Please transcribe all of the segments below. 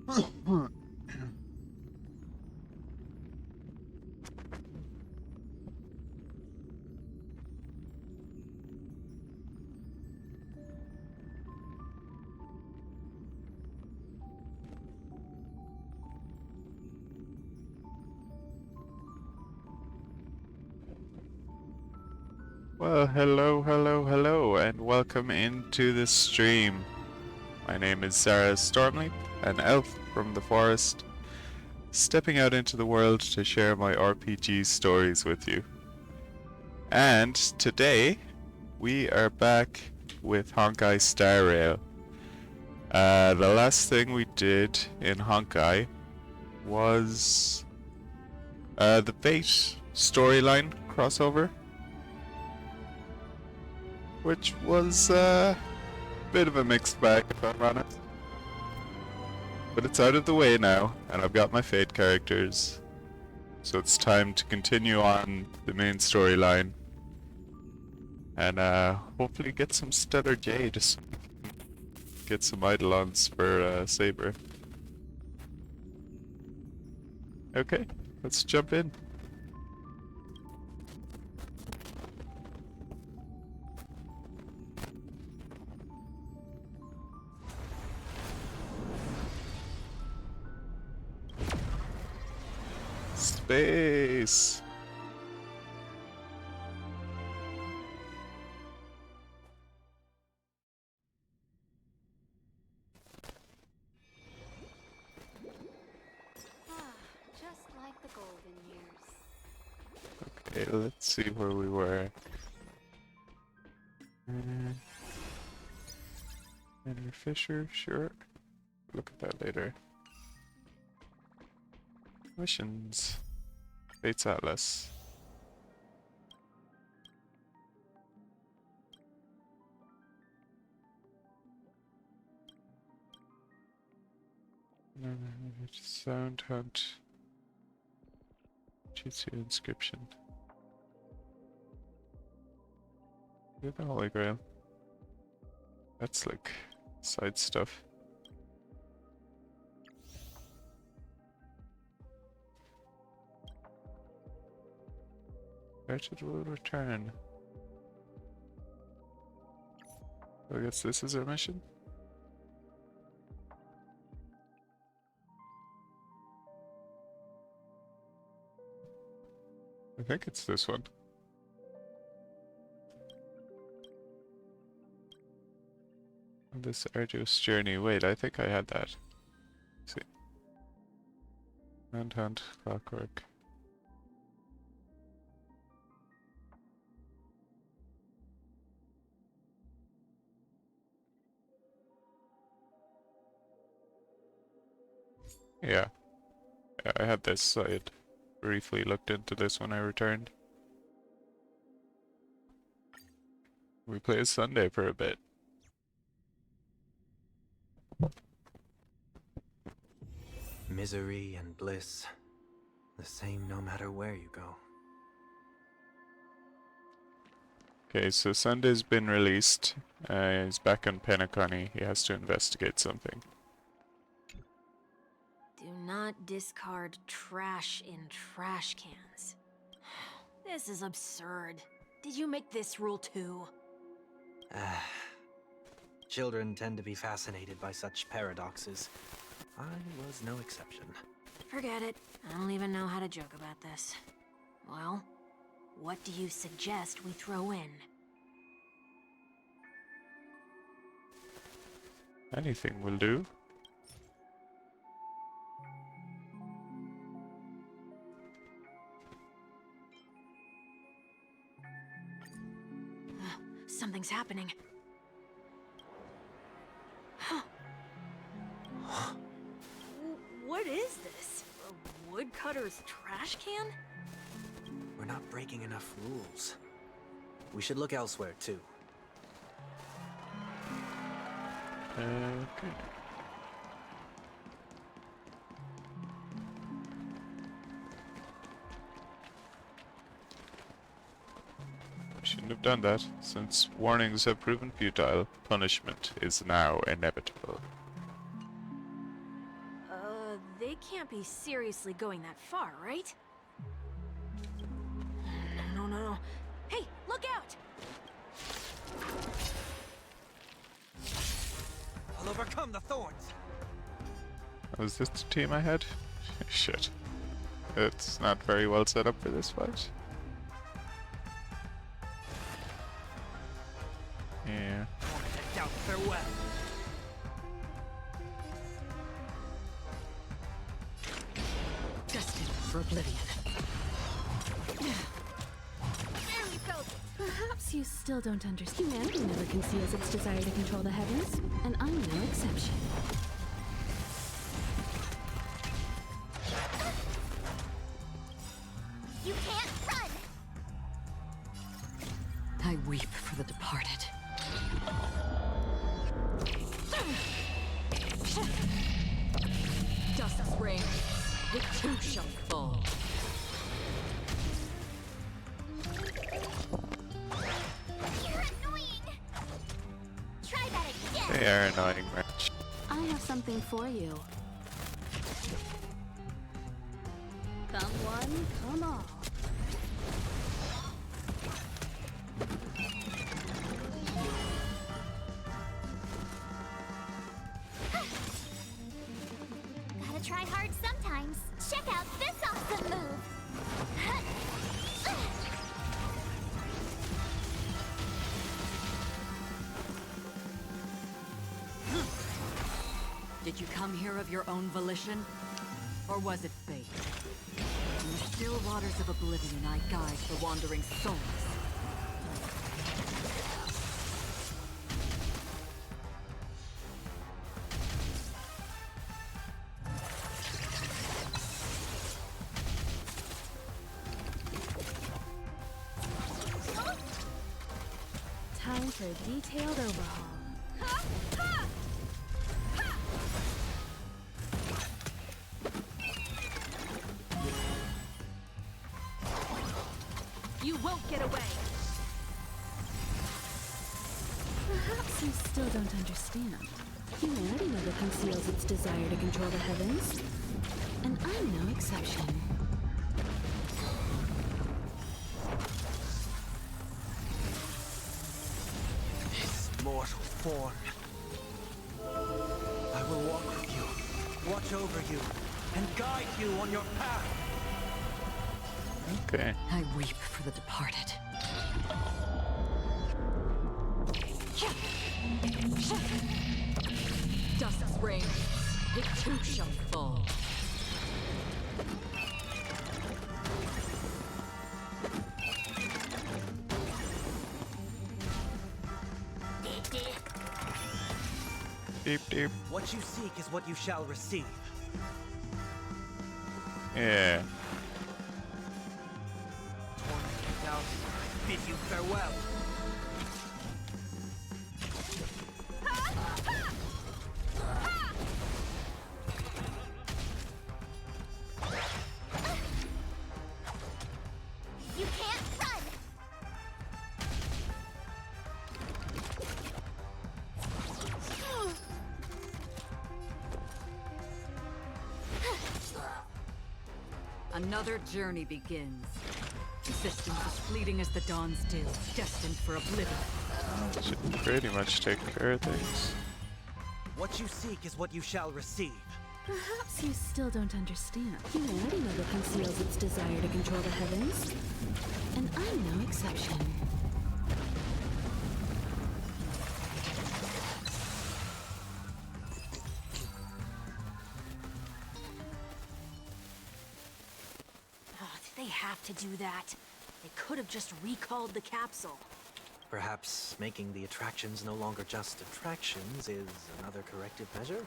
Well, hello, and welcome into the stream. My name is Sarah Stormleap, an elf from the forest, stepping out into the world to share my RPG stories with you. And today, we are back with Honkai Star Rail. The last thing we did in Honkai was the Fate storyline crossover, which was a bit of a mixed bag, if I'm honest. But it's out of the way now, and I've got my Fate characters, so it's time to continue on the main storyline and hopefully get some Stellar Jade, get some Eidolons for Saber. Okay, let's jump in. Space! Just like the golden years. Okay, let's see where we were. Henry Fisher, sure. Look at that later. Missions. Fates Atlas. Sound Hunt. Jitsu Inscription. Get the Holy Grail. That's like side stuff. Wretched will return. I guess this is our mission? I think it's this one. This arduous journey. Wait, I think I had that. Let's see. Manhunt, clockwork. Yeah. I had this. I had briefly looked into this when I returned. We played Sunday for a bit. Misery and bliss, the same no matter where you go. Okay, so Sunday's been released. He's back on Penacony. He has to investigate something. Do not discard trash in trash cans. This is absurd. Did you make this rule too? Children tend to be fascinated by such paradoxes. I was no exception. Forget it. I don't even know how to joke about this. Well, what do you suggest we throw in? Anything will do. Something's happening. What is this? A woodcutter's trash can? We're not breaking enough rules. We should look elsewhere, too. Okay. I shouldn't have done that. Since warnings have proven futile, punishment is now inevitable. can't be seriously going that far, right? No, no, no. Hey, look out! I'll overcome the thorns. Was this the team I had? Shit. It's not very well set up for this fight. Yeah. Doubt farewell. Destined for oblivion. Perhaps you still don't understand. Humanity never conceals its desire to control the heavens, and I'm no exception. You can't run! I weep for the departed. Dust's reign, it too shall fall. You're annoying! Try that again! They are annoying, Rich. I have something for you. Come one, come all. Gotta try hard sometimes. Check out this awesome move! Did you come here of your own volition? Or was it fate? In the still waters of oblivion, I guide the wandering souls. Time for a detailed overhaul. You won't get away! Perhaps you still don't understand. Humanity never conceals its desire to control the heavens, and I'm no exception. This mortal form. I will walk with you, watch over you, and guide you on your path. Okay. I weep for the departed. Dust's reign, it too shall fall. Deep, deep. What you seek is what you shall receive. Yeah. Tormented doubt, bid you farewell. You can't run! Another journey begins. Existence as fleeting as the dawn's dew, destined for oblivion. Should pretty much take care of things. What you seek is what you shall receive. Perhaps you still don't understand. Humanity never conceals its desire to control the heavens, and I'm no exception. Oh, did they have to do that? They could have just recalled the capsule. Perhaps making the attractions no longer just attractions is another corrective measure?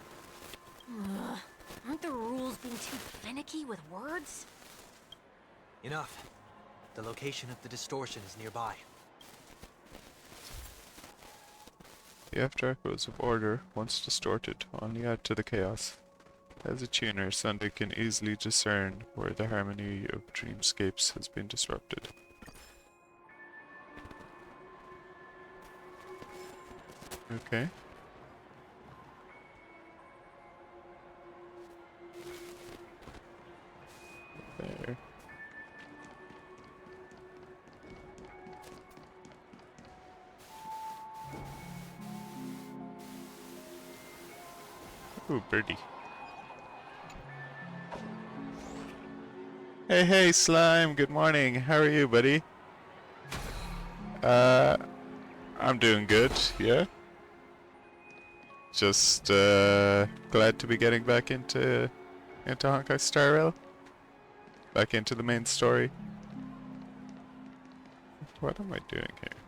Ugh. Aren't the rules being too finicky with words? Enough. The location of the distortion is nearby. The after echoes of order, once distorted, only add to the chaos. As a tuner, Sunday can easily discern where the harmony of dreamscapes has been disrupted. Okay. Ooh, birdie. Hey, hey, Slime. Good morning. How are you, buddy? I'm doing good. Yeah. Just glad to be getting back into Honkai Star Rail. Back into the main story. What am I doing here?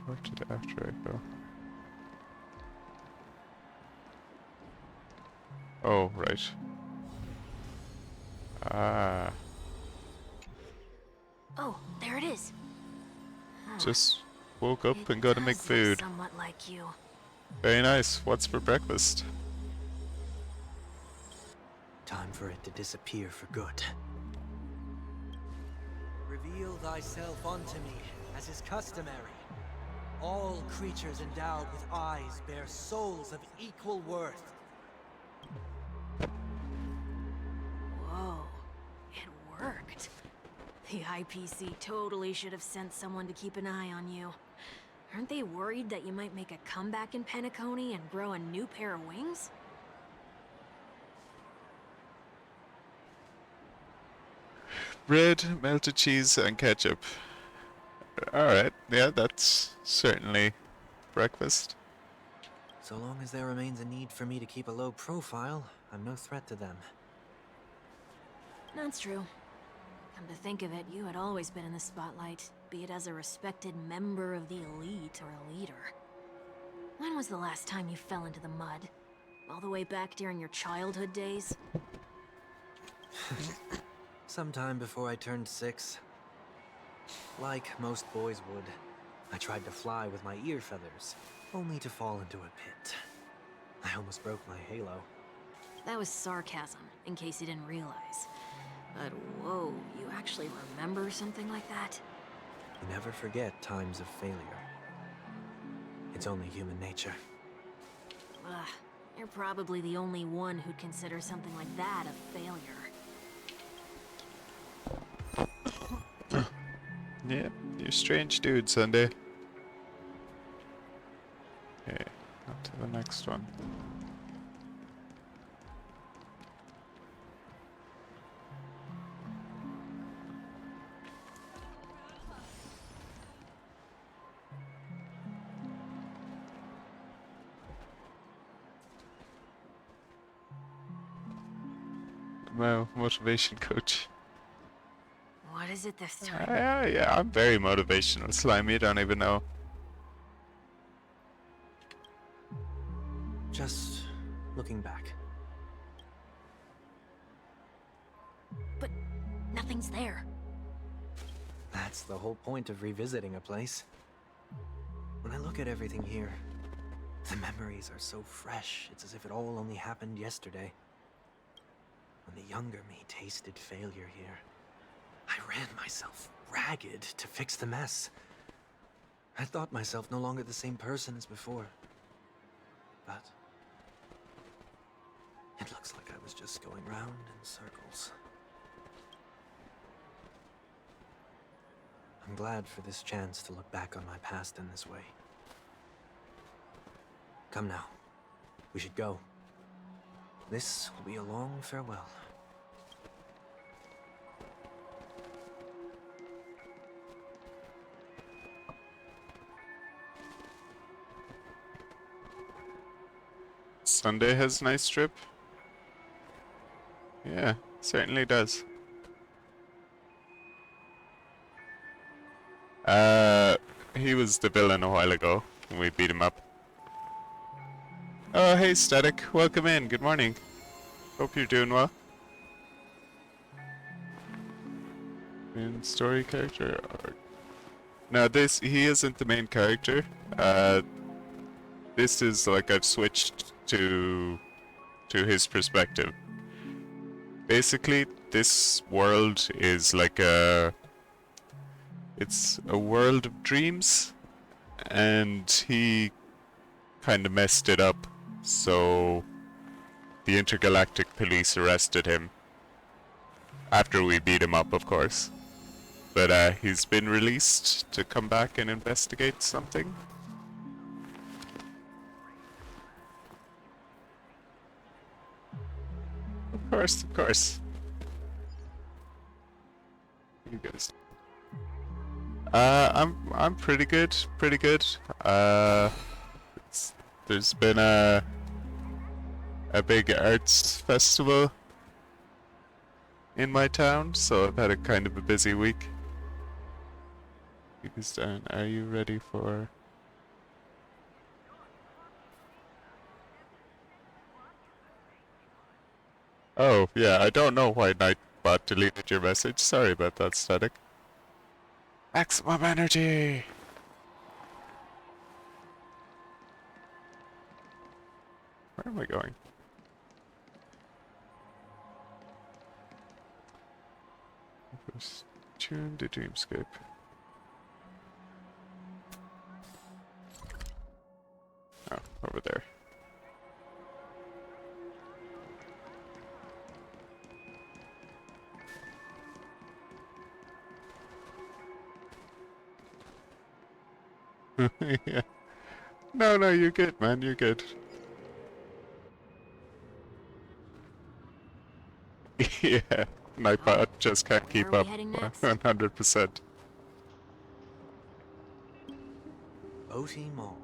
Where did after I go? Oh, right. Ah. Oh, there it is. Just woke up It and got to does make look food. somewhat like you. Very nice. What's for breakfast? Time for it to disappear for good. Reveal thyself unto me, as is customary. All creatures endowed with eyes bear souls of equal worth. Whoa, it worked. The IPC totally should have sent someone to keep an eye on you. Aren't they worried that you might make a comeback in Penacony and grow a new pair of wings? Bread, melted cheese, and ketchup. Alright, yeah, that's certainly breakfast. So long as there remains a need for me to keep a low profile, I'm no threat to them. That's true. Come to think of it, you had always been in the spotlight, be it as a respected member of the elite or a leader. When was the last time you fell into the mud? All the way back during your childhood days? Sometime before I turned 6. Like most boys would, I tried to fly with my ear feathers, only to fall into a pit. I almost broke my halo. That was sarcasm, in case you didn't realize. But whoa, you actually remember something like that? You never forget times of failure. It's only human nature. Ugh, you're probably the only one who'd consider something like that a failure. Yeah, you're a strange dude, Sunday. Okay, on to the next one. Motivation coach. What is it this time? Yeah, I'm very motivational, Slime. You don't even know. Just looking back. But nothing's there. That's the whole point of revisiting a place. When I look at everything here, the memories are so fresh, it's as if it all only happened yesterday. When the younger me tasted failure here, I ran myself ragged to fix the mess. I thought myself no longer the same person as before. But it looks like I was just going round in circles. I'm glad for this chance to look back on my past in this way. Come now. We should go. This will be a long farewell. Sunday has a nice trip. Yeah, certainly does. He was the villain a while ago, and we beat him up. Oh, hey, Static. Welcome in. Good morning. Hope you're doing well. Main story character? Or... No, he isn't the main character. This is like I've switched to his perspective. Basically, this world is like it's a world of dreams, and he kind of messed it up, so the intergalactic police arrested him. After we beat him up, of course. But he's been released to come back and investigate something. course, of course. You guys. I'm pretty good, pretty good. There's been a big arts festival in my town, so I've had a kind of a busy week. Are you ready for? Oh, yeah, I don't know why Nightbot deleted your message. Sorry about that, Static. Maximum energy! Where am I going? First, tune to Dreamscape. Oh, over there. Yeah. No, you're good, man. You're good. Yeah, Nightbot just can't keep Where are up. we heading next? 100%. OT Mall.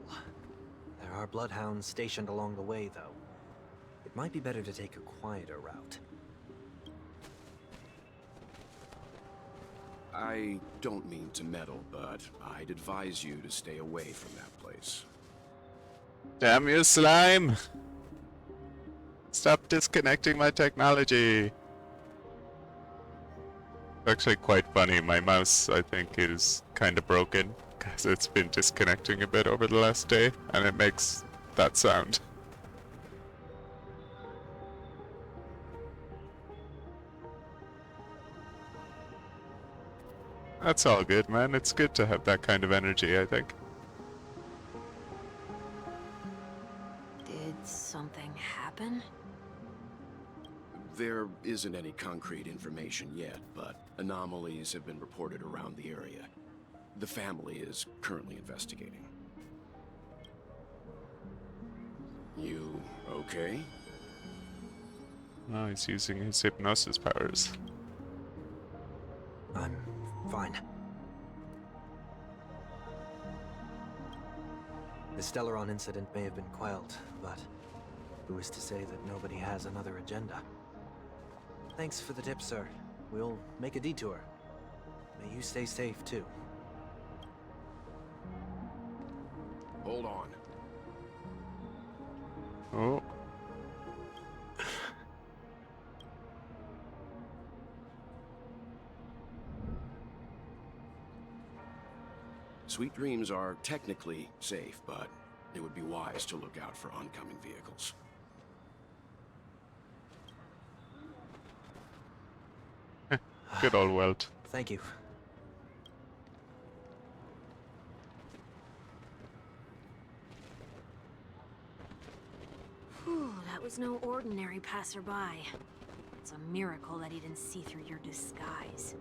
There are bloodhounds stationed along the way, though. It might be better to take a quieter route. I don't mean to meddle, but I'd advise you to stay away from that place. Damn you, slime! Stop disconnecting my technology! Actually quite funny. My mouse, I think, is kind of broken because it's been disconnecting a bit over the last day, and it makes that sound. That's all good, man. It's good to have that kind of energy, I think. Did something happen? There isn't any concrete information yet, but anomalies have been reported around the area. The family is currently investigating. You okay? Oh, he's using his hypnosis powers. I'm fine. The Stellaron incident may have been quelled, but who is to say that nobody has another agenda? Thanks for the tip, sir. We'll make a detour. May you stay safe, too. Hold on. Oh. Sweet Dreams are technically safe, but it would be wise to look out for oncoming vehicles. Good old Welt. Thank you. Whew, that was no ordinary passerby. It's a miracle that he didn't see through your disguise.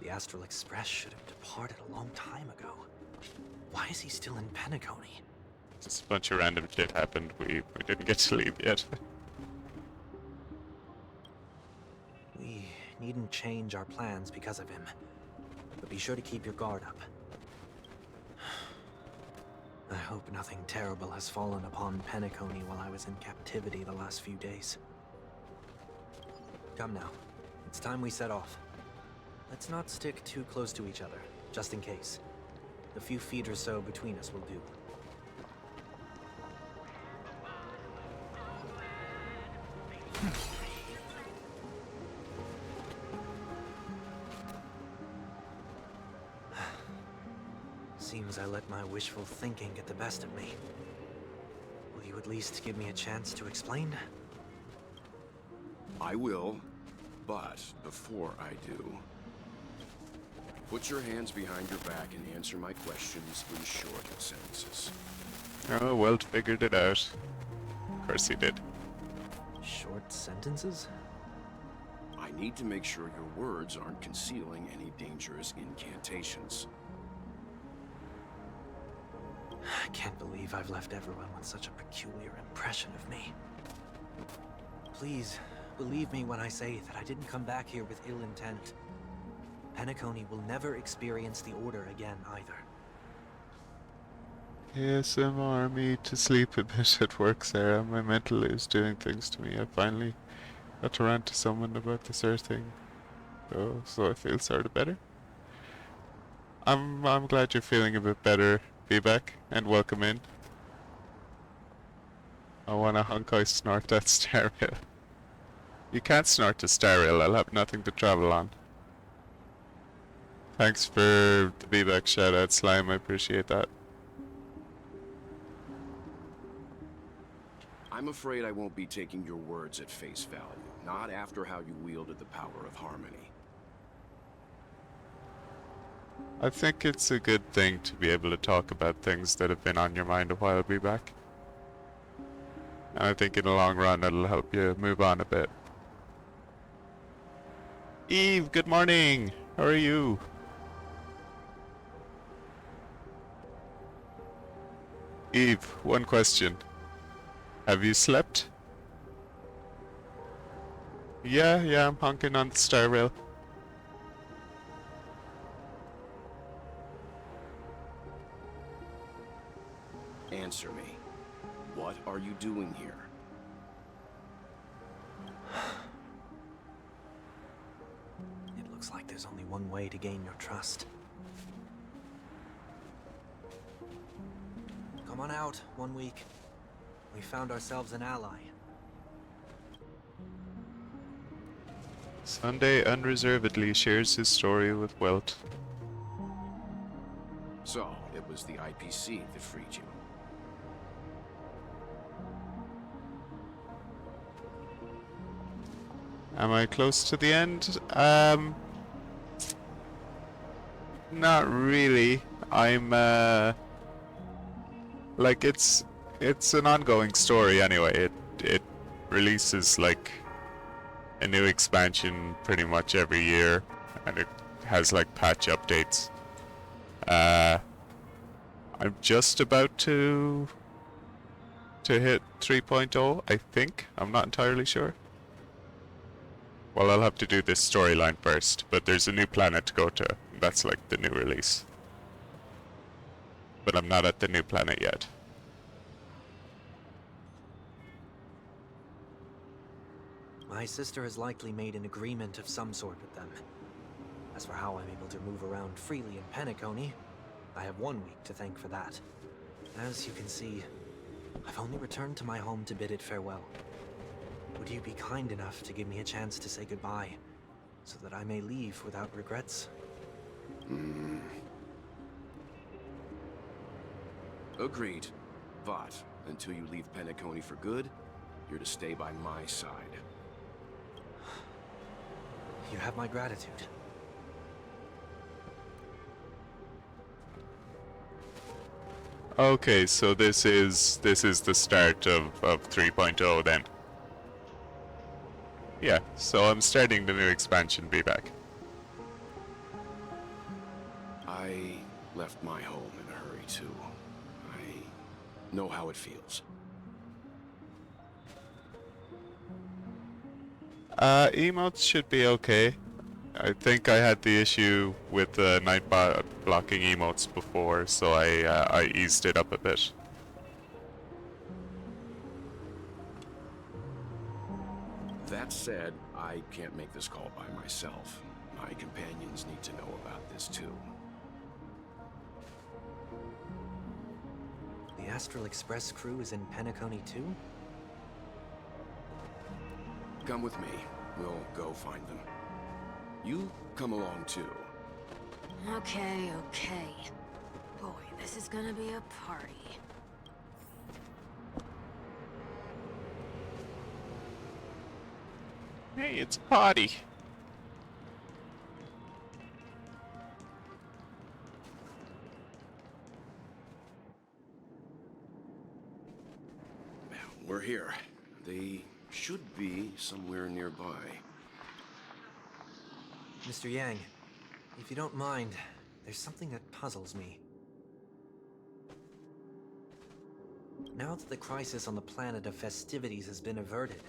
The Astral Express should have departed a long time ago. Why is he still in Penacony? Just a bunch of random shit happened. We didn't get to leave yet. We needn't change our plans because of him. But be sure to keep your guard up. I hope nothing terrible has fallen upon Penacony while I was in captivity the last few days. Come now. It's time we set off. Let's not stick too close to each other, just in case. A few feet or so between us will do. Seems I let my wishful thinking get the best of me. Will you at least give me a chance to explain? I will, but before I do, put your hands behind your back and answer my questions in short sentences. Oh, Welt figured it out. Of course he did. Short sentences? I need to make sure your words aren't concealing any dangerous incantations. I can't believe I've left everyone with such a peculiar impression of me. Please, believe me when I say that I didn't come back here with ill intent. Penacony will never experience the Order again, either. ASMR me to sleep a bit at work, Sarah. My mental is doing things to me. I finally got to rant to someone about this Earth thing. So I feel sort of better. I'm glad you're feeling a bit better, feedback, and welcome in. I wanna Honkai snort that stereo. You can't snort the stereo, I'll have nothing to travel on. Thanks for the feedback shout out, Slime, I appreciate that. I'm afraid I won't be taking your words at face value. Not after how you wielded the power of harmony. I think it's a good thing to be able to talk about things that have been on your mind a while back. And I think in the long run it'll help you move on a bit. Eve, good morning! How are you? Eve, one question. Have you slept? Yeah, I'm honking on the star rail. Answer me. What are you doing here? It looks like there's only one way to gain your trust. Come on out, 1 week. We found ourselves an ally. Sunday unreservedly shares his story with Welt. So, it was the IPC that freed you. Am I close to the end? Not really. I'm, like, it's an ongoing story anyway. It releases, like, a new expansion pretty much every year, and it has, like, patch updates. I'm just about to hit 3.0, I think. I'm not entirely sure. Well, I'll have to do this storyline first, but there's a new planet to go to. That's like the new release. But I'm not at the new planet yet. My sister has likely made an agreement of some sort with them. As for how I'm able to move around freely in Penacony, I have 1 week to thank for that. As you can see, I've only returned to my home to bid it farewell. Would you be kind enough to give me a chance to say goodbye, so that I may leave without regrets? Agreed. But, until you leave Penacony for good, you're to stay by my side. You have my gratitude. Okay, so this is the start of 3.0 then. Yeah, so I'm starting the new expansion, be back. I left my home in a hurry too. I know how it feels. Emotes should be okay. I think I had the issue with the nightbot blocking emotes before, so I eased it up a bit. That said, I can't make this call by myself. My companions need to know about this too. The Astral Express crew is in Penacony too? Come with me. We'll go find them. You come along too. Okay. Boy, this is gonna be a party. Hey, it's a party. We're here. They should be somewhere nearby. Mr. Yang, if you don't mind, there's something that puzzles me. Now that the crisis on the planet of festivities has been averted,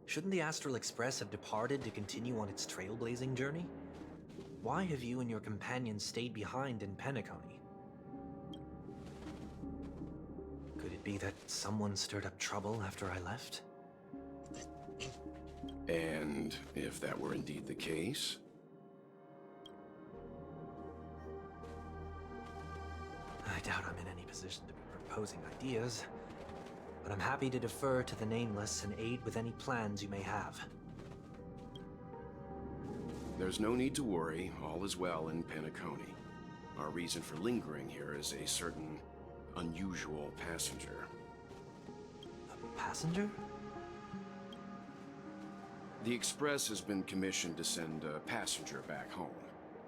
Shouldn't the Astral Express have departed to continue on its trailblazing journey? Why have you and your companions stayed behind in Penacony? Could it be that someone stirred up trouble after I left? And if that were indeed the case? I doubt I'm in any position to be proposing ideas, but I'm happy to defer to the Nameless and aid with any plans you may have. There's no need to worry. All is well in Penacony. Our reason for lingering here is a certain unusual passenger. A passenger? The Express has been commissioned to send a passenger back home.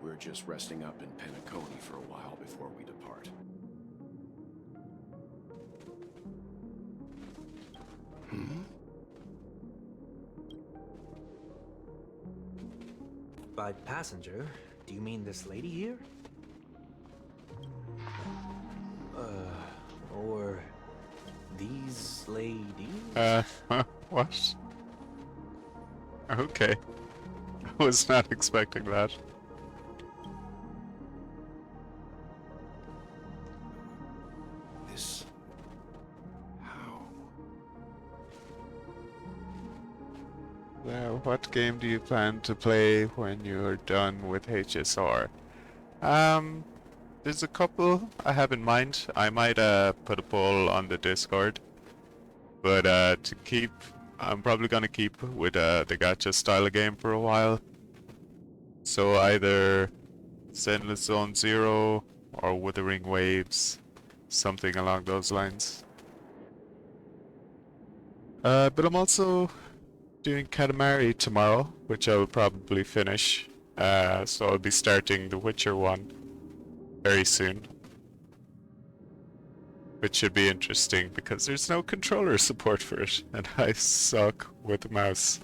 We're just resting up in Penacony for a while before we depart. By passenger, do you mean this lady here? Or these ladies? What? Okay. I was not expecting that. This... how? Well, what game do you plan to play when you're done with HSR? There's a couple I have in mind. I might put a poll on the Discord. But to keep, I'm probably gonna keep with the gacha style of game for a while. So either Zenless Zone Zero or Wuthering Waves, something along those lines. But I'm also doing Katamari tomorrow, which I will probably finish. So I'll be starting The Witcher 1 very soon. Which should be interesting because there's no controller support for it, and I suck with the mouse.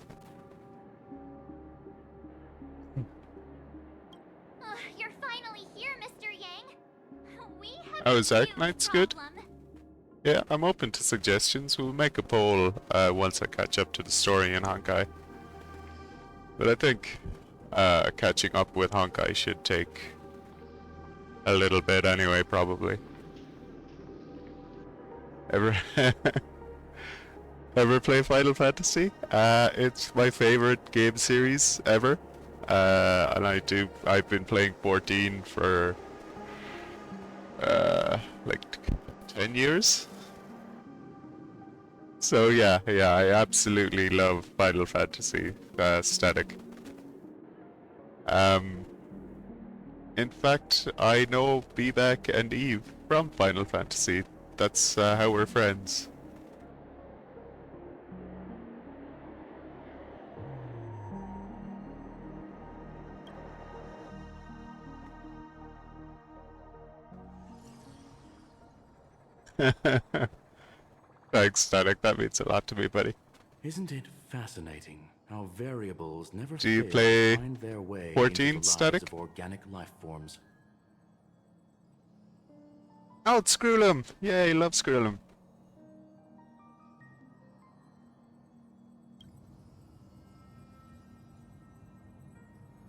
You're finally here, Mr. Yang. We have Oh, a is huge Arknight's good? problem. Yeah, I'm open to suggestions. We'll make a poll once I catch up to the story in Honkai. But I think catching up with Honkai should take a little bit anyway, probably. Ever play Final Fantasy? It's my favorite game series ever. And I've been playing 14 for like 10 years. So yeah, I absolutely love Final Fantasy aesthetic. In fact, I know Bebek and Eve from Final Fantasy. That's how we're friends. Thanks, Static. That means a lot to me, buddy. Isn't it fascinating how variables never Do you fail play to find their way 14, into the Static? lives of organic life forms? Oh, it's Skrullum! Yay, love Skrullum.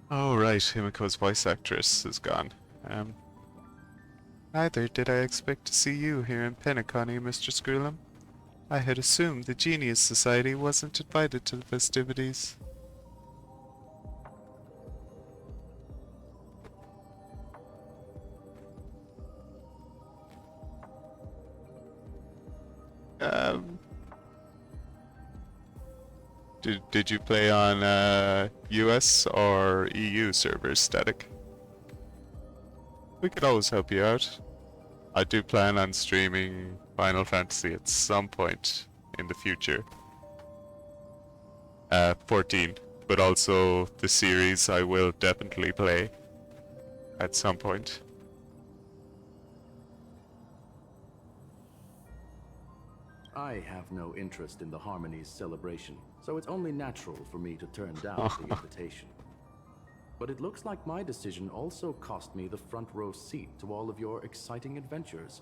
Oh right, Himiko's voice actress is gone. Neither did I expect to see you here in Penacony, Mr. Skrullum. I had assumed the Genius Society wasn't invited to the festivities. Did you play on US or EU servers, Static? We could always help you out. I do plan on streaming Final Fantasy at some point in the future. 14, but also the series I will definitely play at some point. I have no interest in the Harmony's celebration, so it's only natural for me to turn down the invitation. But it looks like my decision also cost me the front row seat to all of your exciting adventures.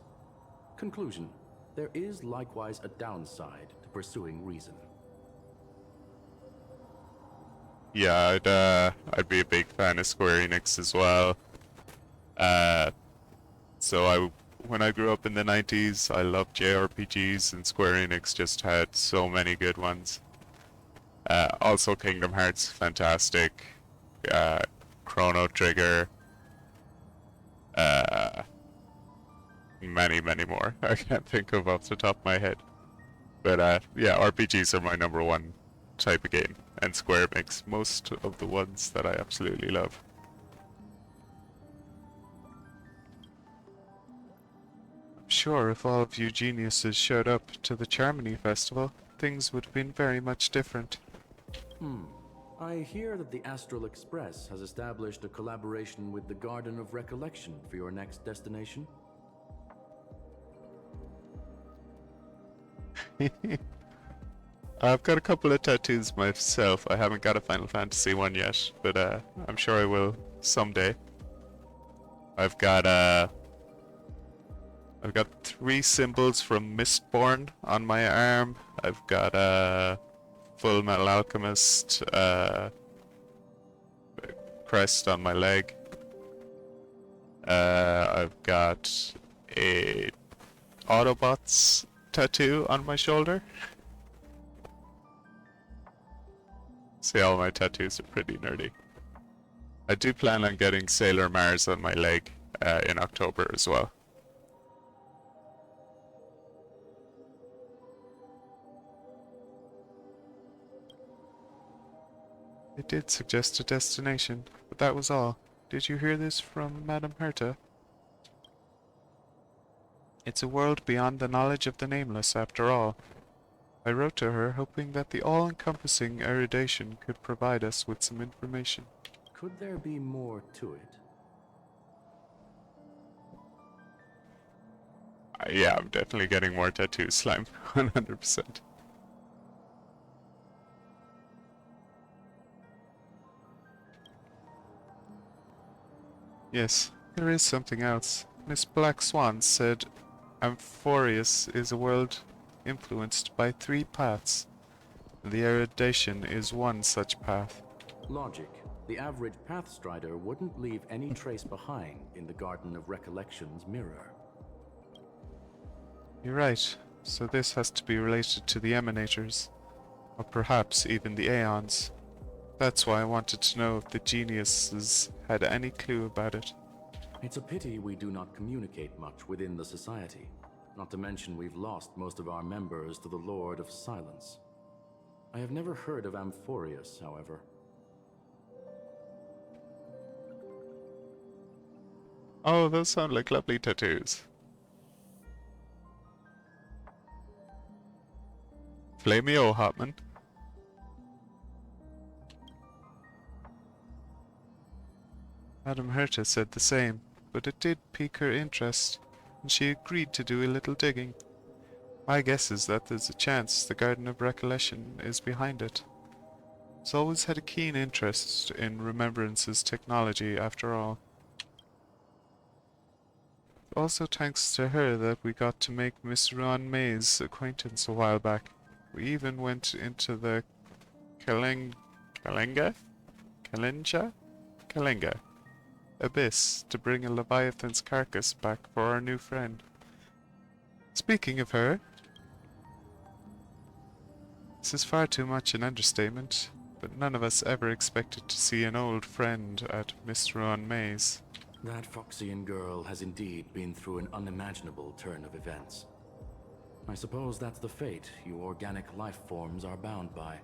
Conclusion: there is likewise a downside to pursuing reason. Yeah, I'd be a big fan of Square Enix as well. So when I grew up in the 90s, I loved JRPGs, and Square Enix just had so many good ones. Also Kingdom Hearts, fantastic. Uh, Chrono Trigger. Uh, many, many more. I can't think of off the top of my head. But yeah, RPGs are my number one type of game, and Square makes most of the ones that I absolutely love. I'm sure if all of you geniuses showed up to the Charmony Festival, things would have been very much different. I hear that the Astral Express has established a collaboration with the Garden of Recollection for your next destination. I've got a couple of tattoos myself. I haven't got a Final Fantasy one yet, but I'm sure I will someday. I've got 3 symbols from Mistborn on my arm. I've got Full Metal Alchemist crest on my leg. I've got a Autobots tattoo on my shoulder. See, all my tattoos are pretty nerdy. I do plan on getting Sailor Mars on my leg in October as well. It did suggest a destination, but that was all. Did you hear this from Madame Herta? It's a world beyond the knowledge of the nameless, after all. I wrote to her, hoping that the all-encompassing erudition could provide us with some information. Could there be more to it? Yeah, I'm definitely getting more tattoos, Slime. 100%. Yes, there is something else. Miss Black Swan said Ampherous is a world influenced by 3 paths. The erudition is one such path. Logic. The average Pathstrider wouldn't leave any trace behind in the Garden of Recollection's mirror. You're right. So this has to be related to the Emanators, or perhaps even the Aeons. That's why I wanted to know if the geniuses had any clue about it. It's a pity we do not communicate much within the society. Not to mention we've lost most of our members to the Lord of Silence. I have never heard of Ampherous, however. Oh, those sound like lovely tattoos. Flameo, Hotman. Madame Herta said the same, but it did pique her interest, and she agreed to do a little digging. My guess is that there's a chance the Garden of Recollection is behind it. It's always had a keen interest in Remembrance's technology, after all. Also thanks to her that we got to make Miss Ruan May's acquaintance a while back. We even went into the Kalenga abyss to bring a Leviathan's carcass back for our new friend. Speaking of her, this is far too much an understatement, but none of us ever expected to see an old friend at Miss Ruan May's. That Foxian girl has indeed been through an unimaginable turn of events. I suppose that's the fate you organic life forms are bound by.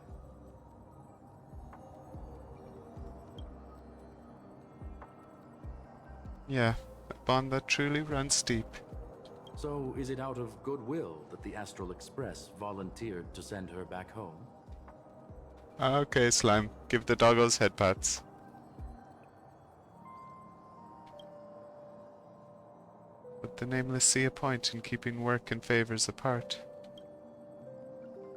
Yeah, a bond that truly runs deep. So, is it out of goodwill that the Astral Express volunteered to send her back home? Okay, Slime, give the doggos head pats. But the Nameless see a point in keeping work and favors apart.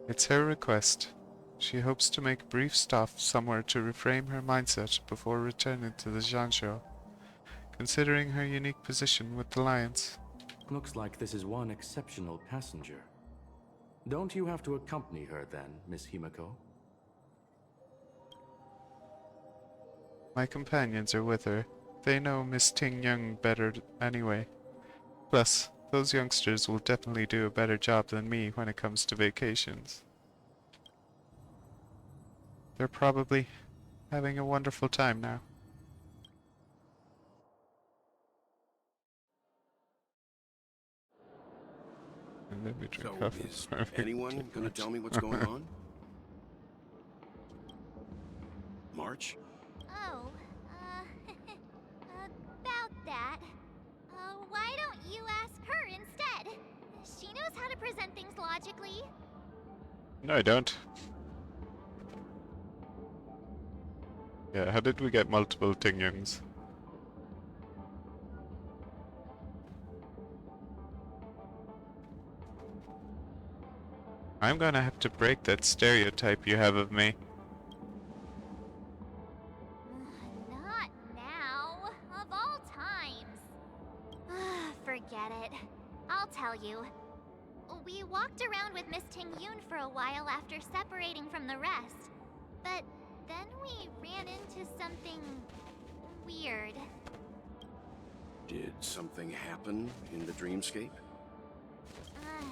It's her request. She hopes to make a brief stop somewhere to reframe her mindset before returning to the Jianzhou, considering her unique position with the Lions. Looks like this is one exceptional passenger. Don't you have to accompany her then, Miss Himiko? My companions are with her. They know Miss Ting Young better anyway. Plus, those youngsters will definitely do a better job than me when it comes to vacations. They're probably having a wonderful time now. And let me drink So, coffee is before I anyone drink gonna much. tell me what's going on? March? Oh, about that. Why don't you ask her instead? She knows how to present things logically. No, I don't. Yeah, how did we get multiple Ting Youngs? I'm gonna have to break that stereotype you have of me. Not now. Of all times. Forget it. I'll tell you. We walked around with Miss Ting Yoon for a while after separating from the rest. But then we ran into something weird. Did something happen in the dreamscape?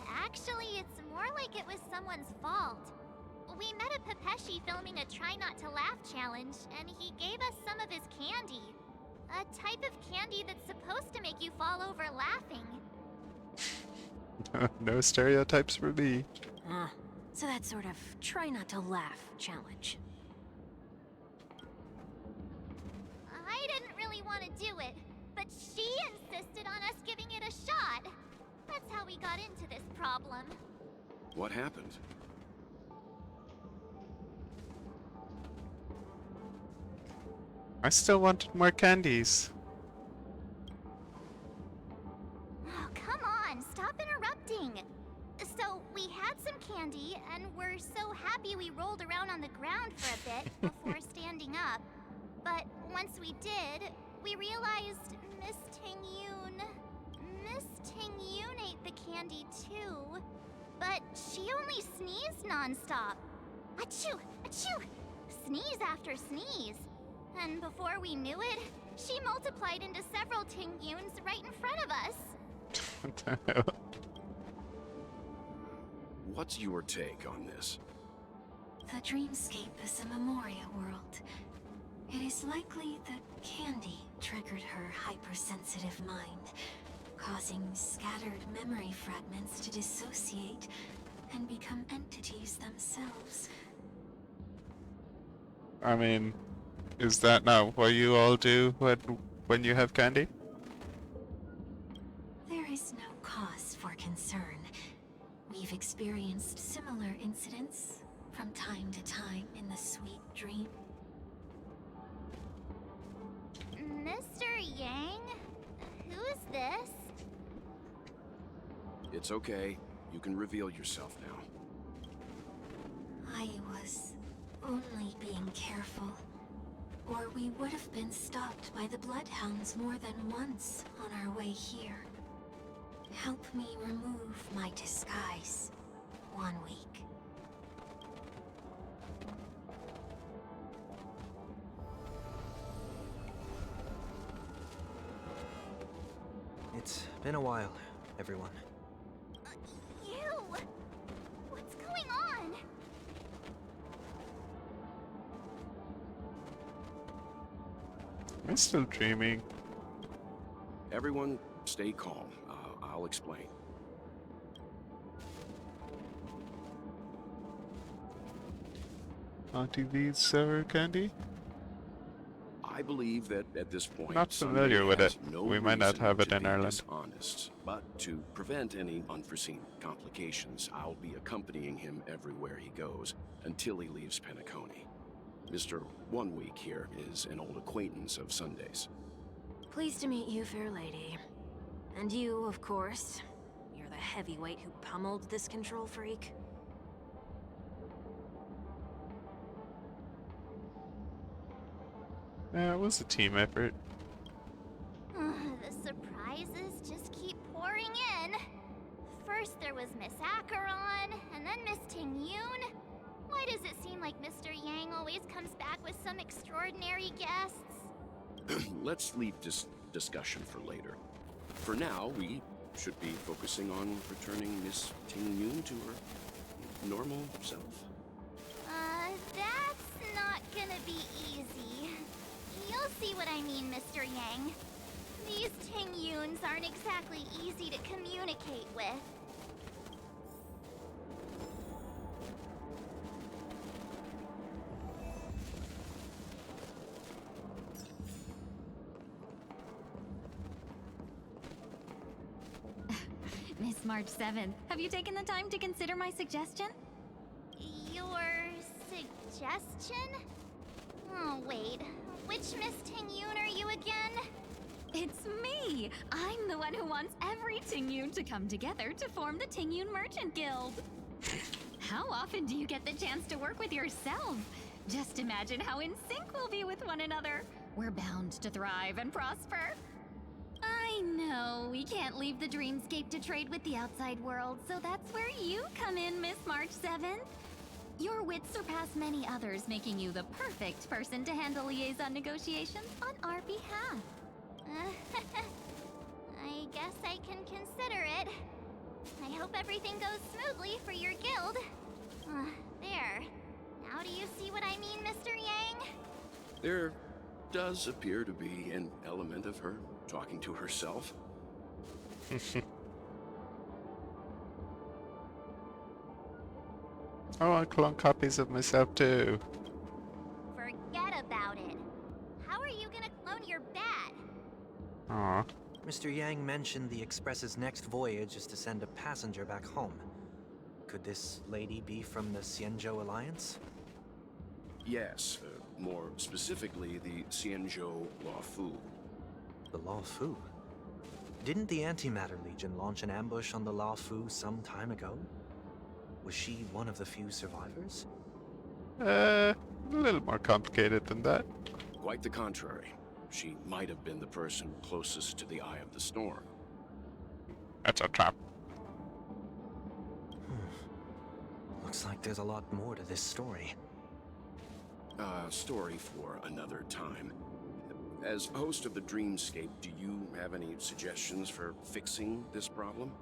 Actually, it's more like it was someone's fault. We met a Pepeshi filming a Try Not to Laugh challenge, and he gave us some of his candy. A type of candy that's supposed to make you fall over laughing. No stereotypes for me. So that sort of try not to laugh challenge. I didn't really want to do it, but she insisted on us giving it a shot. That's how we got into this problem. What happened? I still wanted more candies. Oh, come on, stop interrupting. So, we had some candy, and we're so happy we rolled around on the ground for a bit before standing up. But once we did, we realized Miss Ting Yoon ate the candy too. But she only sneezed nonstop. Achoo! Achoo! Sneeze after sneeze. And before we knew it, she multiplied into several Ting Yoons right in front of us. What the hell? What's your take on this? The dreamscape is a Memoria world. It is likely that candy triggered her hypersensitive mind, causing scattered memory fragments to dissociate and become entities themselves. I mean, is that not what you all do when you have candy? There is no cause for concern. We've experienced similar incidents from time to time in the sweet dream. Mr. Yang? Who's this? It's okay. You can reveal yourself now. I was only being careful, or we would have been stopped by the Bloodhounds more than once on our way here. Help me remove my disguise. 1 week. It's been a while, everyone. You! What's going on? Am I still dreaming? Everyone, stay calm. I'll explain. Auntie V's sour candy? I believe that at this point, Not familiar Sunday with has it. no We might not reason have it to in be Ireland. dishonest, but to prevent any unforeseen complications, I'll be accompanying him everywhere he goes until he leaves Penacony. Mr. 1 Week here is an old acquaintance of Sunday's. Pleased to meet you, fair lady. And you, of course. You're the heavyweight who pummeled this control freak. Yeah, it was a team effort. The surprises just keep pouring in. First there was Miss Acheron, and then Miss Ting Yoon. Why does it seem like Mr. Yang always comes back with some extraordinary guests? let's leave this discussion for later. For now, we should be focusing on returning Miss Ting Yun to her normal self. That's not gonna be easy. You'll see what I mean, Mr. Yang. These Ting Yuns aren't exactly easy to communicate with. Miss March 7th, have you taken the time to consider my suggestion? Your suggestion? Oh, wait. Which Miss Ting Yun are you again? It's me! I'm the one who wants every Ting Yun to come together to form the Ting Yun Merchant Guild. How often do you get the chance to work with yourself? Just imagine how in sync we'll be with one another. We're bound to thrive and prosper. I know, we can't leave the dreamscape to trade with the outside world, so that's where you come in, Miss March 7th. Your wits surpass many others, making you the perfect person to handle liaison negotiations on our behalf. I guess I can consider it. I hope everything goes smoothly for your guild. There. Now do you see what I mean, Mr. Yang? There does appear to be an element of her talking to herself. I want clone copies of myself too. Forget about it. How are you gonna clone your bat? Aw. Mr. Yang mentioned the Express's next voyage is to send a passenger back home. Could this lady be from the Xianzhou Alliance? Yes, more specifically the Xianzhou Luofu. The Luofu? Didn't the Antimatter Legion launch an ambush on the Luofu some time ago? Was she one of the few survivors? A little more complicated than that. Quite the contrary. She might have been the person closest to the eye of the storm. That's a trap. Looks like there's a lot more to this story. Story for another time. As host of the Dreamscape, do you have any suggestions for fixing this problem?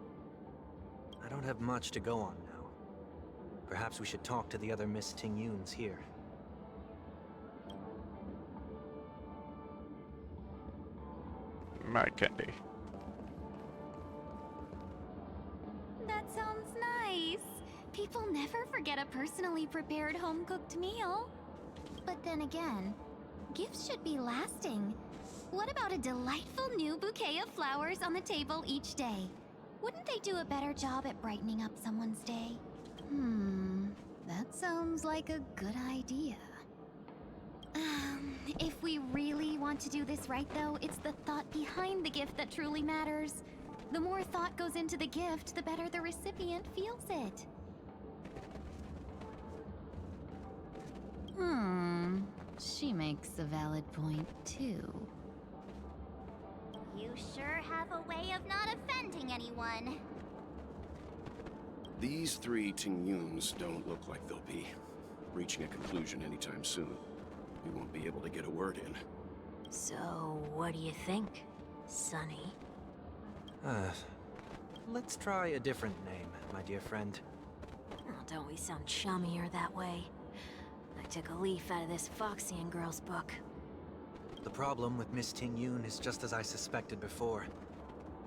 I don't have much to go on now. Perhaps we should talk to the other Miss Ting Yuns here. My candy. That sounds nice. People never forget a personally prepared home-cooked meal. But then again, gifts should be lasting. What about a delightful new bouquet of flowers on the table each day? Wouldn't they do a better job at brightening up someone's day? That sounds like a good idea. If we really want to do this right, though, it's the thought behind the gift that truly matters. The more thought goes into the gift, the better the recipient feels it. She makes a valid point, too. You sure have a way of not offending anyone. These three Ting Yuns don't look like they'll be reaching a conclusion anytime soon. We won't be able to get a word in. So, what do you think, Sonny? Let's try a different name, my dear friend. Oh, don't we sound chummier that way? I took a leaf out of this Foxian girl's book. The problem with Miss Ting Yun is just as I suspected before.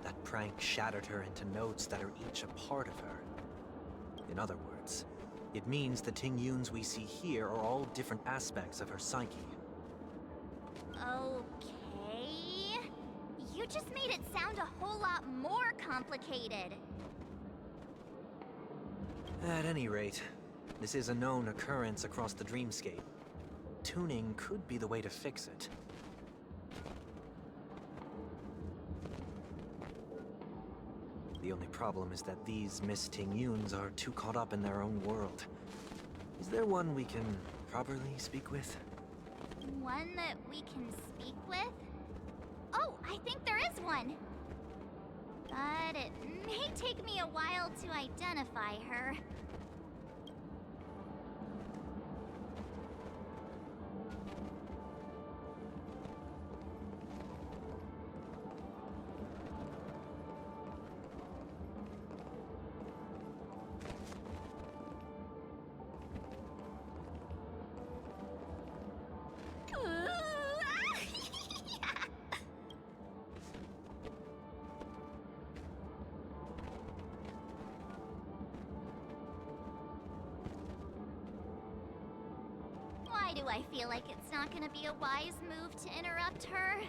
That prank shattered her into notes that are each a part of her. In other words, it means the Ting Yuns we see here are all different aspects of her psyche. Okay. You just made it sound a whole lot more complicated. At any rate, this is a known occurrence across the dreamscape. Tuning could be the way to fix it. The only problem is that these Miss Ting Yuns are too caught up in their own world. Is there one we can properly speak with? One that we can speak with? Oh, I think there is one. But it may take me a while to identify her. Why do I feel like it's not gonna be a wise move to interrupt her?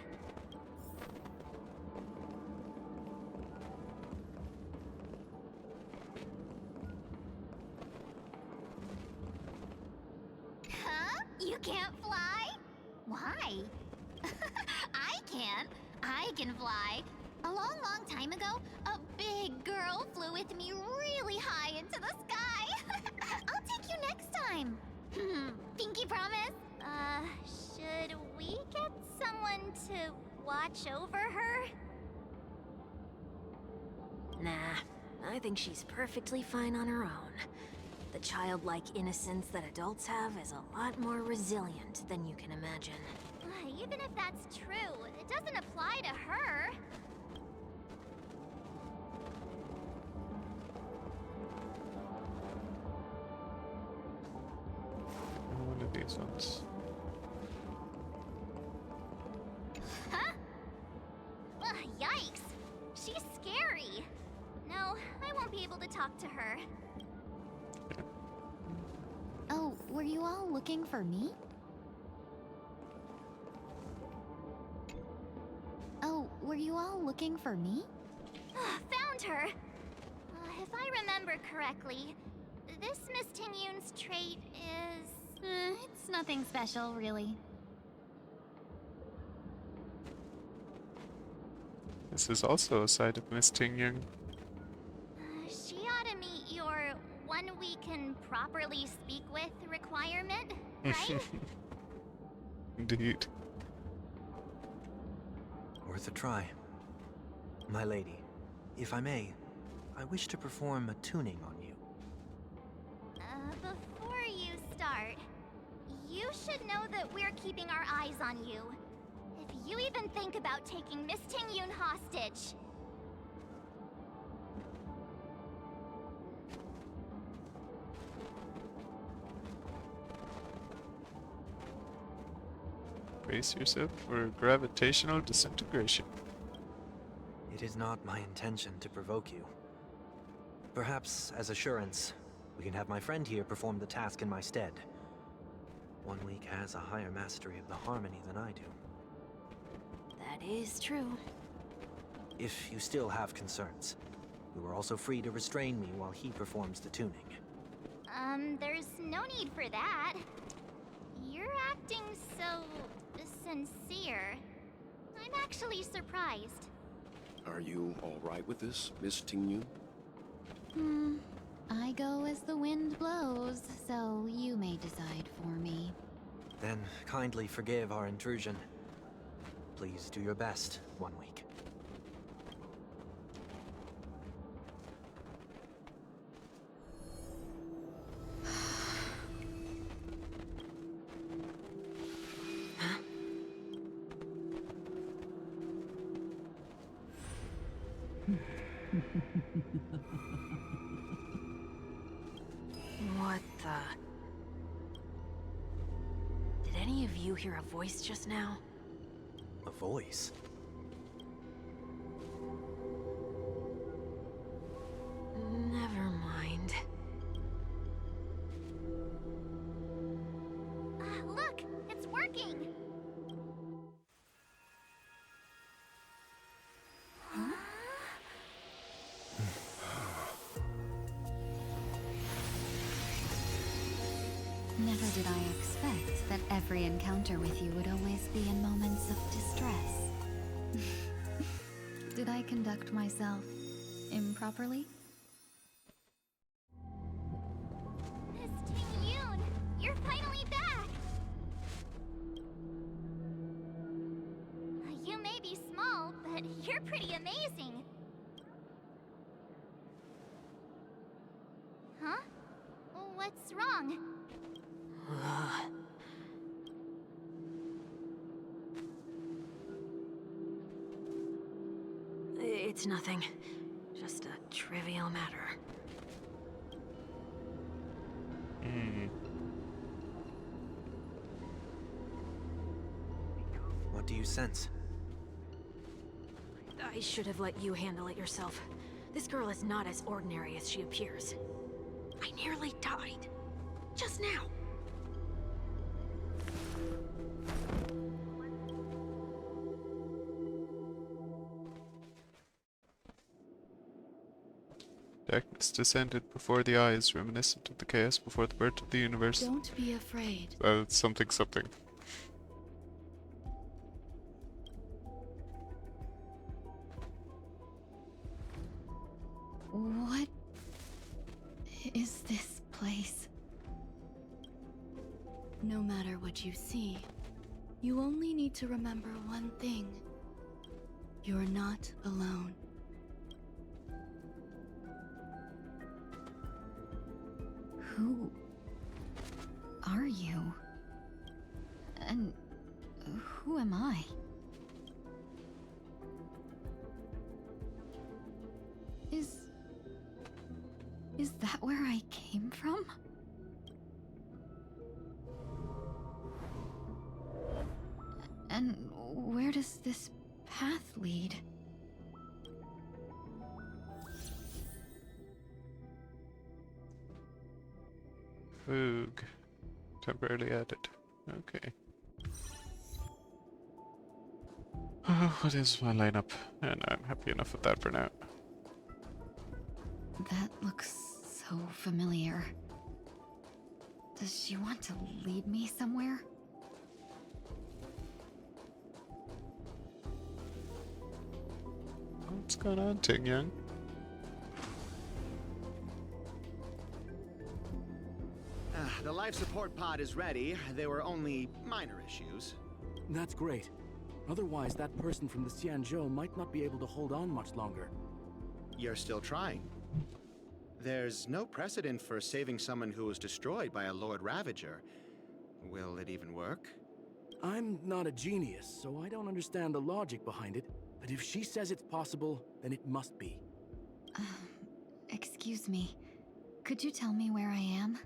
Huh? You can't fly? Why? I can. I can fly. A long, long time ago, a big girl flew with me really high into the sky. I'll take you next time. Pinky promise? Should we get someone to watch over her? Nah, I think she's perfectly fine on her own. The childlike innocence that adults have is a lot more resilient than you can imagine. Even if that's true, it doesn't apply to her. One of these ones. Huh? Yikes! She's scary. No, I won't be able to talk to her. Oh, were you all looking for me? Oh, were you all looking for me? Found her! If I remember correctly, this Miss Tingyun's trait is... It's nothing special, really. This is also a side of Miss Tingyun. She ought to meet your 1 we can properly speak with requirement, right? Indeed. Worth a try. My lady, if I may, I wish to perform a tuning on you. Before you start, you should know that we're keeping our eyes on you. If you even think about taking Miss Tingyun hostage... Brace yourself for gravitational disintegration. It is not my intention to provoke you. Perhaps, as assurance, we can have my friend here perform the task in my stead. 1 week has a higher mastery of the harmony than I do. That is true. If you still have concerns, you are also free to restrain me while he performs the tuning. There's no need for that. You're acting so... sincere. I'm actually surprised. Are you all right with this, Miss Tingyun? I go as the wind blows, so you may decide for me. Then kindly forgive our intrusion. Please do your best, 1 week. What the... Did any of you hear a voice just now? A voice? Never mind. Look! It's working! Never did I expect that every encounter with you would always be in moments of distress. Did I conduct myself improperly? Miss Tingyun! You're finally back! You may be small, but you're pretty amazing. Huh? What's wrong? Ugh. It's nothing. Just a trivial matter. What do you sense? I should have let you handle it yourself. This girl is not as ordinary as she appears. I nearly died. Just now. Darkness descended before the eyes, reminiscent of the chaos before the birth of the universe. Don't be afraid. Something something. What is this place? No matter what you see, you only need to remember one thing. You're not alone. Who are you? And who am I? Is that where I came from? And where does this path lead? Foog. Temporarily added. Okay. What is my lineup? And I'm happy enough with that for now. That looks so familiar. Does she want to lead me somewhere? What's going on, Ting Young? The life support pod is ready. There were only minor issues. That's great. Otherwise, that person from the Xianzhou might not be able to hold on much longer. You're still trying. There's no precedent for saving someone who was destroyed by a Lord Ravager. Will it even work? I'm not a genius, so I don't understand the logic behind it. But if she says it's possible, then it must be. Excuse me. Could you tell me where I am?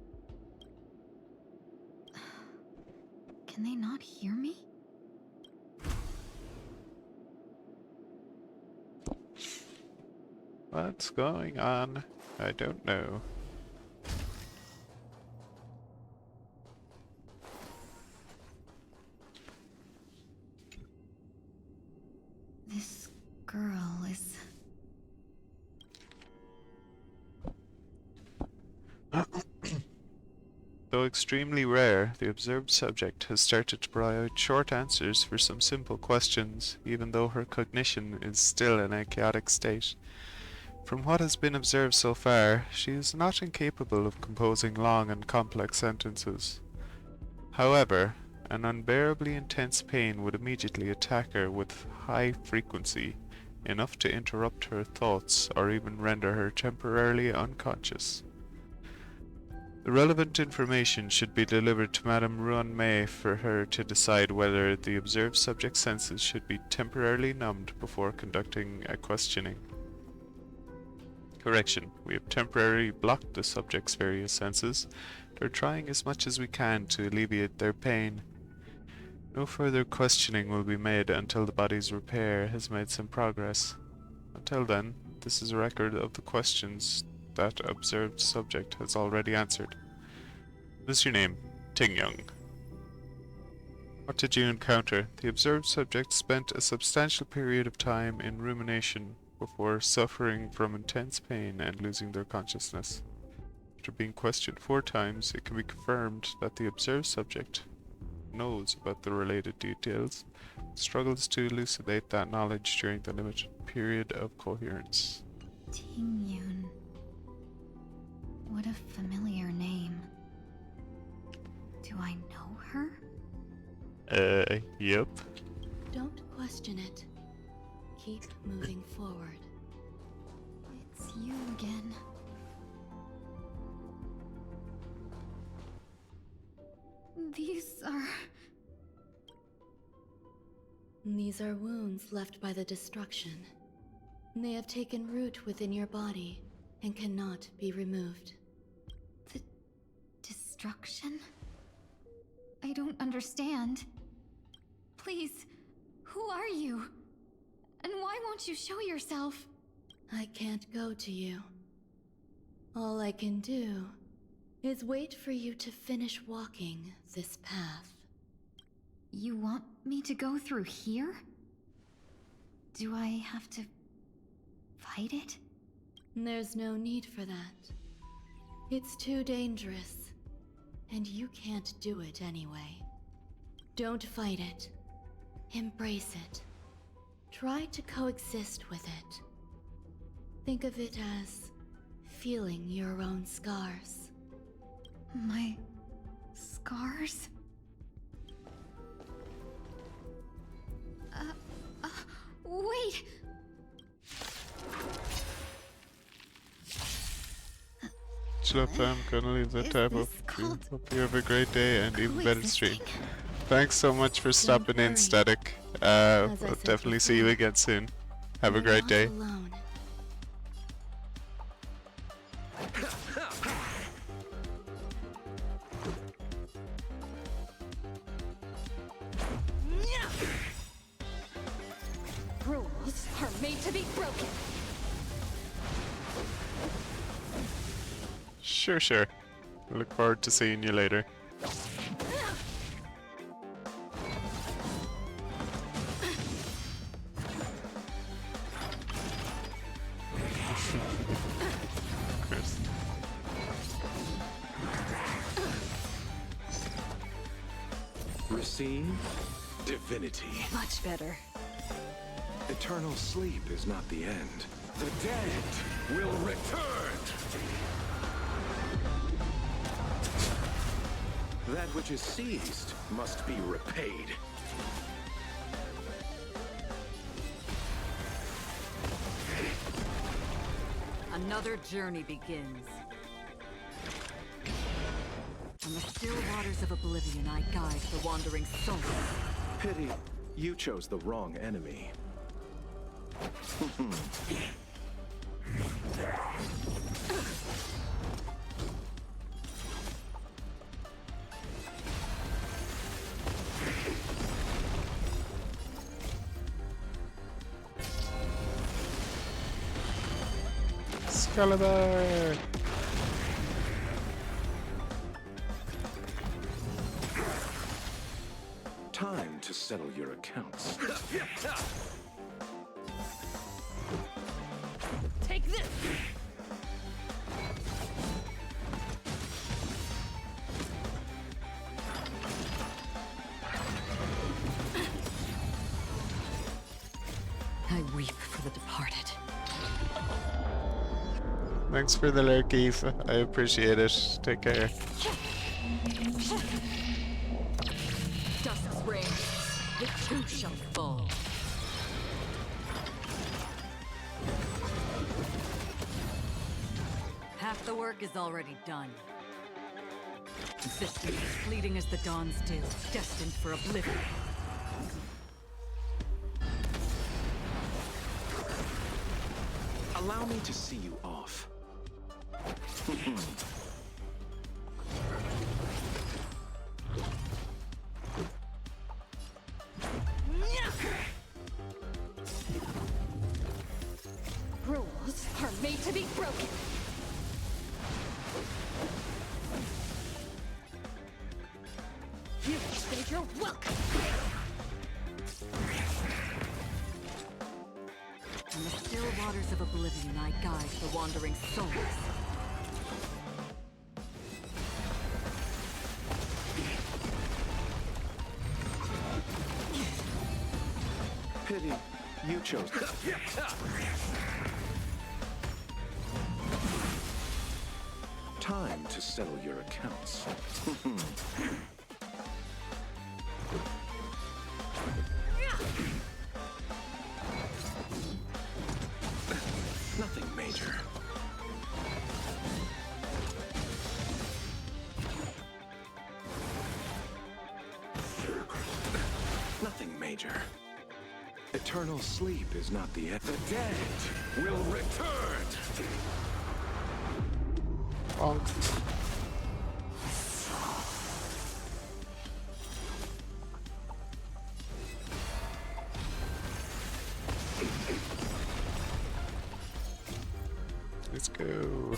Can they not hear me? What's going on? I don't know. This girl is... Though extremely rare, the observed subject has started to provide short answers for some simple questions, even though her cognition is still in a chaotic state. From what has been observed so far, she is not incapable of composing long and complex sentences. However, an unbearably intense pain would immediately attack her with high frequency, enough to interrupt her thoughts or even render her temporarily unconscious. The relevant information should be delivered to Madame Ruan Mei for her to decide whether the observed subject's senses should be temporarily numbed before conducting a questioning. Correction, we have temporarily blocked the subject's various senses. They're trying as much as we can to alleviate their pain. No further questioning will be made until the body's repair has made some progress. Until then, this is a record of the questions that observed subject has already answered. What is your name? Ting Young. What did you encounter? The observed subject spent a substantial period of time in rumination before suffering from intense pain and losing their consciousness. After being questioned 4 times, it can be confirmed that the observed subject knows about the related details, but struggles to elucidate that knowledge during the limited period of coherence. Ting Yun. What a familiar name. Do I know her? Yep. Don't question it. Keep moving forward. It's you again. These are wounds left by the destruction. They have taken root within your body and cannot be removed. The destruction? I don't understand. Please, who are you? And why won't you show yourself? I can't go to you. All I can do is wait for you to finish walking this path. You want me to go through here? Do I have to fight it? There's no need for that. It's too dangerous. And you can't do it anyway. Don't fight it. Embrace it. Try to coexist with it. Think of it as feeling your own scars. My scars? Wait! Schlep, I'm gonna leave the tab up. Hope you have a great day and even better stream. Thanks so much for stopping in, worry. Static. As I We'll said definitely see you before, again soon. Have a You're great not day. alone. Rules are made to be broken. Sure, sure. I look forward to seeing you later. Of course. Receive divinity. Much better. Eternal sleep is not the end. The dead will return. That which is seized must be repaid. Another journey begins. On the still waters of oblivion, I guide the wandering soul. Pity, you chose the wrong enemy. Excalibur! Time to settle your accounts. Take this! I weep for the departed. Thanks for the lurk, Eve. I appreciate it. Take care. Dusk's reign, the two shall fall. Half the work is already done. Existence is fleeting as the dawn's dew, destined for oblivion. Allow me to see you off. Rules are made to be broken. You think you're welcome. In the still waters of oblivion, I guide the wandering souls. Pity, you chose. Time to settle your accounts. Nothing major. Nothing major. Eternal sleep is not the end. The dead will return. Bonk. Let's go.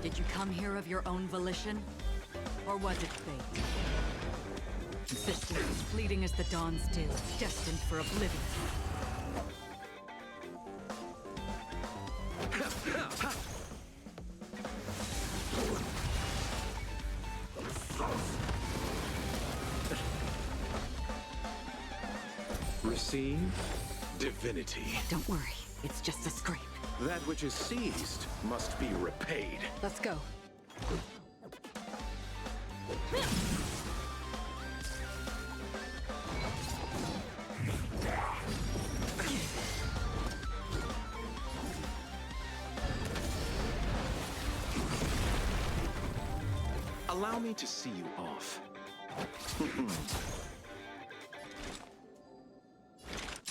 Did Did you come here of your own volition? Or was it fate? Existence as fleeting as the dawn's dew, destined for oblivion. Receive divinity. Don't worry, it's just a scrape. That which is seized must be repaid. Let's go. Allow me to see you off.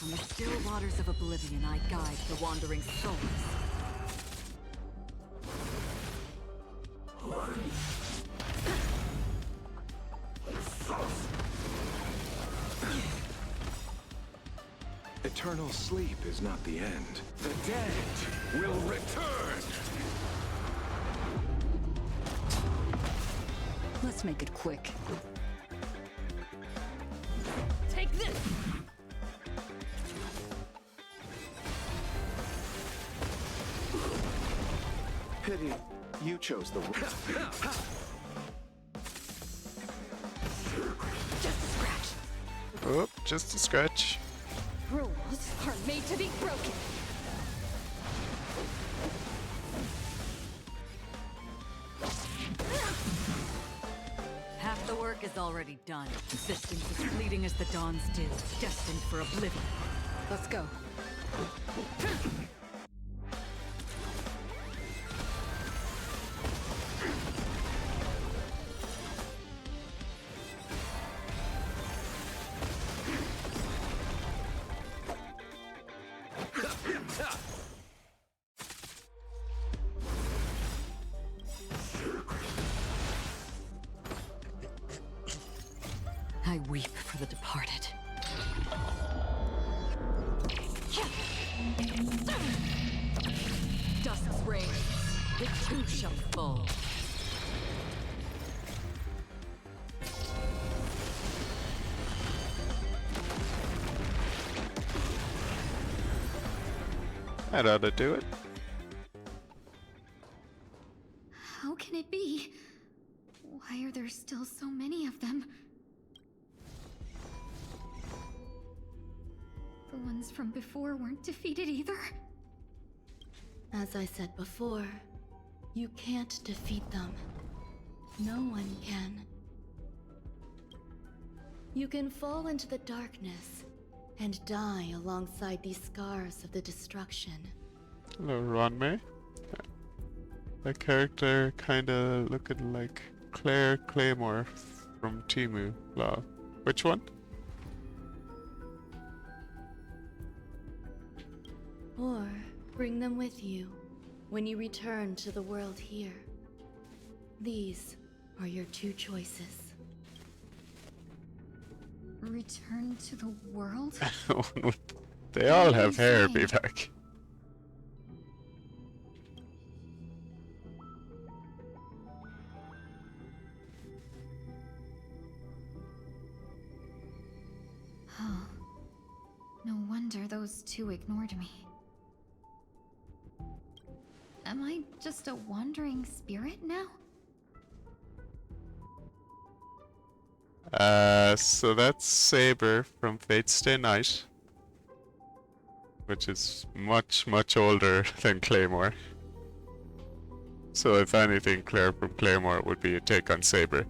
On the still waters of oblivion, I guide the wandering souls. Eternal sleep is not the end. The dead will return! Let's make it quick. Take this! Pity you chose the Just a scratch. Oh, just a scratch. Rules are made to be broken. Half the work is already done. Existence as fleeting as the dawn's dew, destined for oblivion. Let's go. I weep for the departed. Dusk's reign, it too shall fall. That ought to do it. How can it be? Why are there still so many of them? The ones from before weren't defeated either? As I said before, you can't defeat them. No one can. You can fall into the darkness and die alongside these scars of the destruction. Hello, Ronmei. That character kinda looking like Claire Claymore from Timu Law. Which one? Or bring them with you when you return to the world here. These are your two choices. Return to the world? They all have hair, Insane. Vivek. Oh. No wonder those two ignored me. Am I just a wandering spirit now? So that's Saber from Fate's Stay Night, which is much, much older than Claymore. So if anything, Claire from Claymore would be a take on Saber.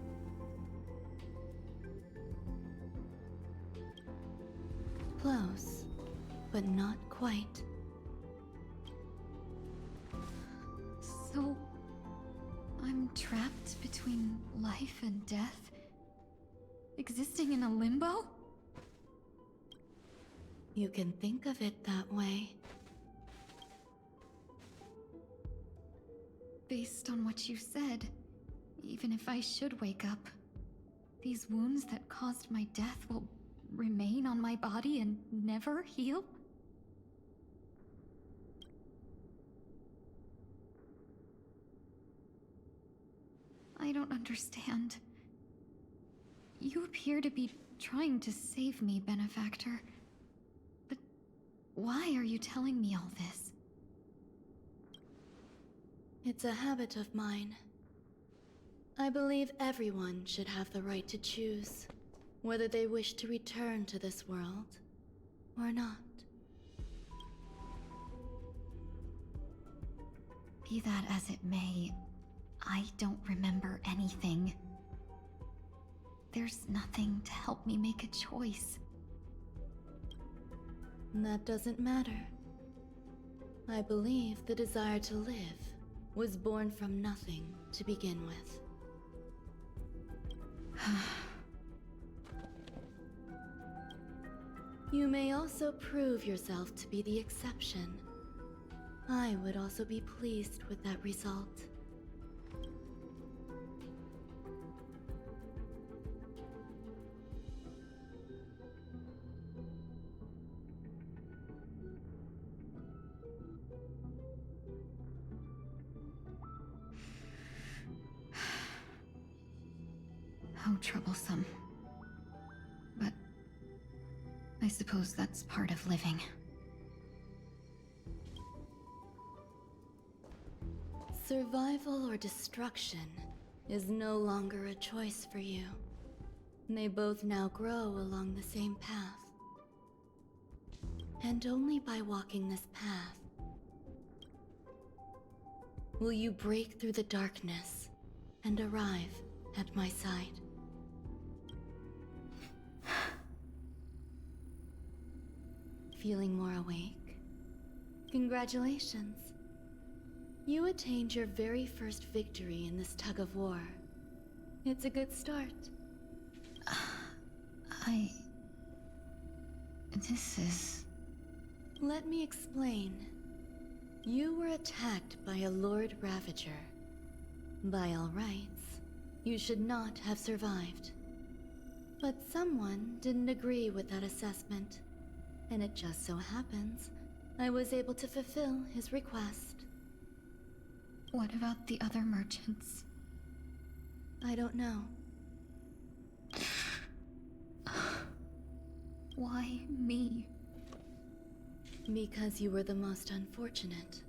Close, but not quite. So, I'm trapped between life and death? Existing in a limbo? You can think of it that way. Based on what you said, even if I should wake up, these wounds that caused my death will remain on my body and never heal? understand. You appear to be trying to save me, Benefactor. But why are you telling me all this? It's a habit of mine. I believe everyone should have the right to choose whether they wish to return to this world or not. Be that as it may, I don't remember anything. There's nothing to help me make a choice. That doesn't matter. I believe the desire to live was born from nothing to begin with. You may also prove yourself to be the exception. I would also be pleased with that result. How troublesome. But I suppose that's part of living. Survival or destruction is no longer a choice for you. They both now grow along the same path. And only by walking this path will you break through the darkness and arrive at my side. Feeling more awake? Congratulations. You attained your very first victory in this tug of war. It's a good start. This is... Let me explain. You were attacked by a Lord Ravager. By all rights, you should not have survived. But someone didn't agree with that assessment, and it just so happens I was able to fulfill his request. What about the other merchants? I don't know. Why me? Because you were the most unfortunate.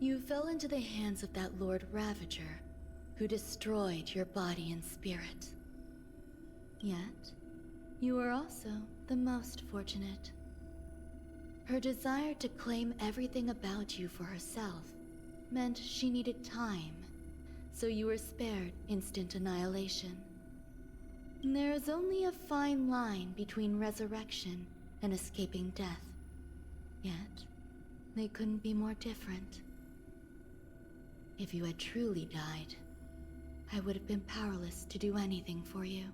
You fell into the hands of that Lord Ravager, who destroyed your body and spirit. Yet, you were also the most fortunate. Her desire to claim everything about you for herself meant she needed time, so you were spared instant annihilation. There is only a fine line between resurrection and escaping death. Yet, they couldn't be more different. If you had truly died, I would have been powerless to do anything for you.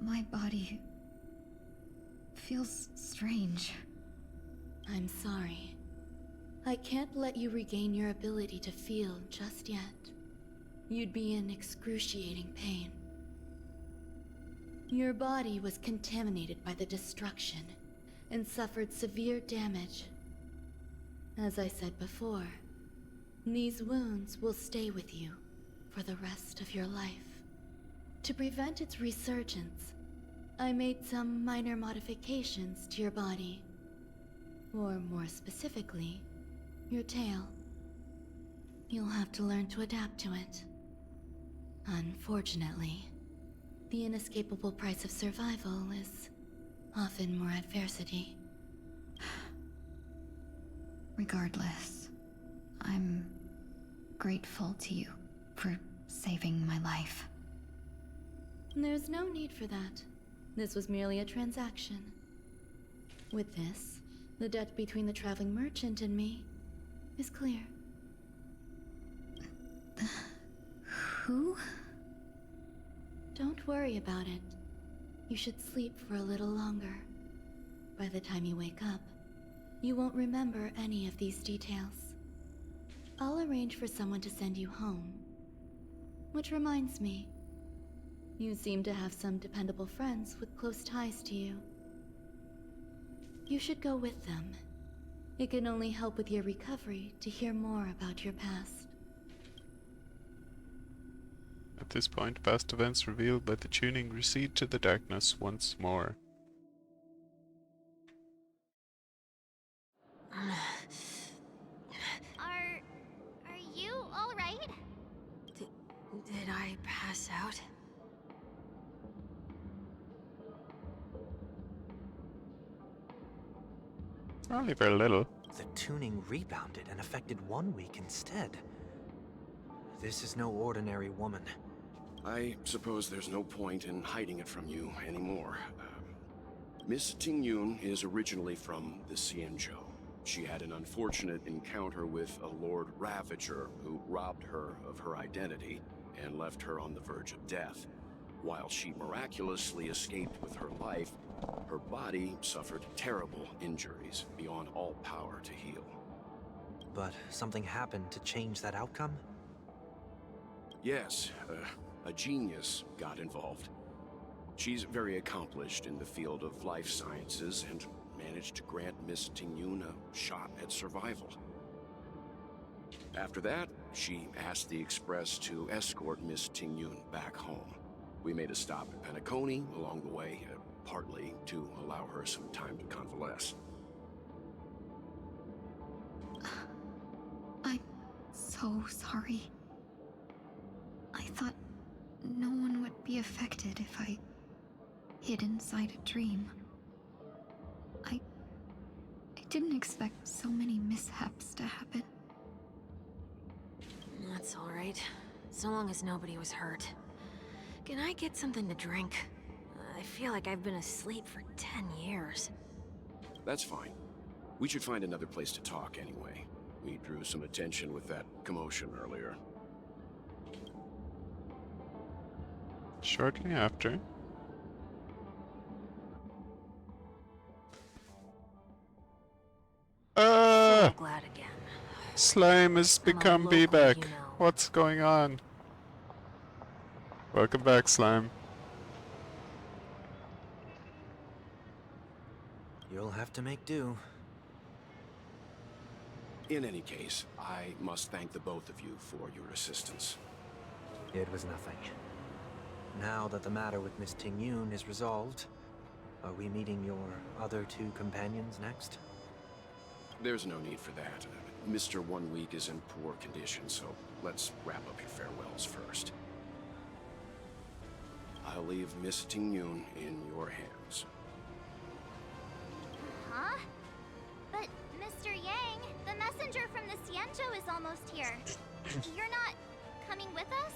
My body feels strange. I'm sorry. I can't let you regain your ability to feel just yet. You'd be in excruciating pain. Your body was contaminated by the destruction and suffered severe damage. As I said before, these wounds will stay with you for the rest of your life. To prevent its resurgence, I made some minor modifications to your body. Or more specifically, your tail. You'll have to learn to adapt to it. Unfortunately, the inescapable price of survival is often more adversity. Regardless, I'm grateful to you for saving my life. There's no need for that. This was merely a transaction. With this, the debt between the traveling merchant and me is clear. Who? Don't worry about it. You should sleep for a little longer. By the time you wake up, you won't remember any of these details. I'll arrange for someone to send you home. Which reminds me, you seem to have some dependable friends with close ties to you. You should go with them. It can only help with your recovery to hear more about your past. At this point, past events revealed by the tuning recede to the darkness once more. Are you all right? Did I pass out? Only for a little. The tuning rebounded and affected 1 week instead. This is no ordinary woman. I suppose there's no point in hiding it from you anymore. Miss Tingyun is originally from the Xianzhou. She had an unfortunate encounter with a Lord Ravager who robbed her of her identity and left her on the verge of death. While she miraculously escaped with her life, her body suffered terrible injuries beyond all power to heal. But something happened to change that outcome? Yes, a genius got involved. She's very accomplished in the field of life sciences and managed to grant Miss Tingyun a shot at survival. After that, she asked the Express to escort Miss Tingyun back home. We made a stop at Penacony along the way, partly to allow her some time to convalesce. I'm so sorry. I thought no one would be affected if I hid inside a dream. I didn't expect so many mishaps to happen. That's alright. So long as nobody was hurt. Can I get something to drink? I feel like I've been asleep for 10 years. That's fine. We should find another place to talk anyway. We drew some attention with that commotion earlier. Shortly after. So glad again. Slime has I'm a become local, B-back. you know. What's going on? Welcome back, Slime. You'll have to make do. In any case, I must thank the both of you for your assistance. It was nothing. Now that the matter with Miss Tingyun is resolved, are we meeting your other two companions next? There's no need for that. Mr. 1 week is in poor condition, so let's wrap up your farewells first. I'll leave Miss Tingyun in your hands. Huh? But, Mr. Yang, the messenger from the Xianzhou is almost here. You're not coming with us?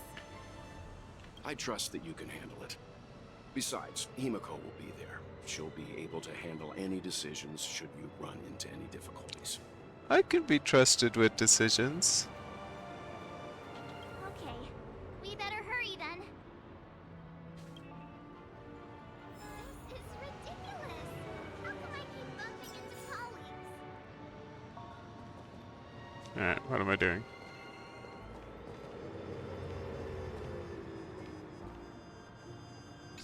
I trust that you can handle it. Besides, Himiko will be there. She'll be able to handle any decisions should you run into any difficulties. I can be trusted with decisions. Okay, we better hurry then. This is ridiculous. How come I keep bumping into colleagues? Alright, what am I doing?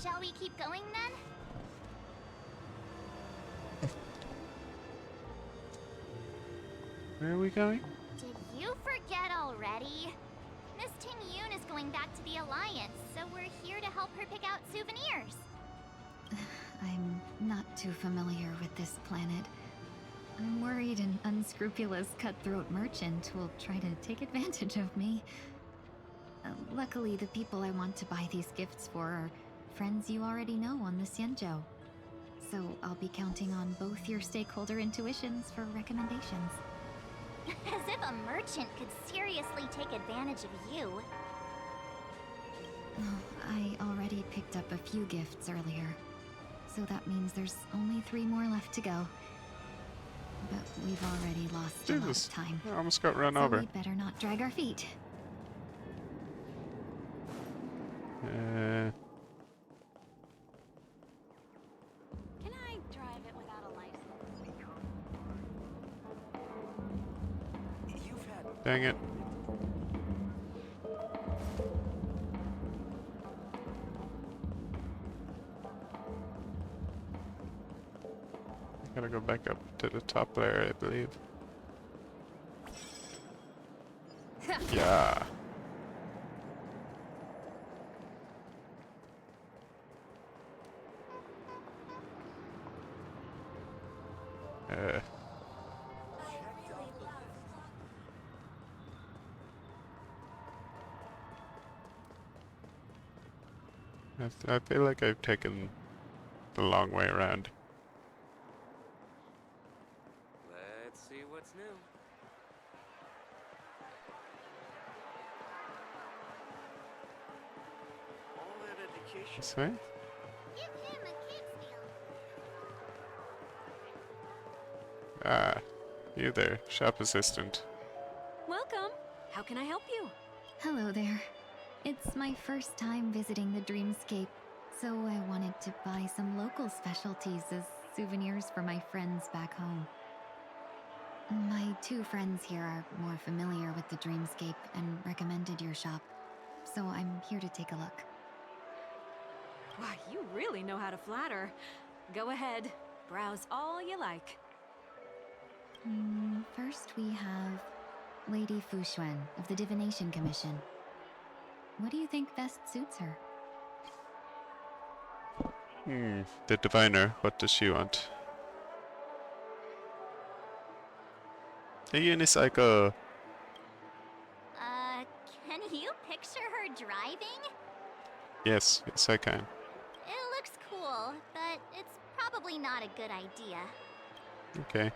Shall we keep going then? Where are we going? Did you forget already? Miss Tingyun is going back to the Alliance, so we're here to help her pick out souvenirs. I'm not too familiar with this planet. I'm worried an unscrupulous cutthroat merchant will try to take advantage of me. Luckily, the people I want to buy these gifts for are friends you already know on the Xianzhou. So I'll be counting on both your stakeholder intuitions for recommendations. As if a merchant could seriously take advantage of you. Oh, I already picked up a few gifts earlier. So that means there's only 3 more left to go. But we've already lost a lot Jesus, of time. I almost got run So over. we better not drag our feet. Can I drive it without a license? Dang it. Gotta go back up to the top layer, I believe. Ah. Uh. I feel like I've taken the long way around. Let's see what's new. All that education. This way? Give him a kickstand. Ah, you there, shop assistant. Welcome. How can I help you? Hello there. It's my first time visiting the Dreamscape, so I wanted to buy some local specialties as souvenirs for my friends back home. My 2 friends here are more familiar with the Dreamscape and recommended your shop, so I'm here to take a look. Why, you really know how to flatter. Go ahead. Browse all you like. First we have Lady Fuxuan of the Divination Commission. What do you think best suits her? The diviner, what does she want? A unicycle! Can you picture her driving? Yes, yes I can. It looks cool, but it's probably not a good idea. Okay.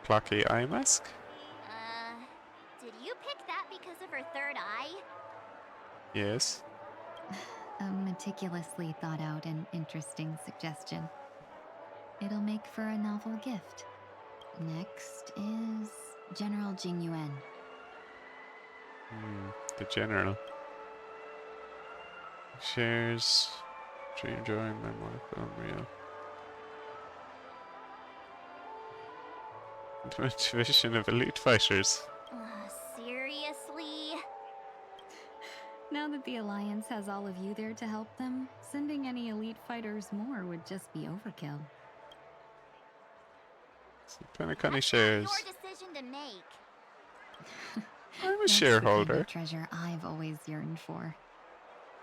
Clocky eye mask? Did you pick that because of her third eye? Yes. A meticulously thought out and interesting suggestion. It'll make for a novel gift. Next is General Jing Yuan. The general. Shares. Dream drawing, memoir, film reel. Motivation of elite fighters. Seriously? Now that the Alliance has all of you there to help them, sending any elite fighters more would just be overkill. Penacony shares. That's not your decision to make. I'm a That's shareholder. the kind of treasure I've always yearned for.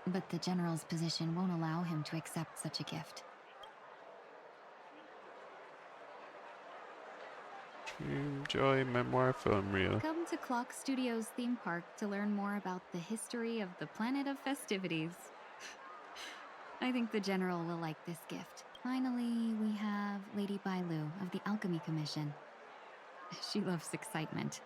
But the General's position won't allow him to accept such a gift. Dream Joy Memoir Film Reel. Come to Clock Studios theme park to learn more about the history of the planet of festivities. I think the General will like this gift. Finally, we have Lady Bailu of the Alchemy Commission. She loves excitement.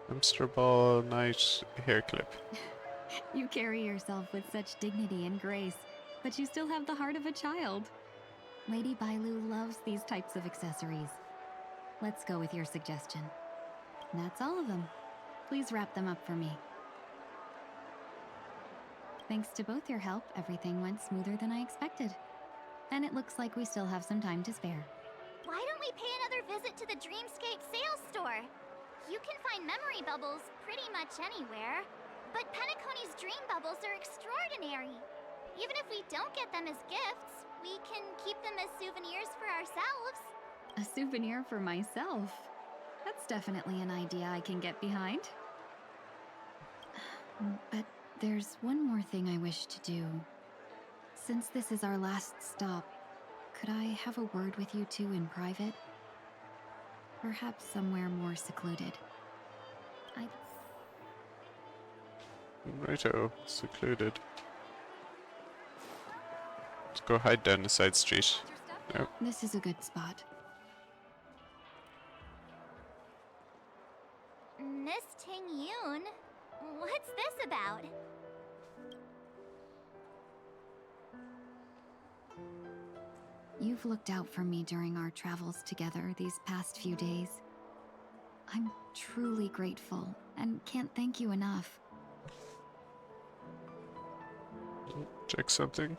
Hamster ball night hair clip. You carry yourself with such dignity and grace, but you still have the heart of a child. Lady Bailu loves these types of accessories. Let's go with your suggestion. That's all of them. Please wrap them up for me. Thanks to both your help, everything went smoother than I expected. And it looks like we still have some time to spare. Why don't we pay another visit to the Dreamscape sales store? You can find memory bubbles pretty much anywhere. But Penacony's dream bubbles are extraordinary. Even if we don't get them as gifts, we can keep them as souvenirs for ourselves. A souvenir for myself? That's definitely an idea I can get behind. But there's one more thing I wish to do. Since this is our last stop, could I have a word with you two in private? Perhaps somewhere more secluded. Righto, secluded. Let's go hide down the side street. Nope. This is a good spot. Miss Ting Yoon, what's this about? You've looked out for me during our travels together these past few days. I'm truly grateful and can't thank you enough. Check something.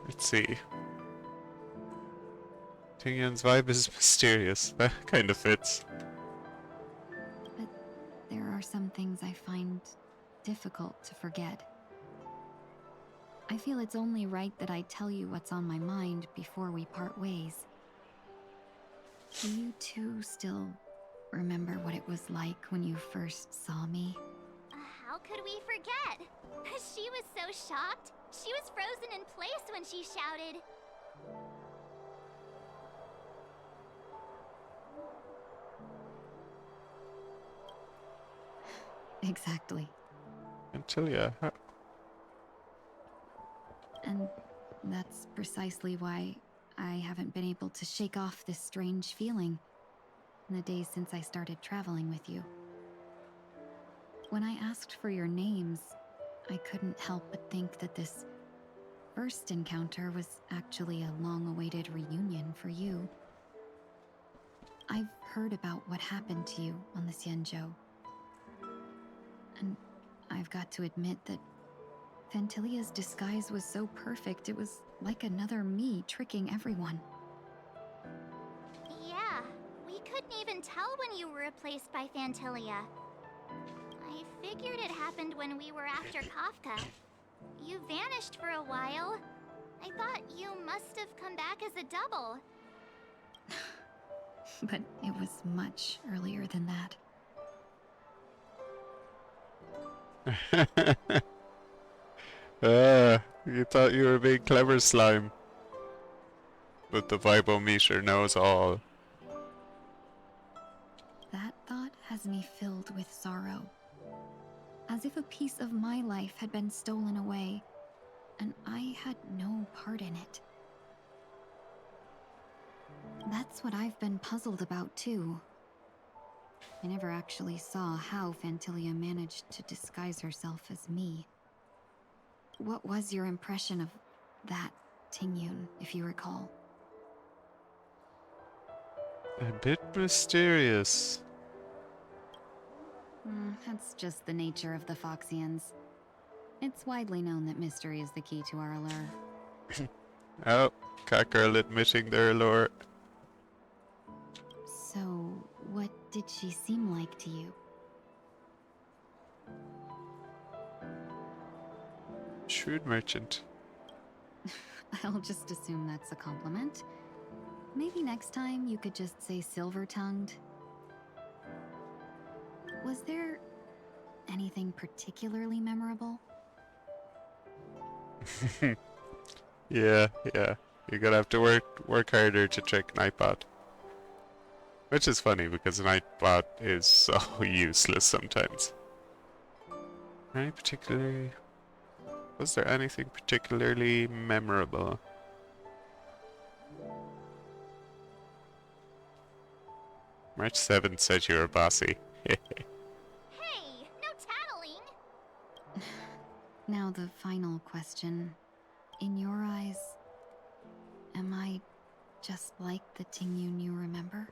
Let's see. Tingyun's vibe is mysterious. That kind of fits. But things I find difficult to forget. I feel it's only right that I tell you what's on my mind before we part ways. Do you two still remember what it was like when you first saw me? How could we forget? She was so shocked. She was frozen in place when she shouted. Exactly. Antilia, And that's precisely why I haven't been able to shake off this strange feeling in the days since I started traveling with you. When I asked for your names, I couldn't help but think that this first encounter was actually a long-awaited reunion for you. I've heard about what happened to you on the Xianzhou. And I've got to admit that Fantilia's disguise was so perfect, it was like another me tricking everyone. Yeah, we couldn't even tell when you were replaced by Fantilia. I figured it happened when we were after Kafka. You vanished for a while. I thought you must have come back as a double. But it was much earlier than that. You thought you were being clever, slime. But the Vibometer knows all. That thought has me filled with sorrow. As if a piece of my life had been stolen away, and I had no part in it. That's what I've been puzzled about, too. I never actually saw how Fantilia managed to disguise herself as me. What was your impression of that Tingyun, if you recall? A bit mysterious. That's just the nature of the Foxians. It's widely known that mystery is the key to our allure. Oh, Catgirl admitting their allure. So, what did she seem like to you? Shrewd merchant. I'll just assume that's a compliment. Maybe next time you could just say silver-tongued. Was there anything particularly memorable? Yeah. You're gonna have to work harder to trick Nightbot. Which is funny because Nightbot is so useless sometimes. Was there anything particularly memorable? March 7th said you were bossy. Hey, no tattling! Now the final question. In your eyes, am I just like the Tingyun you remember?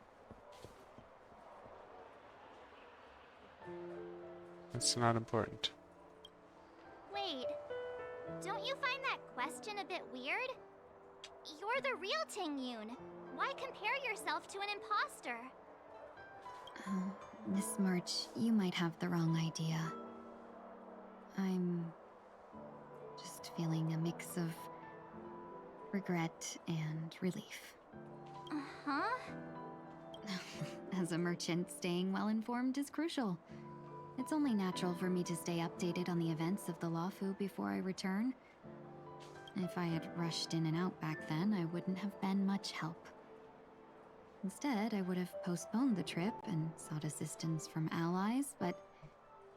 That's not important. Wait, don't you find that question a bit weird? You're the real Tingyun. Why compare yourself to an imposter? Miss March, you might have the wrong idea. I'm just feeling a mix of regret and relief. Uh-huh. As a merchant, staying well informed is crucial. It's only natural for me to stay updated on the events of the Luofu before I return. If I had rushed in and out back then, I wouldn't have been much help. Instead, I would have postponed the trip and sought assistance from allies, but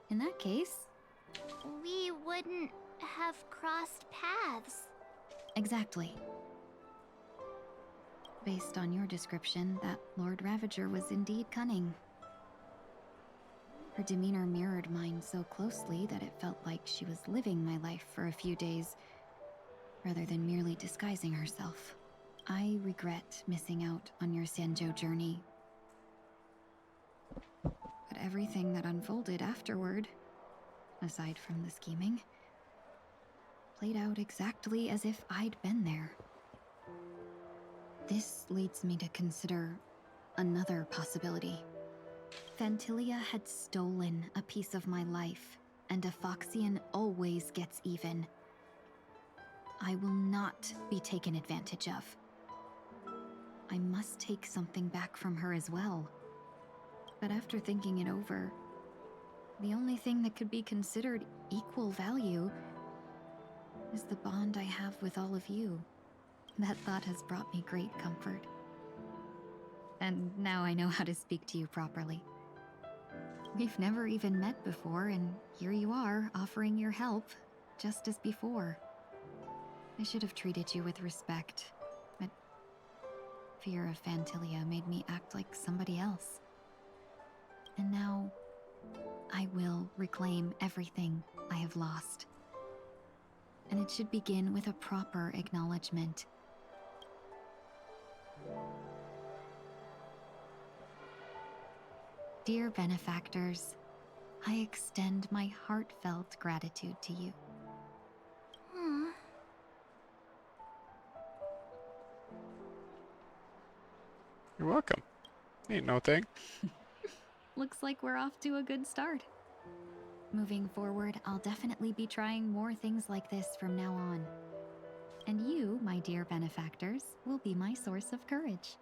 in that case... We wouldn't have crossed paths. Exactly. Based on your description, that Lord Ravager was indeed cunning. Her demeanor mirrored mine so closely that it felt like she was living my life for a few days, rather than merely disguising herself. I regret missing out on your Xianzhou journey. But everything that unfolded afterward, aside from the scheming, played out exactly as if I'd been there. This leads me to consider another possibility. Fantilia had stolen a piece of my life, and a Foxian always gets even. I will not be taken advantage of. I must take something back from her as well. But after thinking it over, the only thing that could be considered equal value is the bond I have with all of you. That thought has brought me great comfort. And now I know how to speak to you properly. We've never even met before, and here you are, offering your help, just as before. I should have treated you with respect, but fear of Fantilia made me act like somebody else. And now, I will reclaim everything I have lost. And it should begin with a proper acknowledgement. Dear benefactors, I extend my heartfelt gratitude to you. You're welcome. Ain't no thing. Looks like we're off to a good start. Moving forward, I'll definitely be trying more things like this from now on. And you, my dear benefactors, will be my source of courage.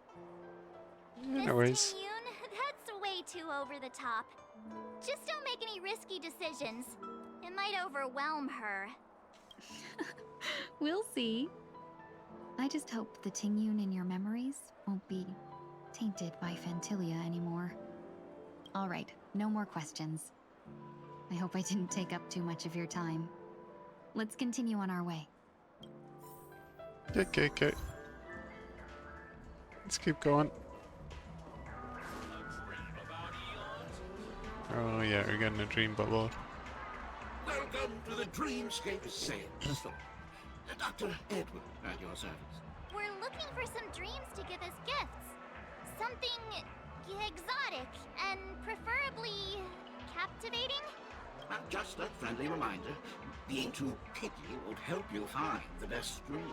Yeah, no worries. Ting-Yun, that's way too over the top. Just don't make any risky decisions. It might overwhelm her. We'll see. I just hope the Ting-Yun in your memories won't be tainted by Fantilia anymore. All right, no more questions. I hope I didn't take up too much of your time. Let's continue on our way. Okay. Let's keep going. Oh yeah, we're getting a dream bubble. Welcome to the Dreamscape Sales Store. Dr. Edward at your service. We're looking for some dreams to give as gifts. Something exotic and preferably captivating. Just a friendly reminder, being too picky won't help you find the best dreams.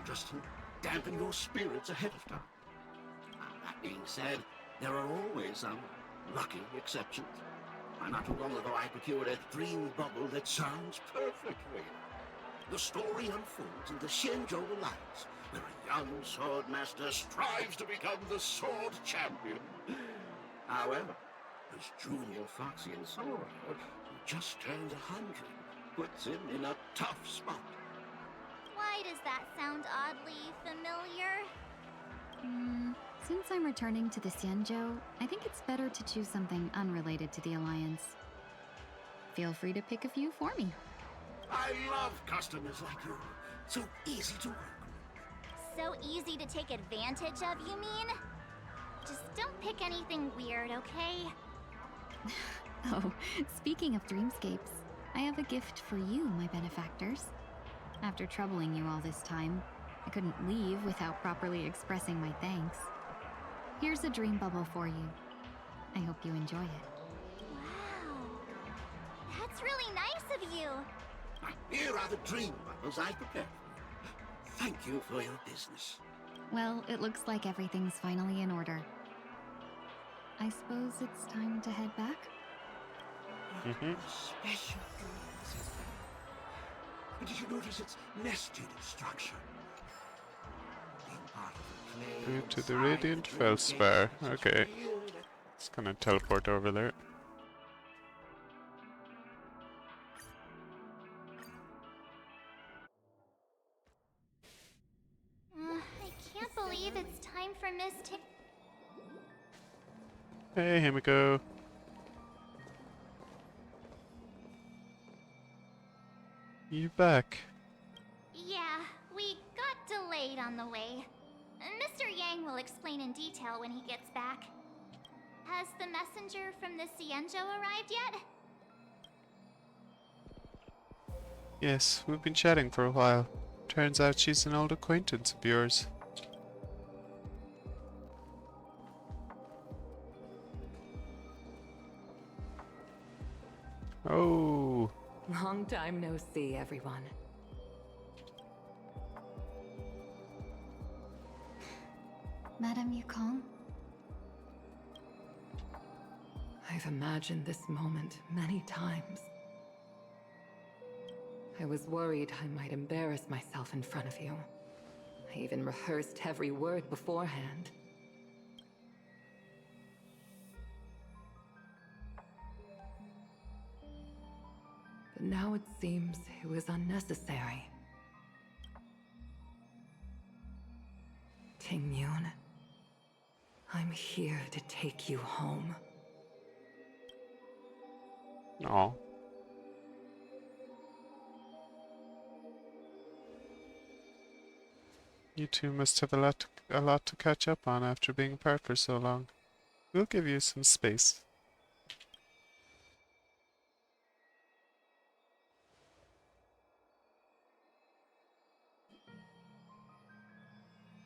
Just to dampen your spirits ahead of time. That being said, there are always some lucky exceptions. Not too long ago I procured a dream bubble that sounds perfect for you. The story unfolds in the Shenzhou Alliance, where a young sword master strives to become the sword champion. However, his junior Foxian sword, who just turned 100, puts him in a tough spot. Why does that sound oddly familiar? Since I'm returning to the Xianzhou, I think it's better to choose something unrelated to the Alliance. Feel free to pick a few for me. I love customers like you. So easy to work with. So easy to take advantage of, you mean? Just don't pick anything weird, okay? Oh, speaking of dreamscapes, I have a gift for you, my benefactors. After troubling you all this time, I couldn't leave without properly expressing my thanks. Here's a dream bubble for you. I hope you enjoy it. Wow. That's really nice of you. Here are the dream bubbles I prepared for you. Thank you for your business. Well, it looks like everything's finally in order. I suppose it's time to head back? Special dreams is there. Did you notice its nested structure? Being part of the clay Go to the inside Radiant the Felspar. dreamscape is Okay. real. It's gonna teleport over there. I can't believe it's time for Miss Ting. Hey, Himiko. You back? Yeah, we got delayed on the way. Mr. Yang will explain in detail when he gets back. Has the messenger from the Xianzhou arrived yet? Yes, we've been chatting for a while. Turns out she's an old acquaintance of yours. Oh. Long time no see, everyone. Madame Yukong? I've imagined this moment many times. I was worried I might embarrass myself in front of you. I even rehearsed every word beforehand. But now it seems it was unnecessary. Ting Yun, I'm here to take you home. Aw. You two must have a lot to catch up on after being apart for so long. We'll give you some space.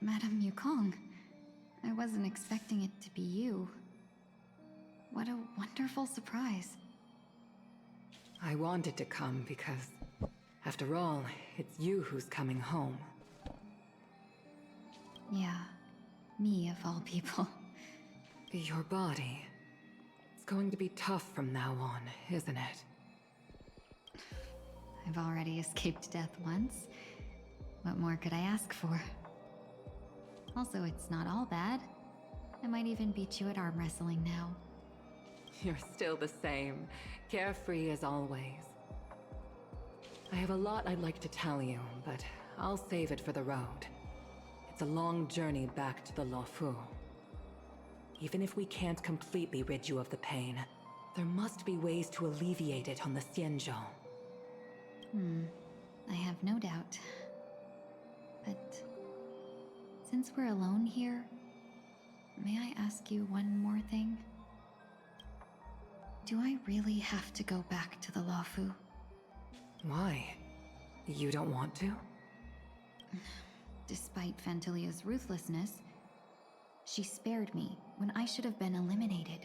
Madame Yukong, I wasn't expecting it to be you. What a wonderful surprise. I wanted to come because, after all, it's you who's coming home. Yeah, me of all people. Your body. It's going to be tough from now on, isn't it? I've already escaped death once. What more could I ask for? Also, it's not all bad. I might even beat you at arm wrestling now. You're still the same, carefree as always. I have a lot I'd like to tell you, but I'll save it for the road. It's a long journey back to the Luofu. Even if we can't completely rid you of the pain, there must be ways to alleviate it on the Xianzhou. I have no doubt. But since we're alone here, may I ask you one more thing? Do I really have to go back to the Luofu? Why? You don't want to? Despite Fantilia's ruthlessness, she spared me when I should have been eliminated.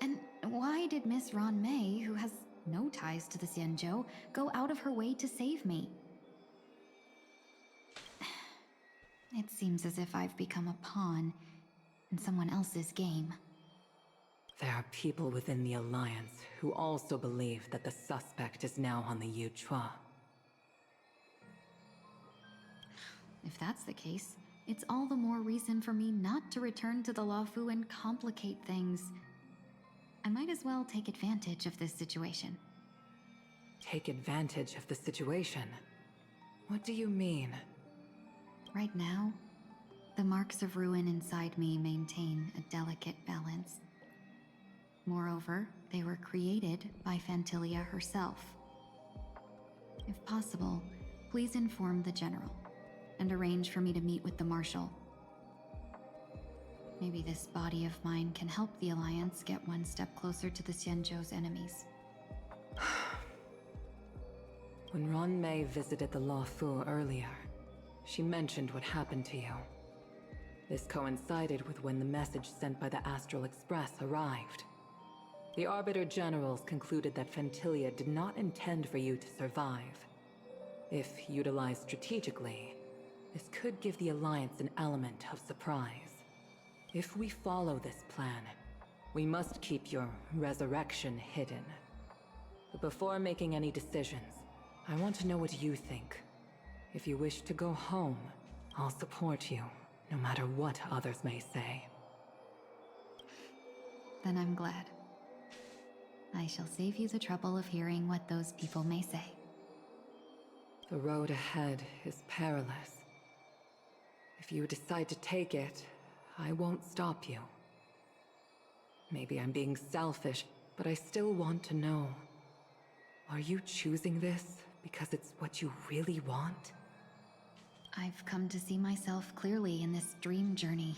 And why did Miss Ron Mei, who has no ties to the Xianzhou, go out of her way to save me? It seems as if I've become a pawn in someone else's game. There are people within the Alliance who also believe that the suspect is now on the Yuchua. If that's the case, it's all the more reason for me not to return to the Luofu and complicate things. I might as well take advantage of this situation. Take advantage of the situation? What do you mean? Right now, the marks of ruin inside me maintain a delicate balance. Moreover, they were created by Fantilia herself. If possible, please inform the General and arrange for me to meet with the Marshal. Maybe this body of mine can help the Alliance get one step closer to the Xianzhou's enemies. When Ron Mei visited the Luofu earlier, she mentioned what happened to you. This coincided with when the message sent by the Astral Express arrived. The Arbiter Generals concluded that Fantilia did not intend for you to survive. If utilized strategically, this could give the Alliance an element of surprise. If we follow this plan, we must keep your resurrection hidden. But before making any decisions, I want to know what you think. If you wish to go home, I'll support you, no matter what others may say. Then I'm glad. I shall save you the trouble of hearing what those people may say. The road ahead is perilous. If you decide to take it, I won't stop you. Maybe I'm being selfish, but I still want to know. Are you choosing this because it's what you really want? I've come to see myself clearly in this dream journey.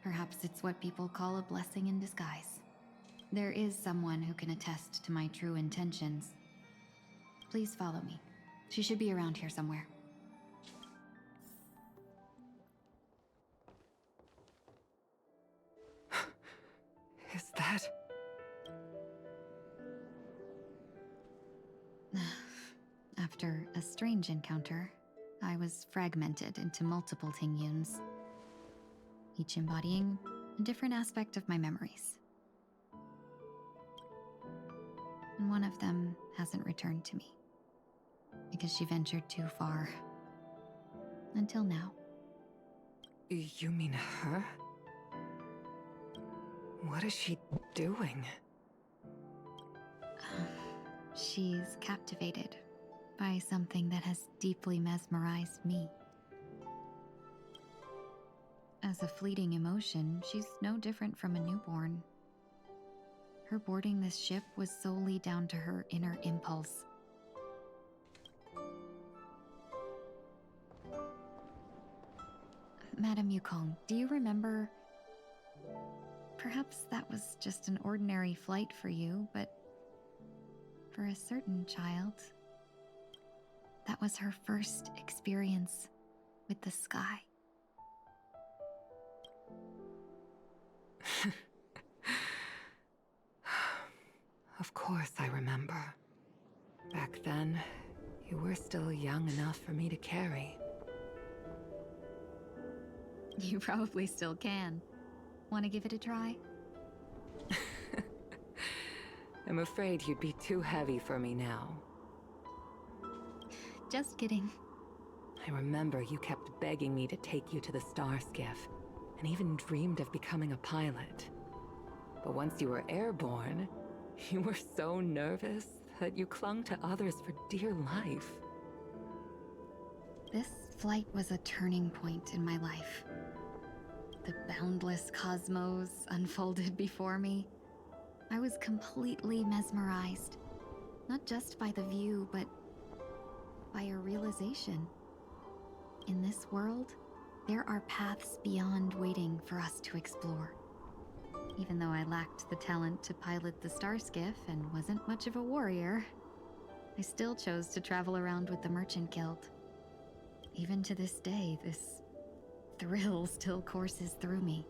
Perhaps it's what people call a blessing in disguise. There is someone who can attest to my true intentions. Please follow me. She should be around here somewhere. Is that... After a strange encounter, I was fragmented into multiple Tingyuns, each embodying a different aspect of my memories. and one of them hasn't returned to me. Because she ventured too far. Until now. You mean her? What is she doing? She's captivated by something that has deeply mesmerized me. As a fleeting emotion, she's no different from a newborn. Her boarding this ship was solely down to her inner impulse. Madame Yukong, do you remember? Perhaps that was just an ordinary flight for you, but for a certain child, that was her first experience with the sky. Of course I remember. Back then, you were still young enough for me to carry. You probably still can. Want to give it a try? I'm afraid you'd be too heavy for me now. Just kidding. I remember you kept begging me to take you to the star skiff, and even dreamed of becoming a pilot. But once you were airborne, you were so nervous that you clung to others for dear life. This flight was a turning point in my life. The boundless cosmos unfolded before me. I was completely mesmerized, not just by the view, but by a realization. In this world, there are paths beyond waiting for us to explore. Even though I lacked the talent to pilot the star skiff and wasn't much of a warrior, I still chose to travel around with the Merchant Guild. Even to this day, this thrill still courses through me.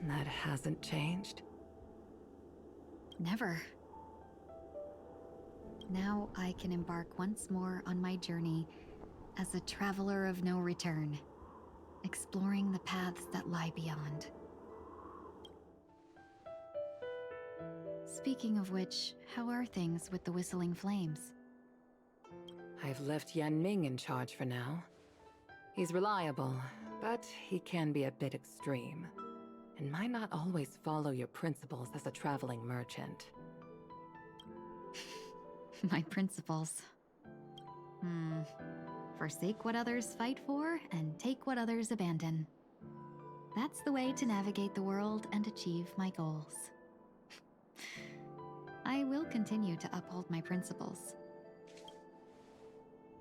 That hasn't changed? Never. Now I can embark once more on my journey as a traveler of no return, exploring the paths that lie beyond. Speaking of which, how are things with the Whistling Flames? I've left Yan Ming in charge for now. He's reliable, but he can be a bit extreme, and might not always follow your principles as a traveling merchant. My principles. Forsake what others fight for, and take what others abandon. That's the way to navigate the world and achieve my goals. I will continue to uphold my principles.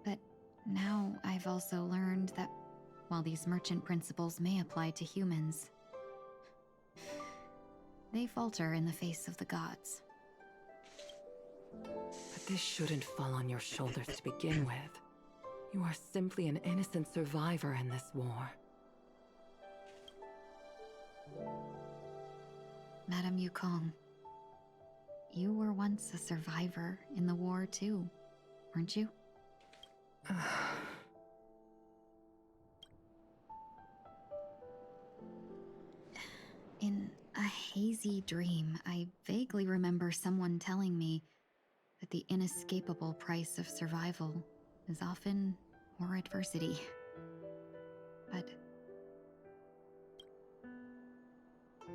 But now I've also learned that while these merchant principles may apply to humans, they falter in the face of the gods. But this shouldn't fall on your shoulders to begin with. You are simply an innocent survivor in this war. Madame Yukong, you were once a survivor in the war too, weren't you? In a hazy dream, I vaguely remember someone telling me that the inescapable price of survival is often more adversity. But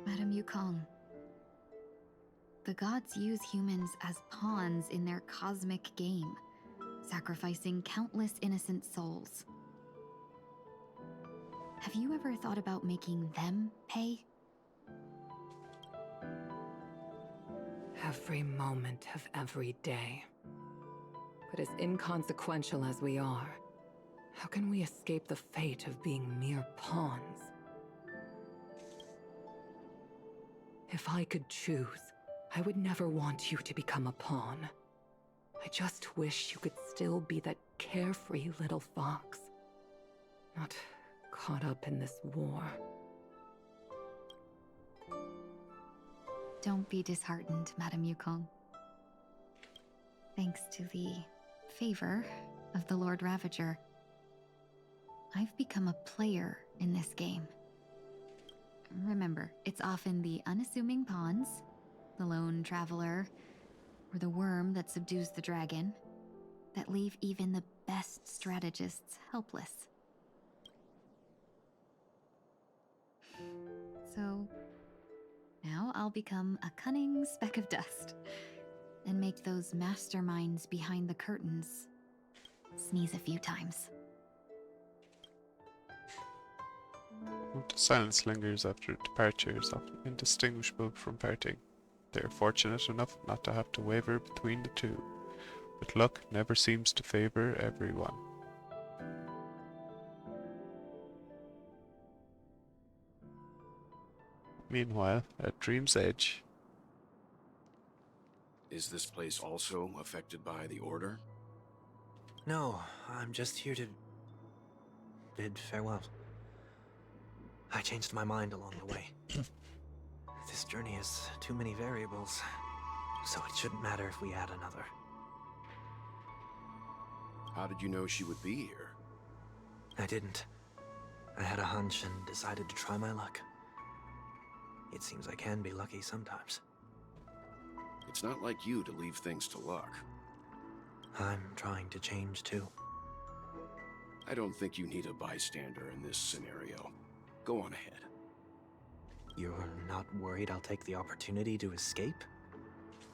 Madame Yukong, the gods use humans as pawns in their cosmic game, sacrificing countless innocent souls. Have you ever thought about making them pay? Every moment of every day. But as inconsequential as we are, how can we escape the fate of being mere pawns? If I could choose, I would never want you to become a pawn. I just wish you could still be that carefree little fox, not caught up in this war. Don't be disheartened, Madame Yukong. Thanks to the favor of the Lord Ravager, I've become a player in this game. Remember, it's often the unassuming pawns, the lone traveler, or the worm that subdues the dragon, that leave even the best strategists helpless. So now I'll become a cunning speck of dust and make those masterminds behind the curtains sneeze a few times. Silence lingers after departure is often indistinguishable from parting. They are fortunate enough not to have to waver between the two, but luck never seems to favor everyone. Meanwhile, at Dream's Edge... Is this place also affected by the Order? No, I'm just here to bid farewell. I changed my mind along the way. This journey has too many variables, so it shouldn't matter if we add another. How did you know she would be here? I didn't. I had a hunch and decided to try my luck. It seems I can be lucky sometimes. It's not like you to leave things to luck. I'm trying to change too. I don't think you need a bystander in this scenario. Go on ahead. You're not worried I'll take the opportunity to escape?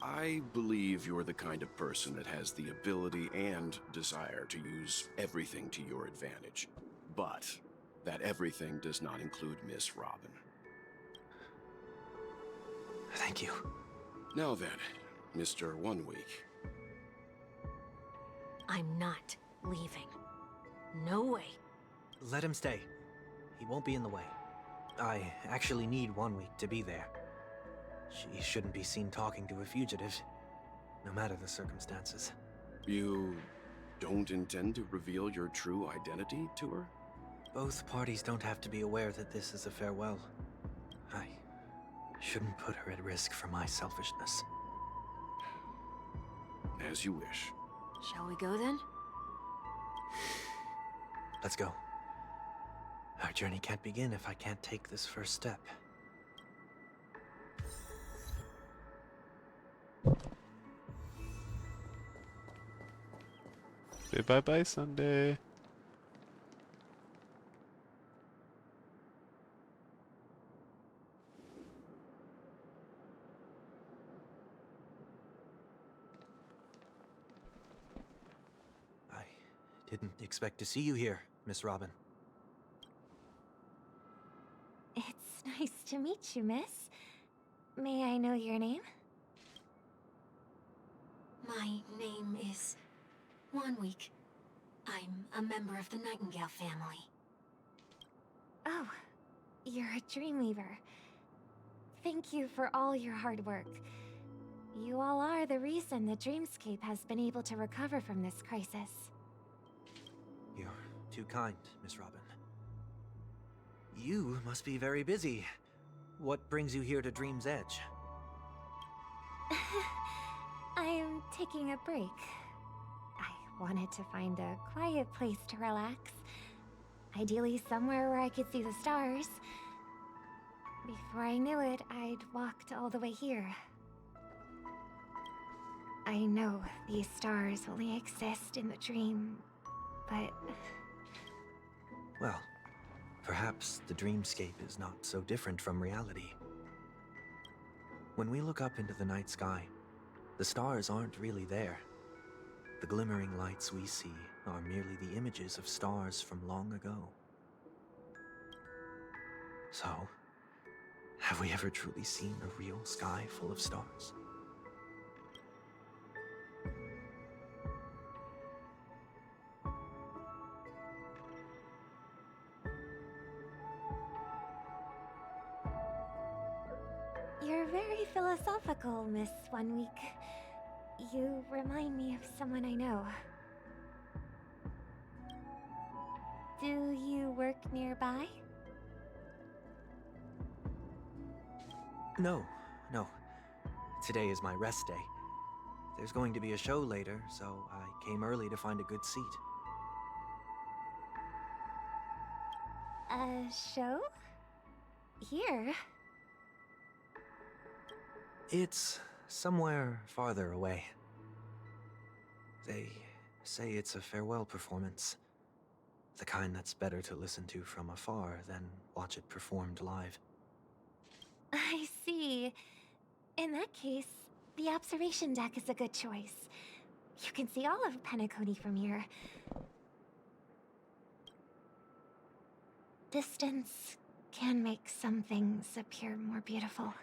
I believe you're the kind of person that has the ability and desire to use everything to your advantage. But that everything does not include Miss Robin. Thank you. Now then, Mr. 1 Week. I'm not leaving. No way. Let him stay. He won't be in the way. I actually need 1 week to be there. She shouldn't be seen talking to a fugitive, no matter the circumstances. You don't intend to reveal your true identity to her? Both parties don't have to be aware that this is a farewell. I shouldn't put her at risk for my selfishness. As you wish. Shall we go then? Let's go. Our journey can't begin if I can't take this first step. Say bye-bye, Sunday. I didn't expect to see you here, Miss Robin. It's nice to meet you, miss. May I know your name? My name is 1 Week. I'm a member of the Nightingale family. Oh, you're a Dreamweaver. Thank you for all your hard work. You all are the reason the Dreamscape has been able to recover from this crisis. You're too kind, Miss Robin. You must be very busy. What brings you here to Dream's Edge? I'm taking a break. I wanted to find a quiet place to relax. Ideally somewhere where I could see the stars. Before I knew it, I'd walked all the way here. I know these stars only exist in the dream, but... Well, perhaps the dreamscape is not so different from reality. When we look up into the night sky, the stars aren't really there. The glimmering lights we see are merely the images of stars from long ago. So, have we ever truly seen a real sky full of stars? You're very philosophical, Miss 1 Week. You remind me of someone I know. Do you work nearby? No. Today is my rest day. There's going to be a show later, so I came early to find a good seat. A show? Here? It's somewhere farther away. They say it's a farewell performance. The kind that's better to listen to from afar than watch it performed live. I see. In that case, the observation deck is a good choice. You can see all of Penacony from here. Distance can make some things appear more beautiful.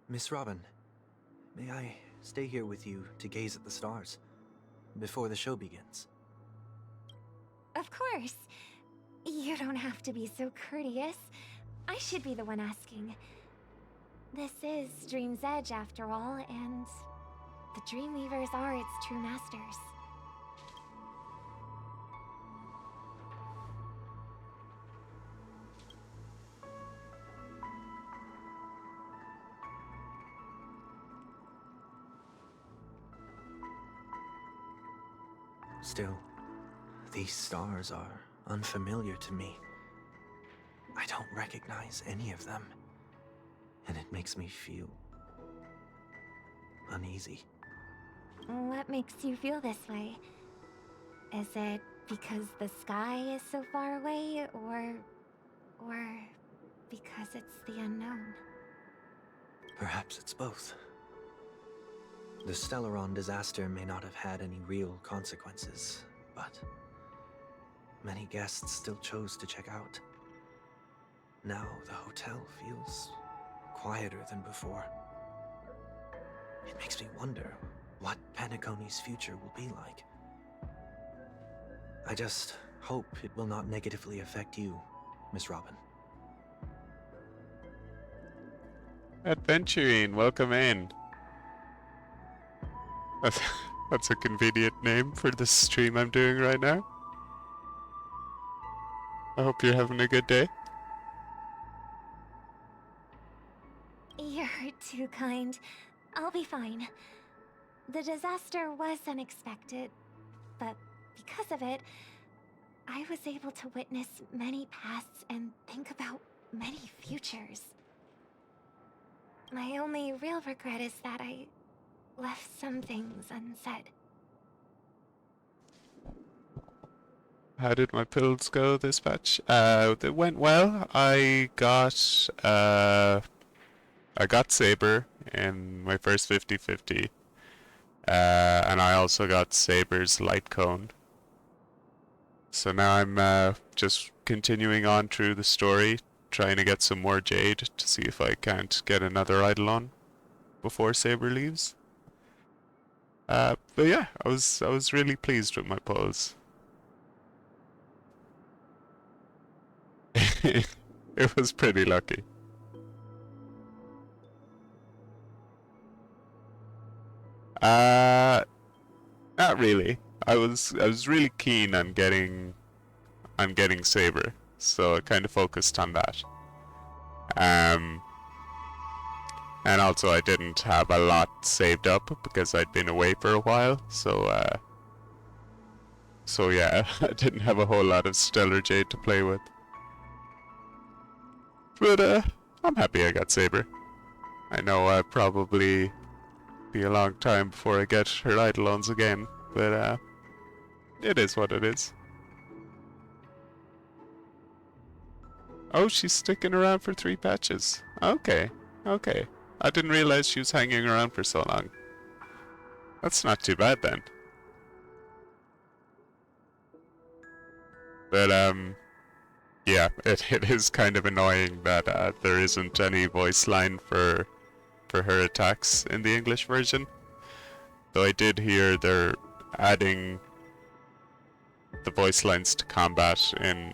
Miss Robin, may I stay here with you to gaze at the stars before the show begins? Of course. You don't have to be so courteous. I should be the one asking. This is Dream's Edge, after all, and the Dreamweavers are its true masters. Still, these stars are unfamiliar to me. I don't recognize any of them, and it makes me feel uneasy. What makes you feel this way? Is it because the sky is so far away, or because it's the unknown? Perhaps it's both. The Stellaron disaster may not have had any real consequences, but many guests still chose to check out. Now the hotel feels quieter than before. It makes me wonder what Penacony's future will be like. I just hope it will not negatively affect you, Miss Robin. Adventuring, welcome in. That's a convenient name for the stream I'm doing right now. I hope you're having a good day. You're too kind. I'll be fine. The disaster was unexpected, but because of it, I was able to witness many pasts and think about many futures. My only real regret is that I left some things unsaid. How did my pills go this batch? It went well. I got Saber in my first 50-50. And I also got Saber's light cone. So now I'm just continuing on through the story, trying to get some more jade to see if I can't get another Eidolon before Saber leaves. But yeah, I was really pleased with my pulls. It was pretty lucky. Not really. I was really keen on getting Saber, so I kind of focused on that. And also I didn't have a lot saved up because I'd been away for a while, so yeah, I didn't have a whole lot of Stellar Jade to play with. But I'm happy I got Saber. I know I'll probably be a long time before I get her Eidolons again, but it is what it is. Oh, she's sticking around for 3 patches. Okay. I didn't realize she was hanging around for so long. That's not too bad then. But yeah, it is kind of annoying that there isn't any voice line for her attacks in the English version. Though I did hear they're adding the voice lines to combat in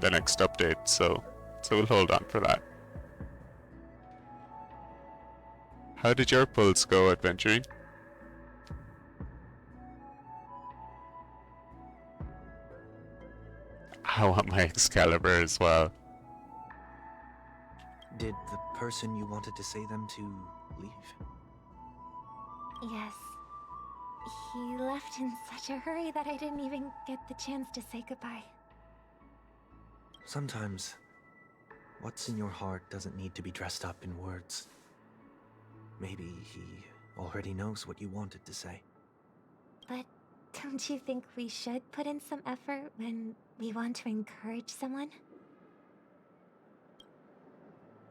the next update, so we'll hold on for that. How did your pulls go adventuring? I want my Excalibur as well. Did the person you wanted to say them to leave? Yes. He left in such a hurry that I didn't even get the chance to say goodbye. Sometimes What's in your heart doesn't need to be dressed up in words. Maybe he already knows what you wanted to say. But don't you think we should put in some effort when we want to encourage someone?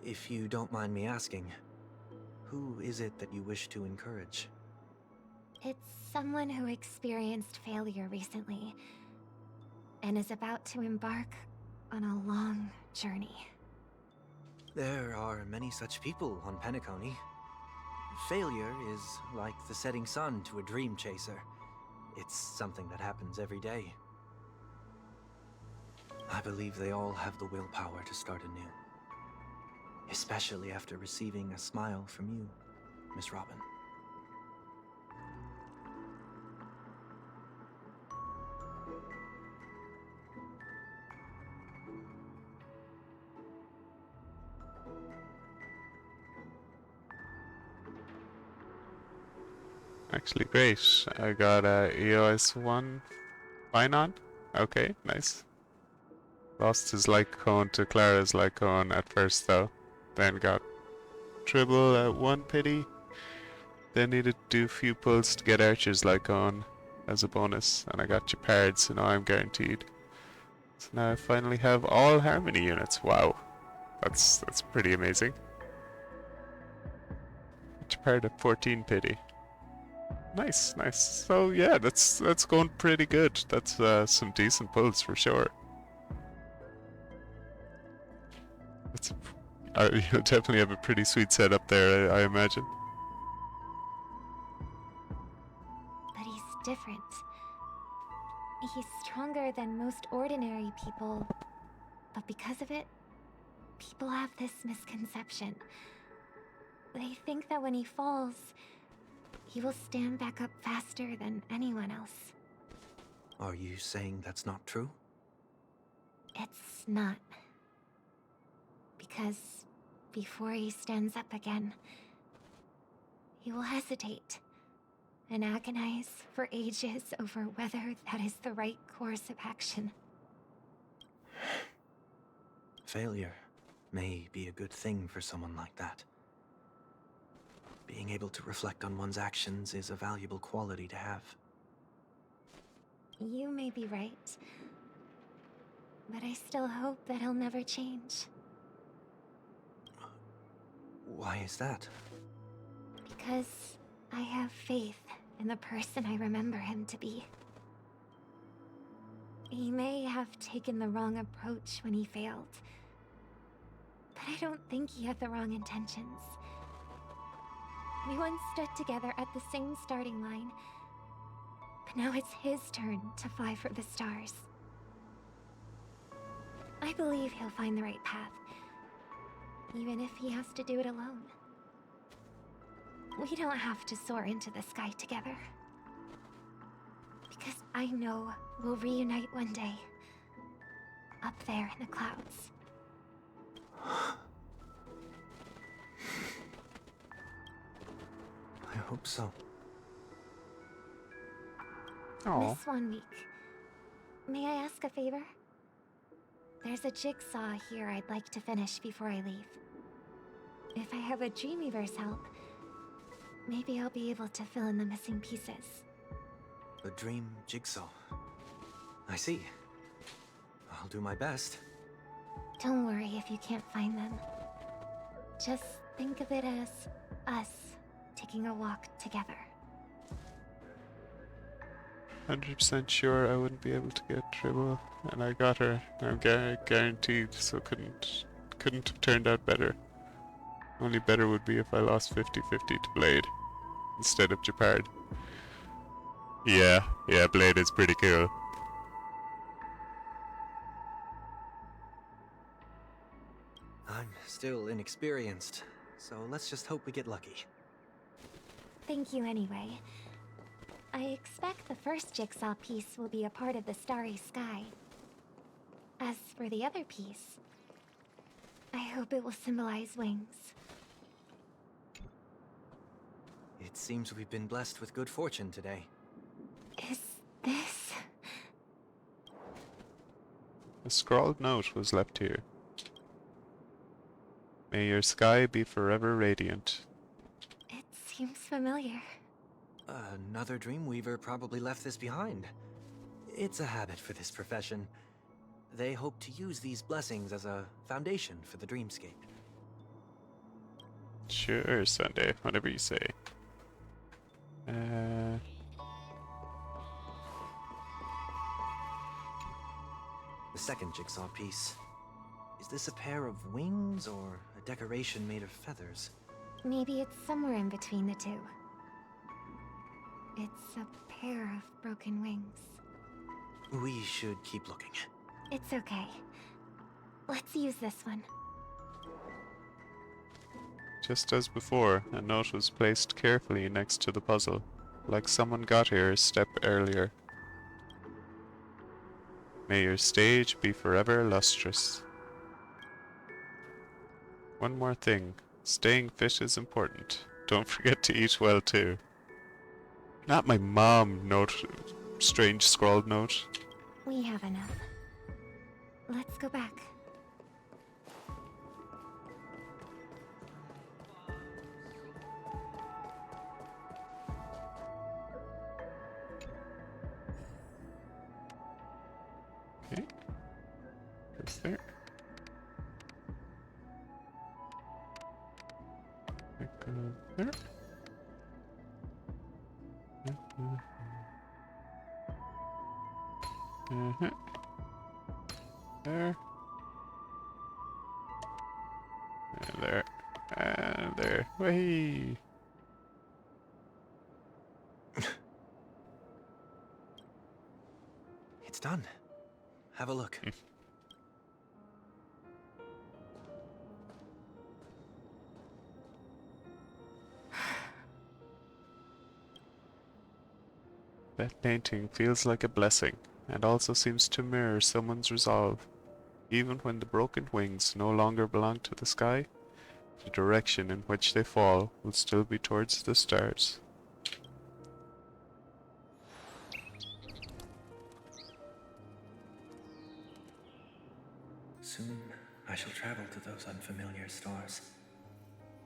If you don't mind me asking, who is it that you wish to encourage? It's someone who experienced failure recently and is about to embark on a long journey. There are many such people on Penacony. Failure is like the setting sun to a dream chaser. It's something that happens every day. I believe they all have the willpower to start anew. Especially after receiving a smile from you, Miss Robin. Actually, great. I got a EOS 1 Finon. Okay, nice. Lost his Lycone to Clara's Lycone at first though. Then got Tribble at 1 pity. Then needed to do a few pulls to get Archer's Lycone as a bonus. And I got Japard, so now I'm guaranteed. So now I finally have all Harmony units. Wow. That's pretty amazing. Japard at 14 pity. Nice, nice. So yeah, that's going pretty good. That's some decent pulls for sure. You'll definitely have a pretty sweet setup there, I imagine. But he's different. He's stronger than most ordinary people, but because of it, people have this misconception. They think that when he falls, he will stand back up faster than anyone else. Are you saying that's not true? It's not. Because before he stands up again, he will hesitate and agonize for ages over whether that is the right course of action. Failure may be a good thing for someone like that. Being able to reflect on one's actions is a valuable quality to have. You may be right, but I still hope that he'll never change. Why is that? Because I have faith in the person I remember him to be. He may have taken the wrong approach when he failed, but I don't think he had the wrong intentions. We once stood together at the same starting line, but now it's his turn to fly for the stars. I believe he'll find the right path, even if he has to do it alone. We don't have to soar into the sky together, because I know we'll reunite one day, up there in the clouds. I hope so. Miss 1 week, may I ask a favor? There's a jigsaw here I'd like to finish before I leave. If I have a Dreamweaver's help, maybe I'll be able to fill in the missing pieces. A dream jigsaw. I see. I'll do my best. Don't worry if you can't find them. Just think of it as us taking a walk together. 100% sure I wouldn't be able to get Tribble, and I got her. I'm guaranteed, so couldn't have turned out better. Only better would be if I lost 50-50 to Blade instead of Japard. Yeah, Blade is pretty cool. I'm still inexperienced, so let's just hope we get lucky. Thank you anyway. I expect the first jigsaw piece will be a part of the starry sky. As for the other piece, I hope it will symbolize wings. It seems we've been blessed with good fortune today. Is this... A scrawled note was left here. May your sky be forever radiant. It seems familiar. Another Dreamweaver probably left this behind. It's a habit for this profession. They hope to use these blessings as a foundation for the dreamscape. Sure, Sunday. Whatever you say. The second jigsaw piece. Is this a pair of wings or a decoration made of feathers? Maybe it's somewhere in between the two. It's a pair of broken wings. We should keep looking. It's okay. Let's use this one. Just as before, a note was placed carefully next to the puzzle, like someone got here a step earlier. May your stage be forever lustrous. One more thing. Staying fit is important. Don't forget to eat well too. Not my mom note. Strange scrawled note. We have enough. Let's go back. Okay. What's there? That goes there. There. And there. And there. Whee! It's done. Have a look. That painting feels like a blessing, and also seems to mirror someone's resolve. Even when the broken wings no longer belong to the sky, the direction in which they fall will still be towards the stars. Soon I shall travel to those unfamiliar stars,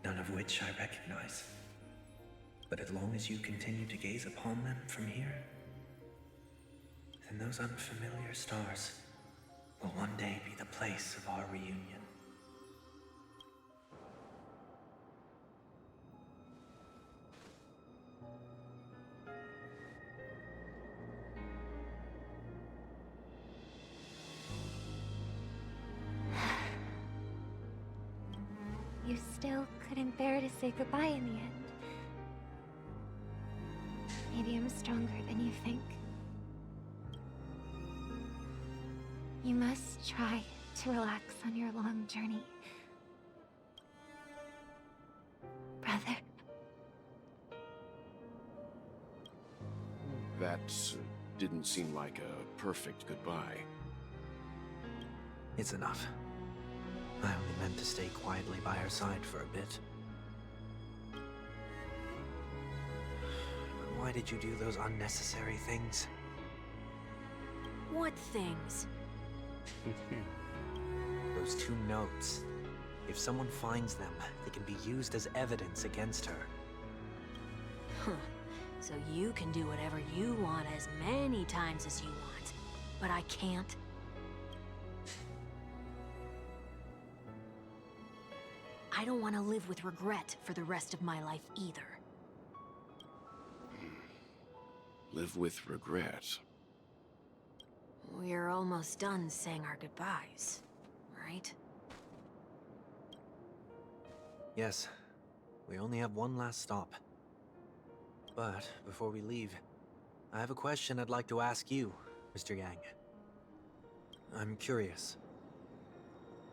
none of which I recognize. But as long as you continue to gaze upon them from here, then those unfamiliar stars will one day be the place of our reunion. You still couldn't bear to say goodbye in the end. Maybe I'm stronger than you think. You must try to relax on your long journey. Brother. That didn't seem like a perfect goodbye. It's enough. I only meant to stay quietly by her side for a bit. But why did you do those unnecessary things? What things? Those two notes. If someone finds them, they can be used as evidence against her. Huh. So you can do whatever you want as many times as you want, but I can't? I don't want to live with regret for the rest of my life either. Live with regret. We're almost done saying our goodbyes, right? Yes. We only have one last stop. But before we leave, I have a question I'd like to ask you, Mr. Yang. I'm curious.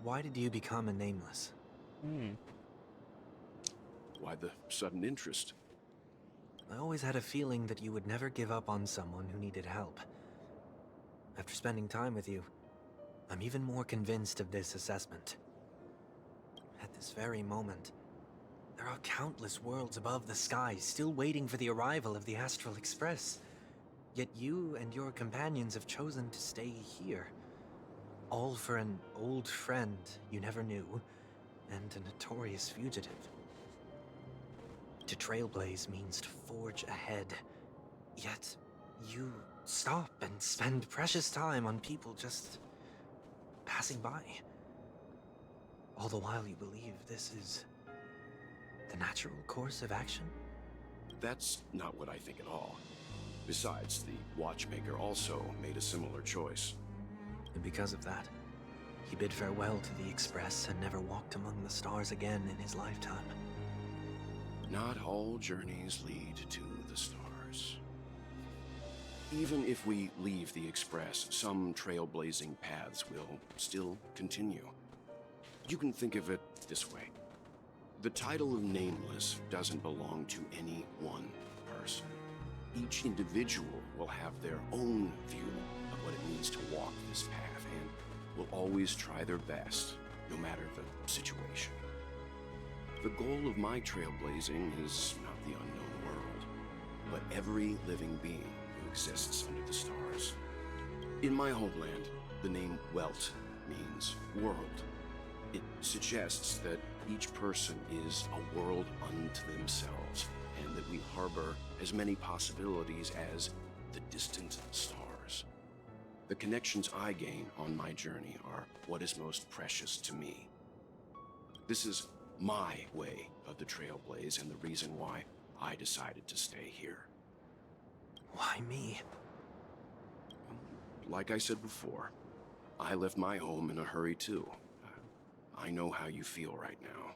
Why did you become a Nameless? Why the sudden interest? I always had a feeling that you would never give up on someone who needed help. After spending time with you, I'm even more convinced of this assessment. At this very moment, there are countless worlds above the sky still waiting for the arrival of the Astral Express. Yet you and your companions have chosen to stay here. All for an old friend you never knew, and a notorious fugitive. To trailblaze means to forge ahead. Yet, you stop and spend precious time on people just passing by. All the while you believe this is the natural course of action? That's not what I think at all. Besides, the watchmaker also made a similar choice. And because of that, he bid farewell to the Express and never walked among the stars again in his lifetime. Not all journeys lead to the stars. Even if we leave the Express, some trailblazing paths will still continue. You can think of it this way. The title of Nameless doesn't belong to any one person. Each individual will have their own view of what it means to walk this path and will always try their best, no matter the situation. The goal of my trailblazing is not the unknown world, but every living being who exists under the stars. In my homeland, the name Welt means world. It suggests that each person is a world unto themselves, and that we harbor as many possibilities as the distant stars. The connections I gain on my journey are what is most precious to me. This is my way of the trailblaze and the reason why I decided to stay here. Why me? Like I said before, I left my home in a hurry too. I know how you feel right now.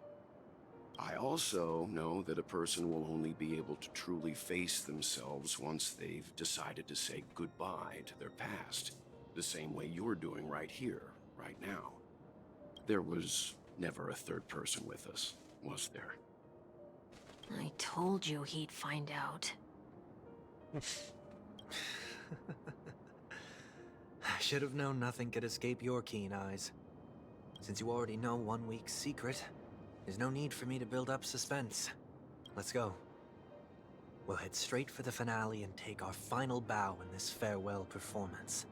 I also know that a person will only be able to truly face themselves once they've decided to say goodbye to their past, the same way you're doing right here, right now. There was never a third person with us, was there? I told you he'd find out. I should have known nothing could escape your keen eyes. Since you already know 1 week's secret, there's no need for me to build up suspense. Let's go. We'll head straight for the finale and take our final bow in this farewell performance.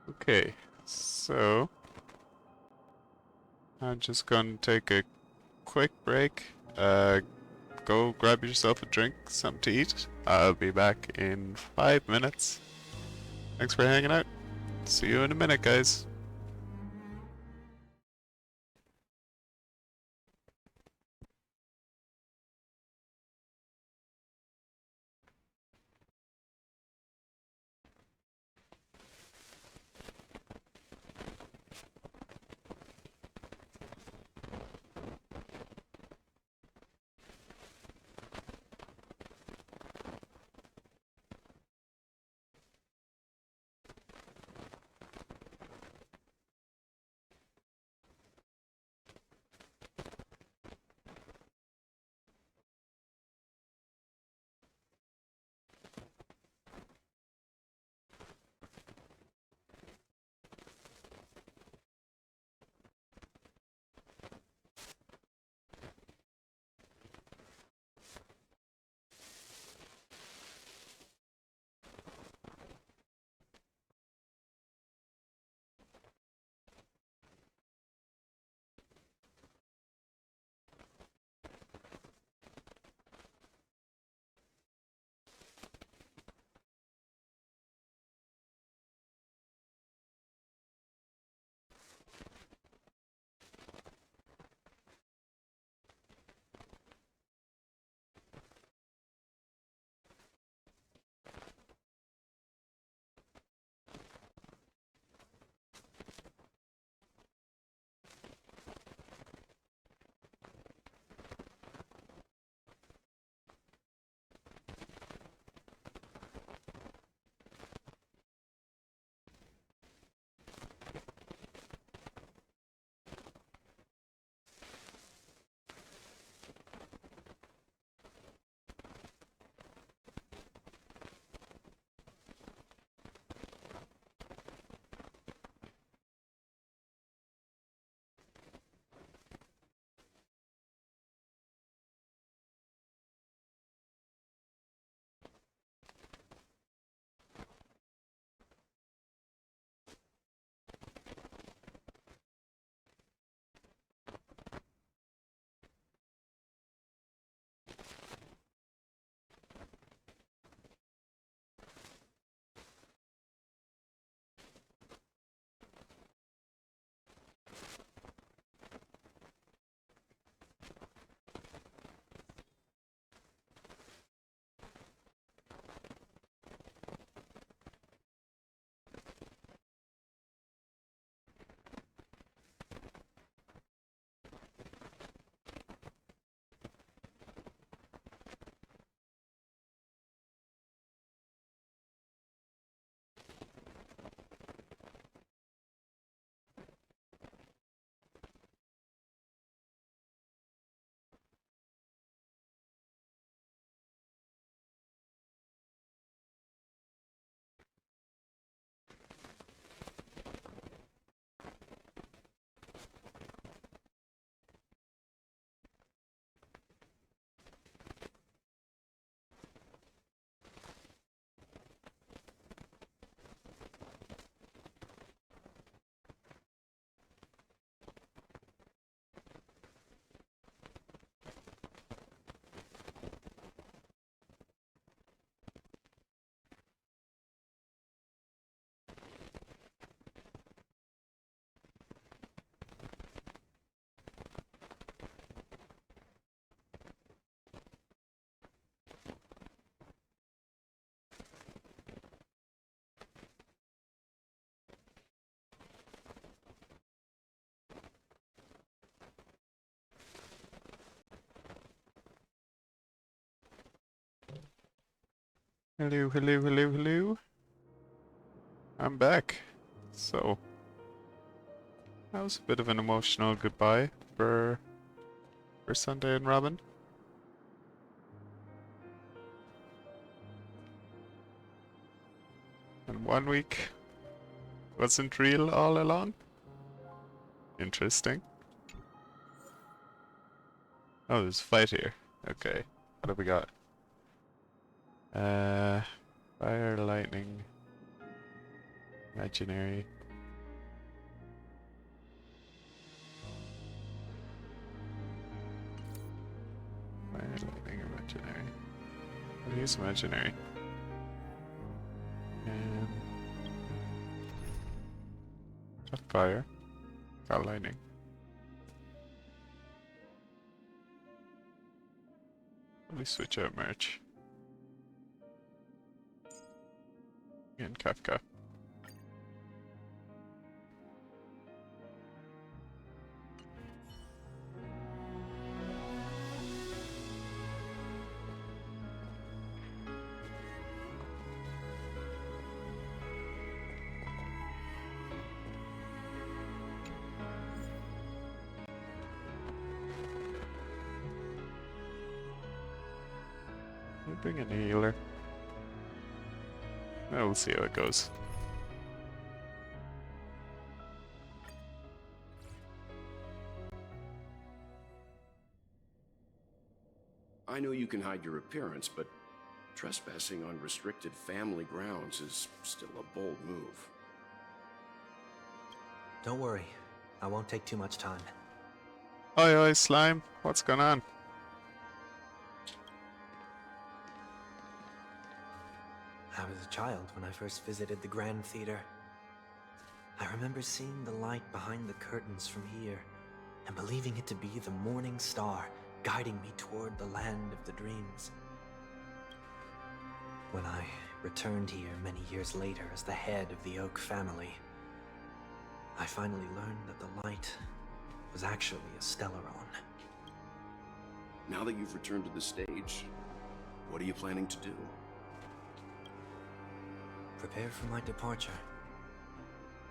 Okay, so I'm just gonna take a quick break. Go grab yourself a drink, something to eat. I'll be back in 5 minutes. Thanks for hanging out. See you in a minute, guys. Hello, hello, hello, hello. I'm back. So, that was a bit of an emotional goodbye for Sunday and Robin. And 1 week wasn't real all along. Interesting. Oh, there's a fight here. Okay, what have we got? Fire, lightning, imaginary. Fire, lightning, imaginary. I'll use imaginary. And got fire. Got lightning. Let me switch out merch. And Kafka. Bring in a healer. We'll see how it goes. I know you can hide your appearance, but trespassing on restricted family grounds is still a bold move. Don't worry, I won't take too much time. Oi, oi, slime. What's going on? I was a child when I first visited the Grand Theater. I remember seeing the light behind the curtains from here, and believing it to be the morning star guiding me toward the land of the dreams. When I returned here many years later as the head of the Oak family, I finally learned that the light was actually a Stellaron. Now that you've returned to the stage, what are you planning to do? Prepare for my departure.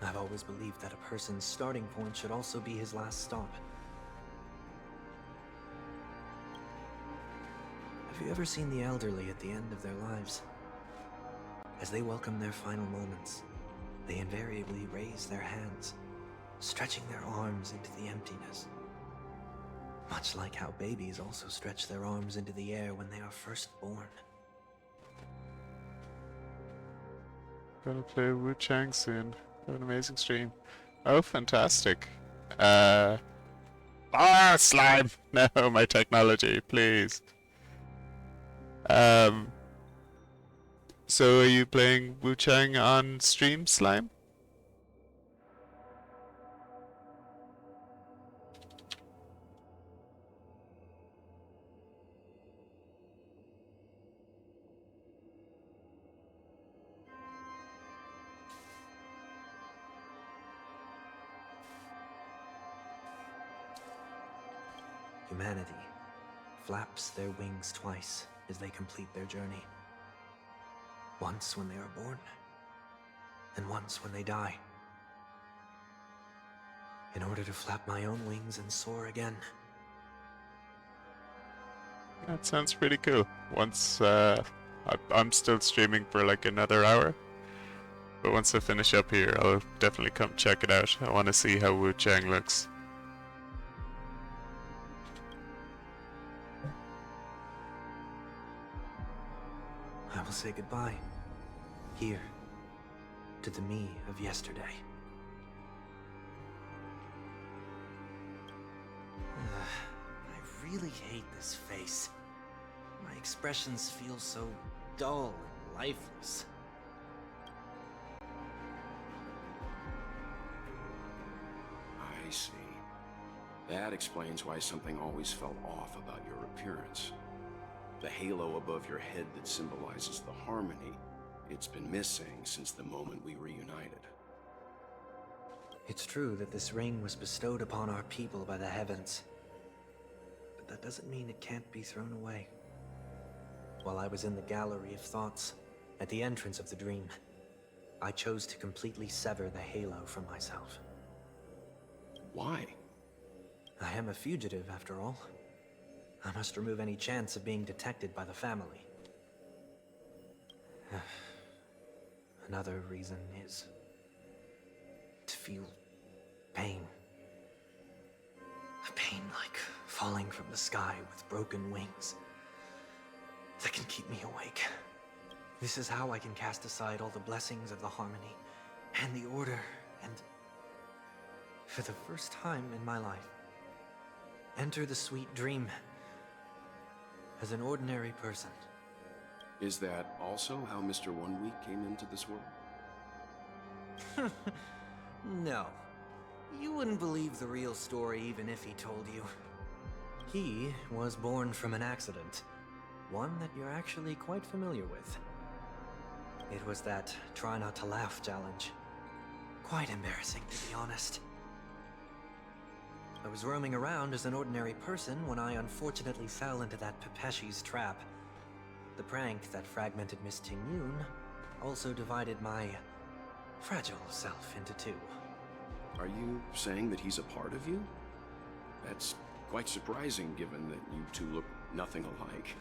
I've always believed that a person's starting point should also be his last stop. Have you ever seen the elderly at the end of their lives? As they welcome their final moments, they invariably raise their hands, stretching their arms into the emptiness. Much like how babies also stretch their arms into the air when they are first born. Gonna play Wu Chang soon. Have an amazing stream. Oh, fantastic. Slime! No, my technology, please. So are you playing Wu Chang on stream, Slime? Humanity flaps their wings twice as they complete their journey. Once when they are born, and once when they die. In order to flap my own wings and soar again. That sounds pretty cool. Once, I'm still streaming for like another hour. But once I finish up here, I'll definitely come check it out. I want to see how Wu Chang looks. I will say goodbye. Here. To the me of yesterday. I really hate this face. My expressions feel so dull and lifeless. I see. That explains why something always felt off about your appearance. The halo above your head that symbolizes the harmony, it's been missing since the moment we reunited. It's true that this ring was bestowed upon our people by the heavens. But that doesn't mean it can't be thrown away. While I was in the gallery of thoughts, At the entrance of the dream, I chose to completely sever the halo from myself. Why? I am a fugitive, after all. I must remove any chance of being detected by the family. Another reason is to feel pain. A pain like falling from the sky with broken wings that can keep me awake. This is how I can cast aside all the blessings of the harmony and the order and, for the first time in my life, enter the sweet dream as an ordinary person. Is that also how Mr. 1 Week came into this world? No. You wouldn't believe the real story even if he told you. He was born from an accident. One that you're actually quite familiar with. It was that try not to laugh challenge. Quite embarrassing, to be honest. I was roaming around as an ordinary person when I unfortunately fell into that Pepeshi's trap. The prank that fragmented Miss Ting-Yun also divided my fragile self into two. Are you saying that he's a part of you? That's quite surprising given that you two look nothing alike.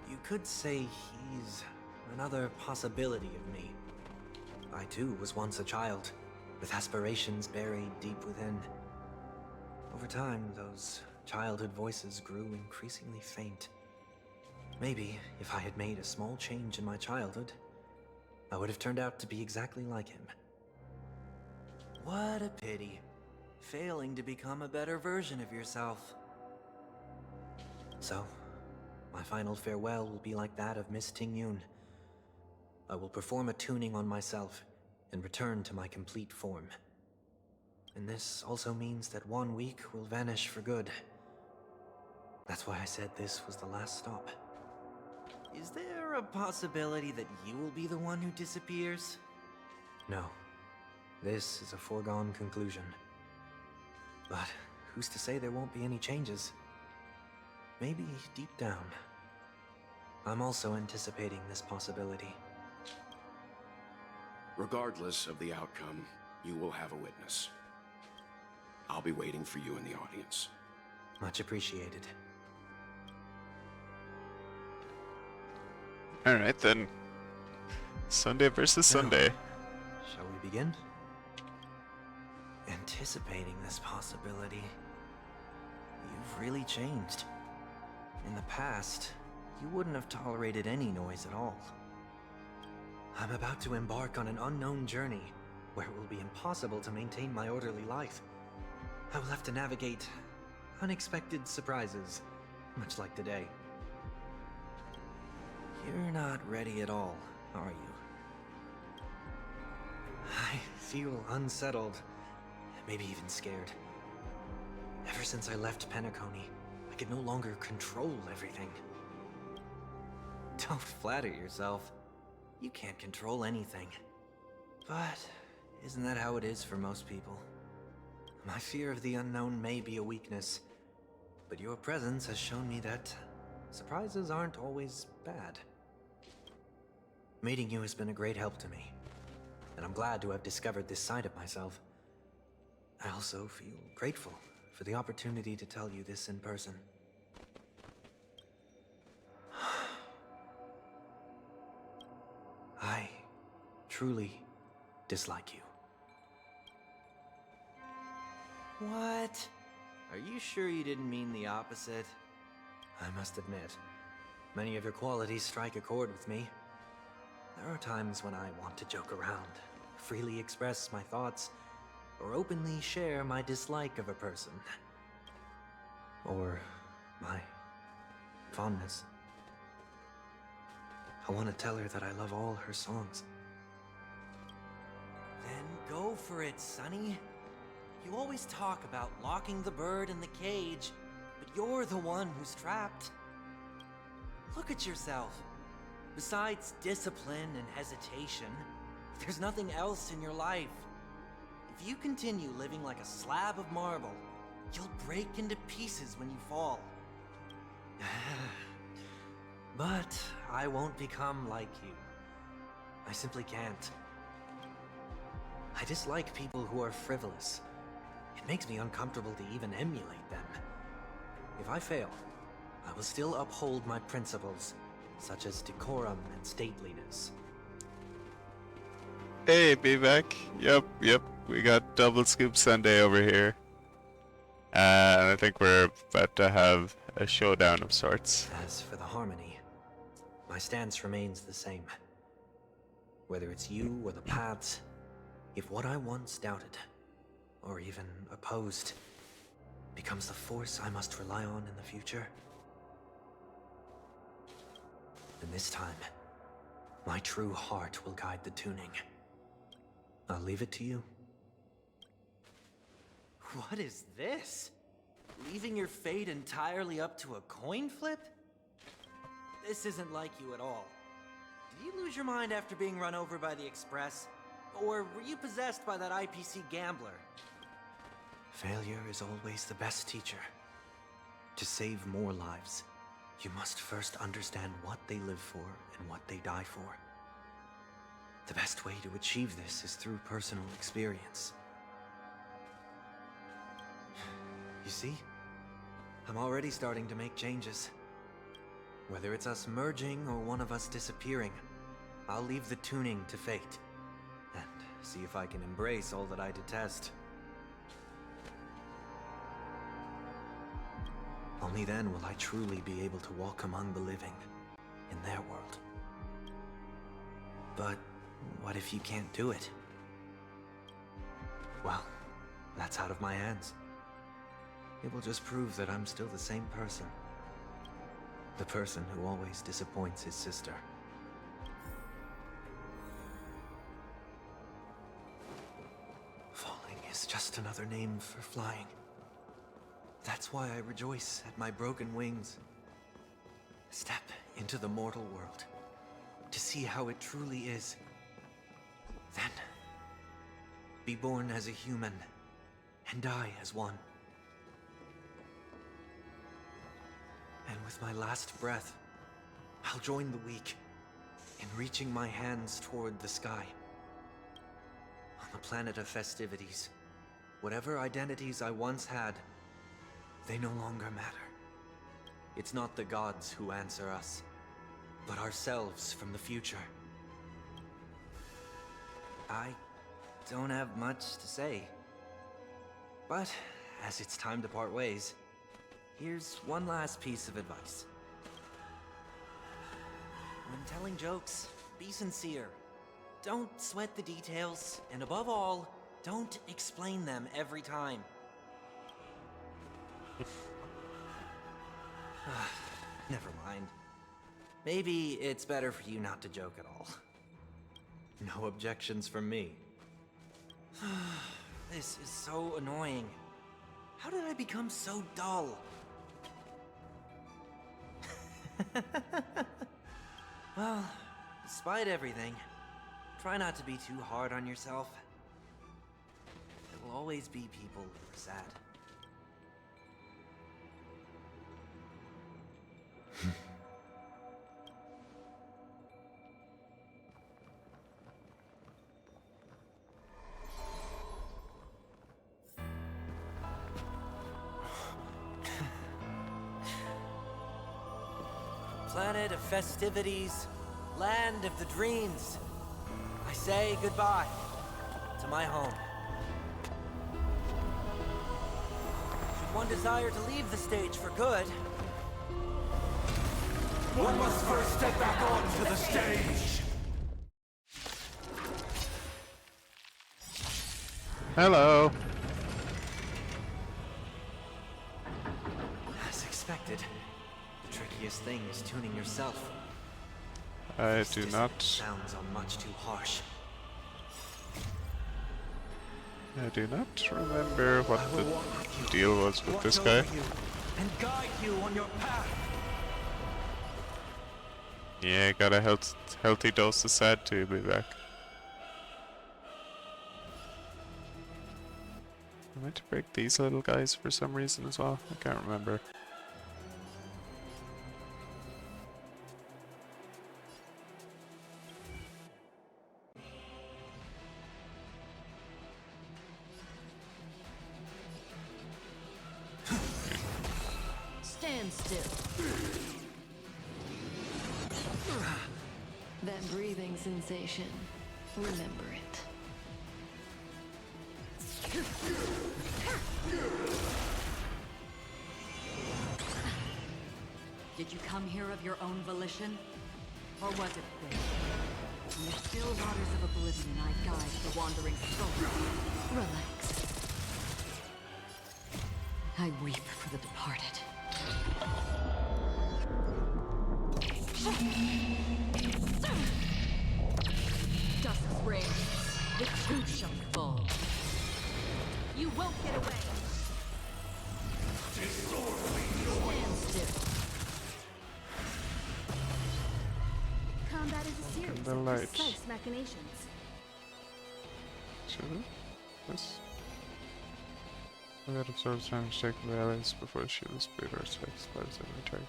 You could say he's another possibility of me. I too was once a child, with aspirations buried deep within. Over time, those childhood voices grew increasingly faint. Maybe if I had made a small change in my childhood, I would have turned out to be exactly like him. What a pity. Failing to become a better version of yourself. So, my final farewell will be like that of Miss Ting-Yun. I will perform a tuning on myself and return to my complete form. And this also means that 1 week will vanish for good. That's why I said this was the last stop. Is there a possibility that you will be the one who disappears? No. This is a foregone conclusion. But who's to say there won't be any changes? Maybe deep down, I'm also anticipating this possibility. Regardless of the outcome, you will have a witness. I'll be waiting for you in the audience. Much appreciated. Alright then. Sunday versus Sunday. Shall we begin? Anticipating this possibility. You've really changed. In the past, you wouldn't have tolerated any noise at all. I'm about to embark on an unknown journey where it will be impossible to maintain my orderly life. I will have to navigate unexpected surprises, much like today. You're not ready at all, are you? I feel unsettled, maybe even scared. Ever since I left Penacony, I could no longer control everything. Don't flatter yourself. You can't control anything. But isn't that how it is for most people? My fear of the unknown may be a weakness, but your presence has shown me that surprises aren't always bad. Meeting you has been a great help to me, and I'm glad to have discovered this side of myself. I also feel grateful for the opportunity to tell you this in person. I truly dislike you. What? Are you sure you didn't mean the opposite? I must admit, many of your qualities strike a chord with me. There are times when I want to joke around, freely express my thoughts, or openly share my dislike of a person. Or my fondness. I want to tell her that I love all her songs. Then go for it, Sonny. You always talk about locking the bird in the cage, but you're the one who's trapped. Look at yourself. Besides discipline and hesitation, there's nothing else in your life. If you continue living like a slab of marble, you'll break into pieces when you fall. But I won't become like you. I simply can't. I dislike people who are frivolous. It makes me uncomfortable to even emulate them. If I fail, I will still uphold my principles, such as decorum and stateliness. Hey, be back. Yep. We got double scoop Sunday over here. And I think we're about to have a showdown of sorts. As for the harmony, my stance remains the same. Whether it's you or the paths, if what I once doubted, or even opposed, becomes the force I must rely on in the future, then this time, my true heart will guide the tuning. I'll leave it to you. What is this? Leaving your fate entirely up to a coin flip? This isn't like you at all. Did you lose your mind after being run over by the Express? Or were you possessed by that IPC gambler? Failure is always the best teacher. To save more lives, you must first understand what they live for and what they die for. The best way to achieve this is through personal experience. You see? I'm already starting to make changes. Whether it's us merging or one of us disappearing, I'll leave the tuning to fate. And see if I can embrace all that I detest. Only then will I truly be able to walk among the living, in their world. But what if you can't do it? Well, that's out of my hands. It will just prove that I'm still the same person. The person who always disappoints his sister. Falling is just another name for flying. That's why I rejoice at my broken wings. Step into the mortal world to see how it truly is. Then, be born as a human and die as one. And with my last breath, I'll join the weak in reaching my hands toward the sky. On the planet of festivities, whatever identities I once had, they no longer matter. It's not the gods who answer us, but ourselves from the future. I don't have much to say. But as it's time to part ways, here's one last piece of advice. When telling jokes, be sincere. Don't sweat the details, and above all, don't explain them every time. Never mind. Maybe it's better for you not to joke at all. No objections from me. This is so annoying. How did I become so dull? Well, despite everything, try not to be too hard on yourself. There will always be people who are sad. Planet of festivities, land of the dreams. I say goodbye to my home. Should one desire to leave the stage for good, One must first step back onto the stage. Hello. as expected, the trickiest thing is tuning yourself. I This do dissonance not. sounds much too harsh. I do not remember what I will walk with the you, deal was with watch this over guy. you, and guide you on your path. Yeah, got a healthy dose of sad to be back. I meant to break these little guys for some reason as well. I can't remember. still. That breathing sensation. Remember it. Did you come here of your own volition? Or was it fate? In the still waters of oblivion, I guide the wandering soul. Relax. I weep for the departed. Dust springs, the truth shall fall. You won't get away. Stand still. Combat is a series the of lights. precise machinations. Should it? Yes. We had absorbed damage taken by allies before the shield is split or attacks lives every attack.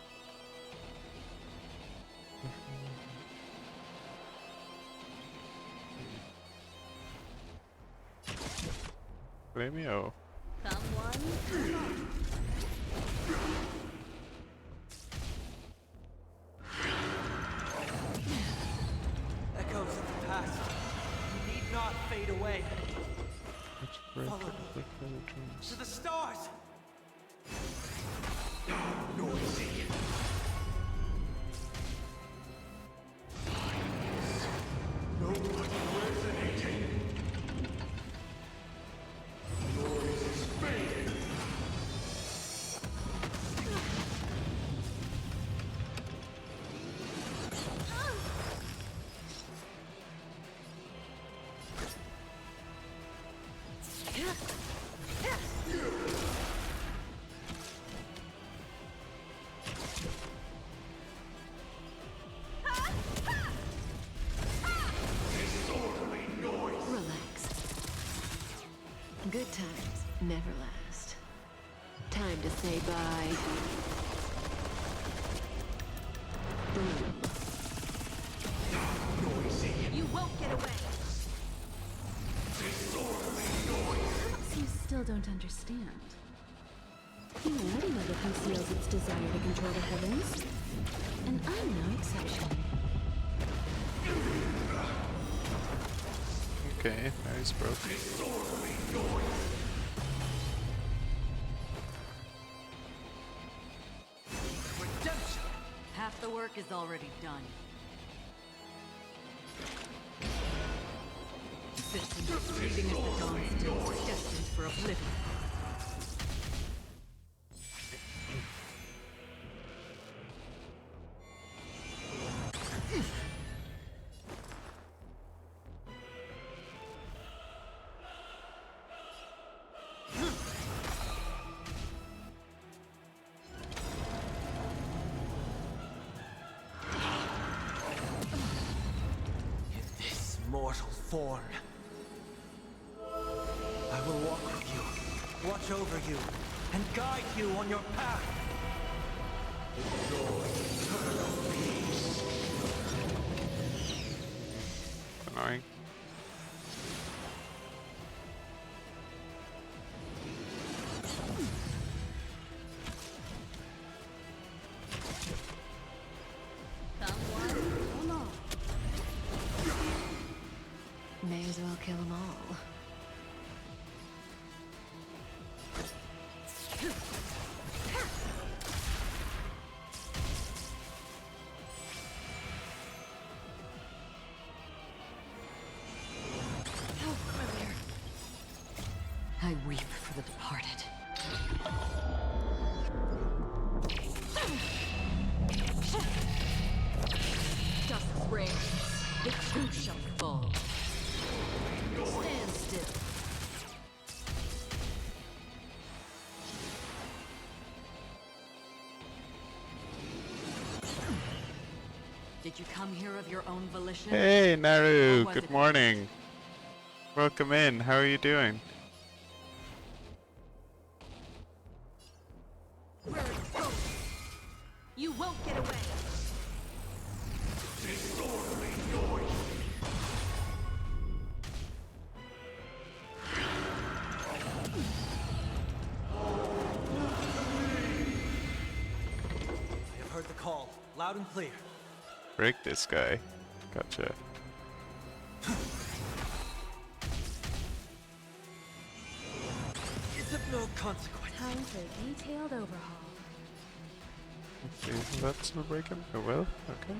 Blamio. Someone? Echoes of the past. You need not fade away. Let's break Follow it me. with the dreams. To the stars! Noisy. No one resonating. Noise is fading. Disorderly noise. Relax. Good times never last. Time to say bye. Boom. Noisy. You won't get away. Disorderly noise. Perhaps you still don't understand. Humanity never conceals its desire to control the heavens. And I'm no exception. Okay, now he's broken. Disorderly noise. Redemption! Half the work is already done. Existence is fleeting as the dawn still, destined for oblivion. In this mortal form, I will walk with you, watch over you, and guide you on your path. Annoying. May as well kill them all. I weep for the departed. Dust springs, the truth shall fall. Stand still. Did you come here of your own volition? Hey, Or Naru, was good it morning. Welcome in. How are you doing? Where it goes? You won't get away. Disorderly noise. loud and clear. Break this guy. Gotcha. It's of no consequence. Time for a detailed overhaul. Okay, that will break him. Oh well, okay.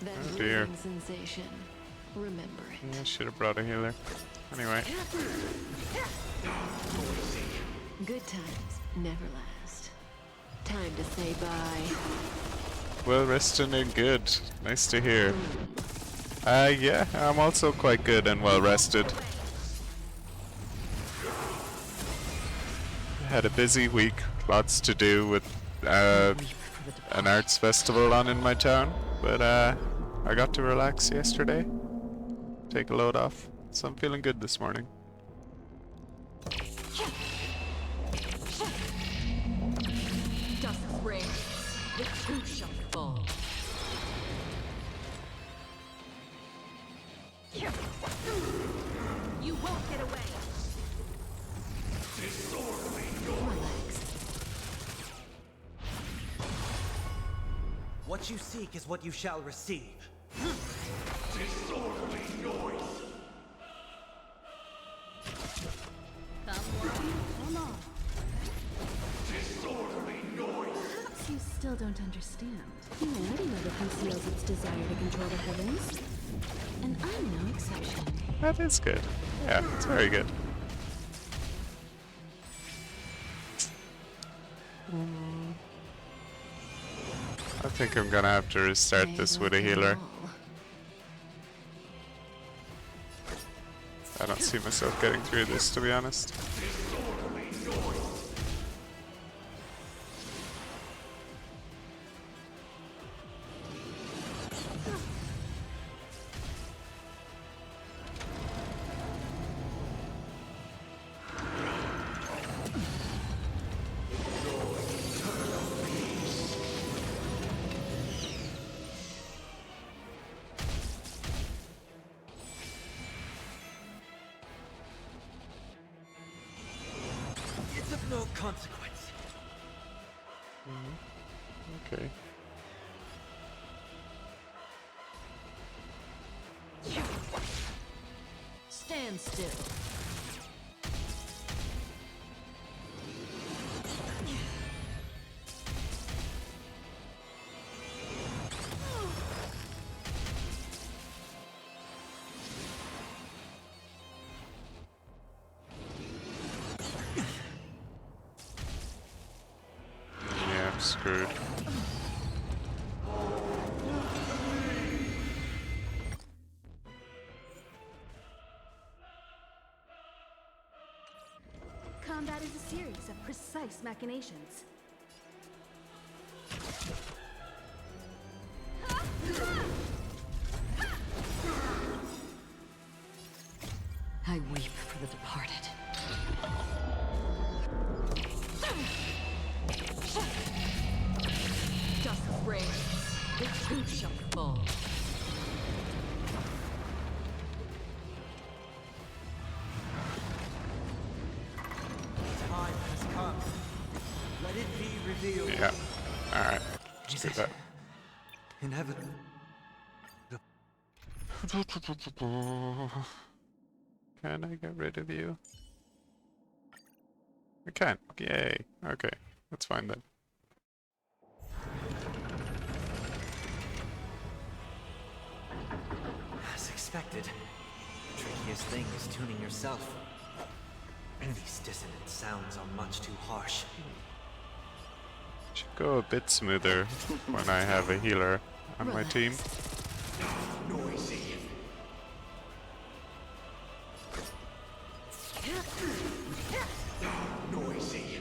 That Oh dear. bruising sensation. Remember it. I should have brought a healer. Anyway. Good times never last. Time to say bye. Well rested and good. Nice to hear. Yeah, I'm also quite good and well rested. Had a busy week, lots to do with an arts festival on in my town, but I got to relax yesterday, take a load off, so I'm feeling good this morning. Dusk rings. The two shall fall. You won't get away. What you seek is what you shall receive. Disorderly noise. Come on. Disorderly noise. Perhaps you still don't understand. You already know that conceals its desire to control the heavens. And I'm no exception. That is good. Yeah, it's very good. I think I'm gonna have to restart this with a healer. I don't see myself getting through this, to be honest. It's of no consequence. Okay. Stand still. Yeah, I'm screwed. Combat is a series of precise machinations. I weep for the departed. Dusk rings. The two shall fall. Time has come. Let it be revealed. Yeah. Alright. Let's do that. Inevitable. Can I get rid of you? I can. Yay. Okay. That's fine then. As expected, the trickiest thing is tuning yourself. These dissonant sounds are much too harsh. Should go a bit smoother when I have a healer on my team. Noisy. Noisy.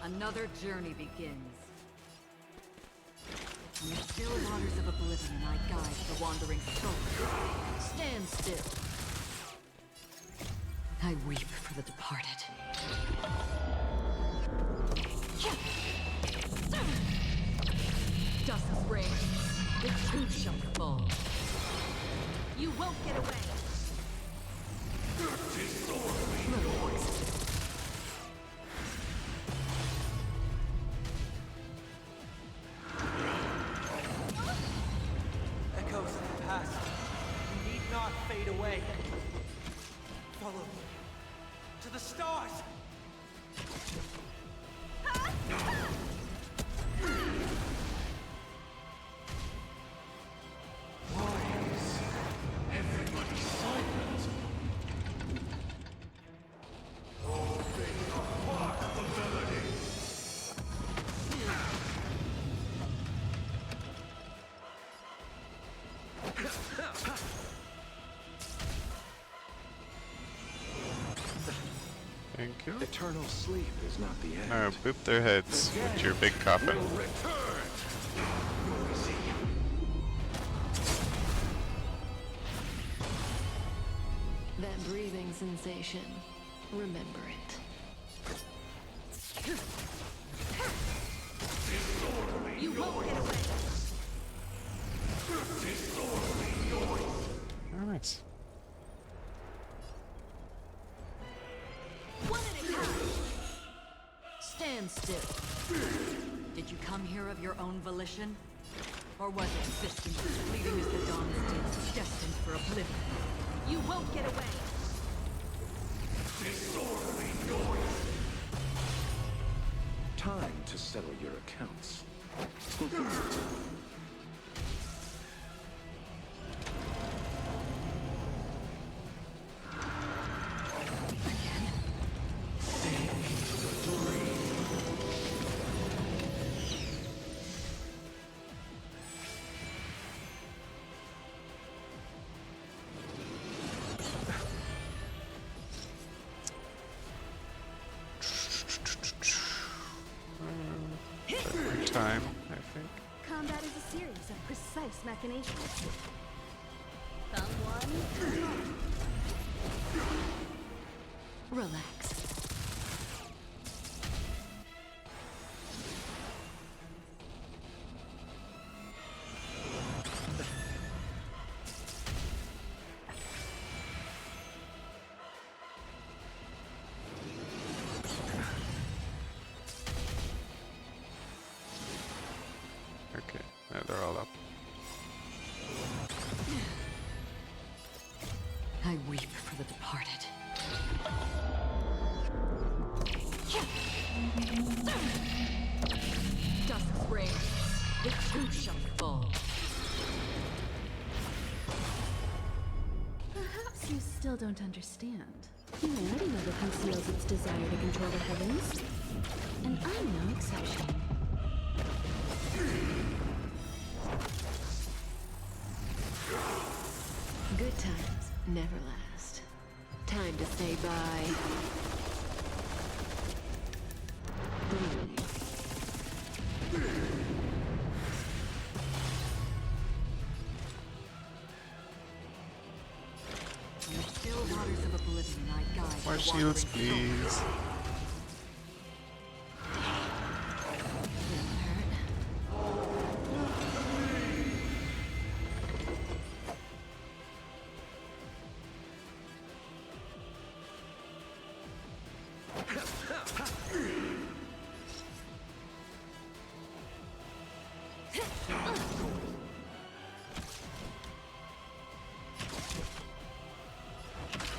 Another journey begins. In the still waters of oblivion, I guide the wandering soul. Stand still. I weep for the departed. Dust's reign, the too shall fall. You won't get away. Echoes of the past need not fade away. Follow me to the stars. Thank you. Eternal sleep is not the end. Now boop their heads with your big coffin. Will return. Noisy. That breathing sensation. Remember it. You won't get away. Oh, nice. One at a time. Stand still. Did you come here of your own volition? Or was it existence fleeting as the dawn is dim, destined for oblivion? You won't get away. Disorderly noise. Time to settle your accounts. Time, I think. Combat is a series of precise machinations. Someone... Relax. Okay, now they're all up. I weep for the departed. Dust's reign, the too shall fall. Perhaps you still don't understand. Humanity never conceals its desire to control the heavens. And I'm no exception. Good times never last. Time to say bye. In the still waters of oblivion, I guide. More the shields, wandering soul. please. Didn't hurt.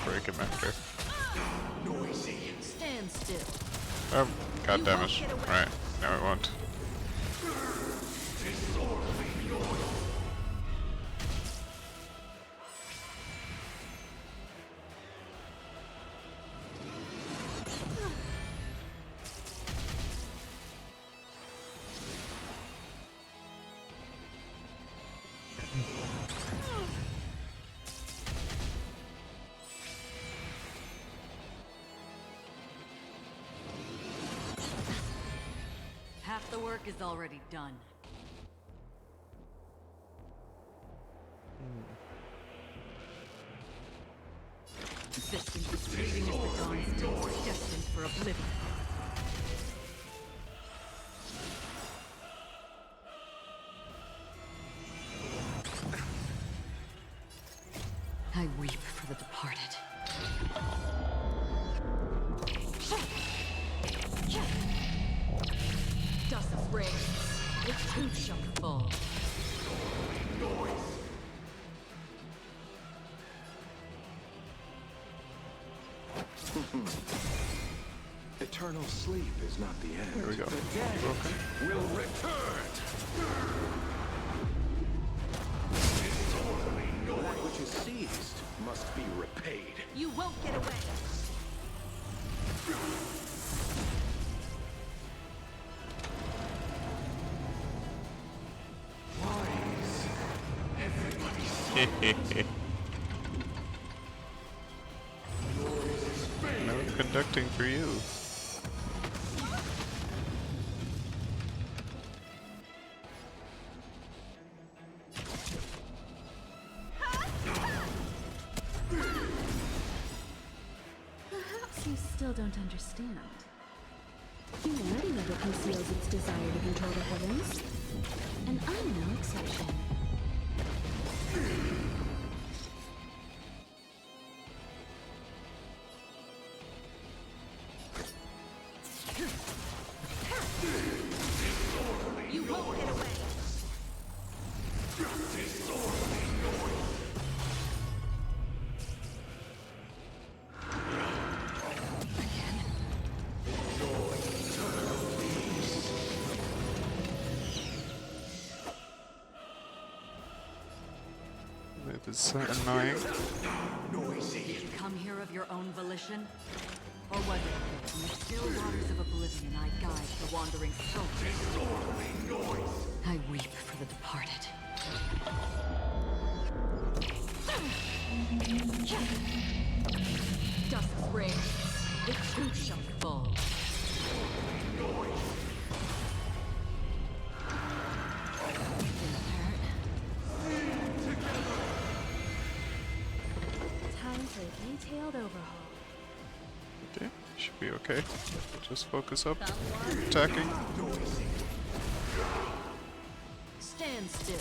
Break him after. Noisy. Stand still. Oh, god damn it. Right, no it won't. Disorderly noise. Half the work is already done. Existence fleeting as the dawn is still destined for oblivion. I weep for the departed. Dust of rain, it too shall fall. Eternal sleep is not the end. There we go. The dead Broken. will return. That which is seized must be repaid. You won't get away. Wise. No conducting for you. Perhaps you still don't understand. Humanity never conceals its desire to control the heavens. And I'm no exception. You won't get away. It is so annoying. Did you come here of your own volition? Or was it from the still waters of oblivion I guide the wandering soul? I weep for the departed. Dust of rain, it too shall fall. Time for a detailed overhaul. Okay, should be okay. Just focus up. Attacking. Stand still.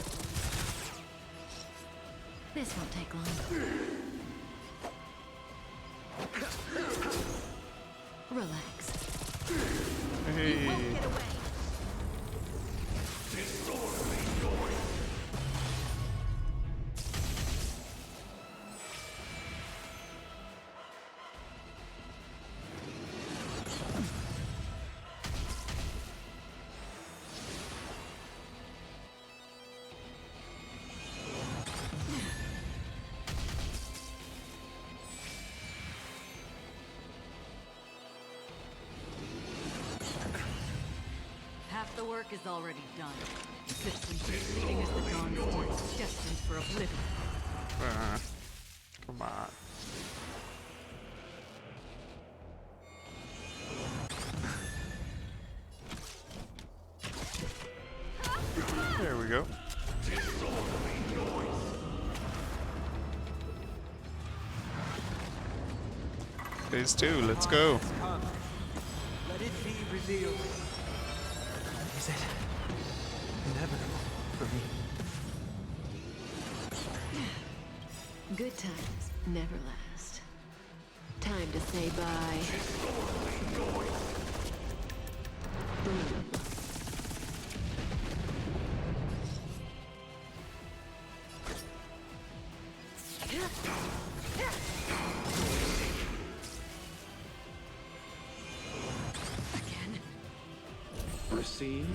This won't take long. Relax. Hey. Get away. Half the work is already done. Existence fleeting as the dawn is destined for oblivion. Come on. There we go. Phase 2, let's go. Let it be revealed. Is it inevitable for me? Good times never last. Time to say bye. Boom. Receive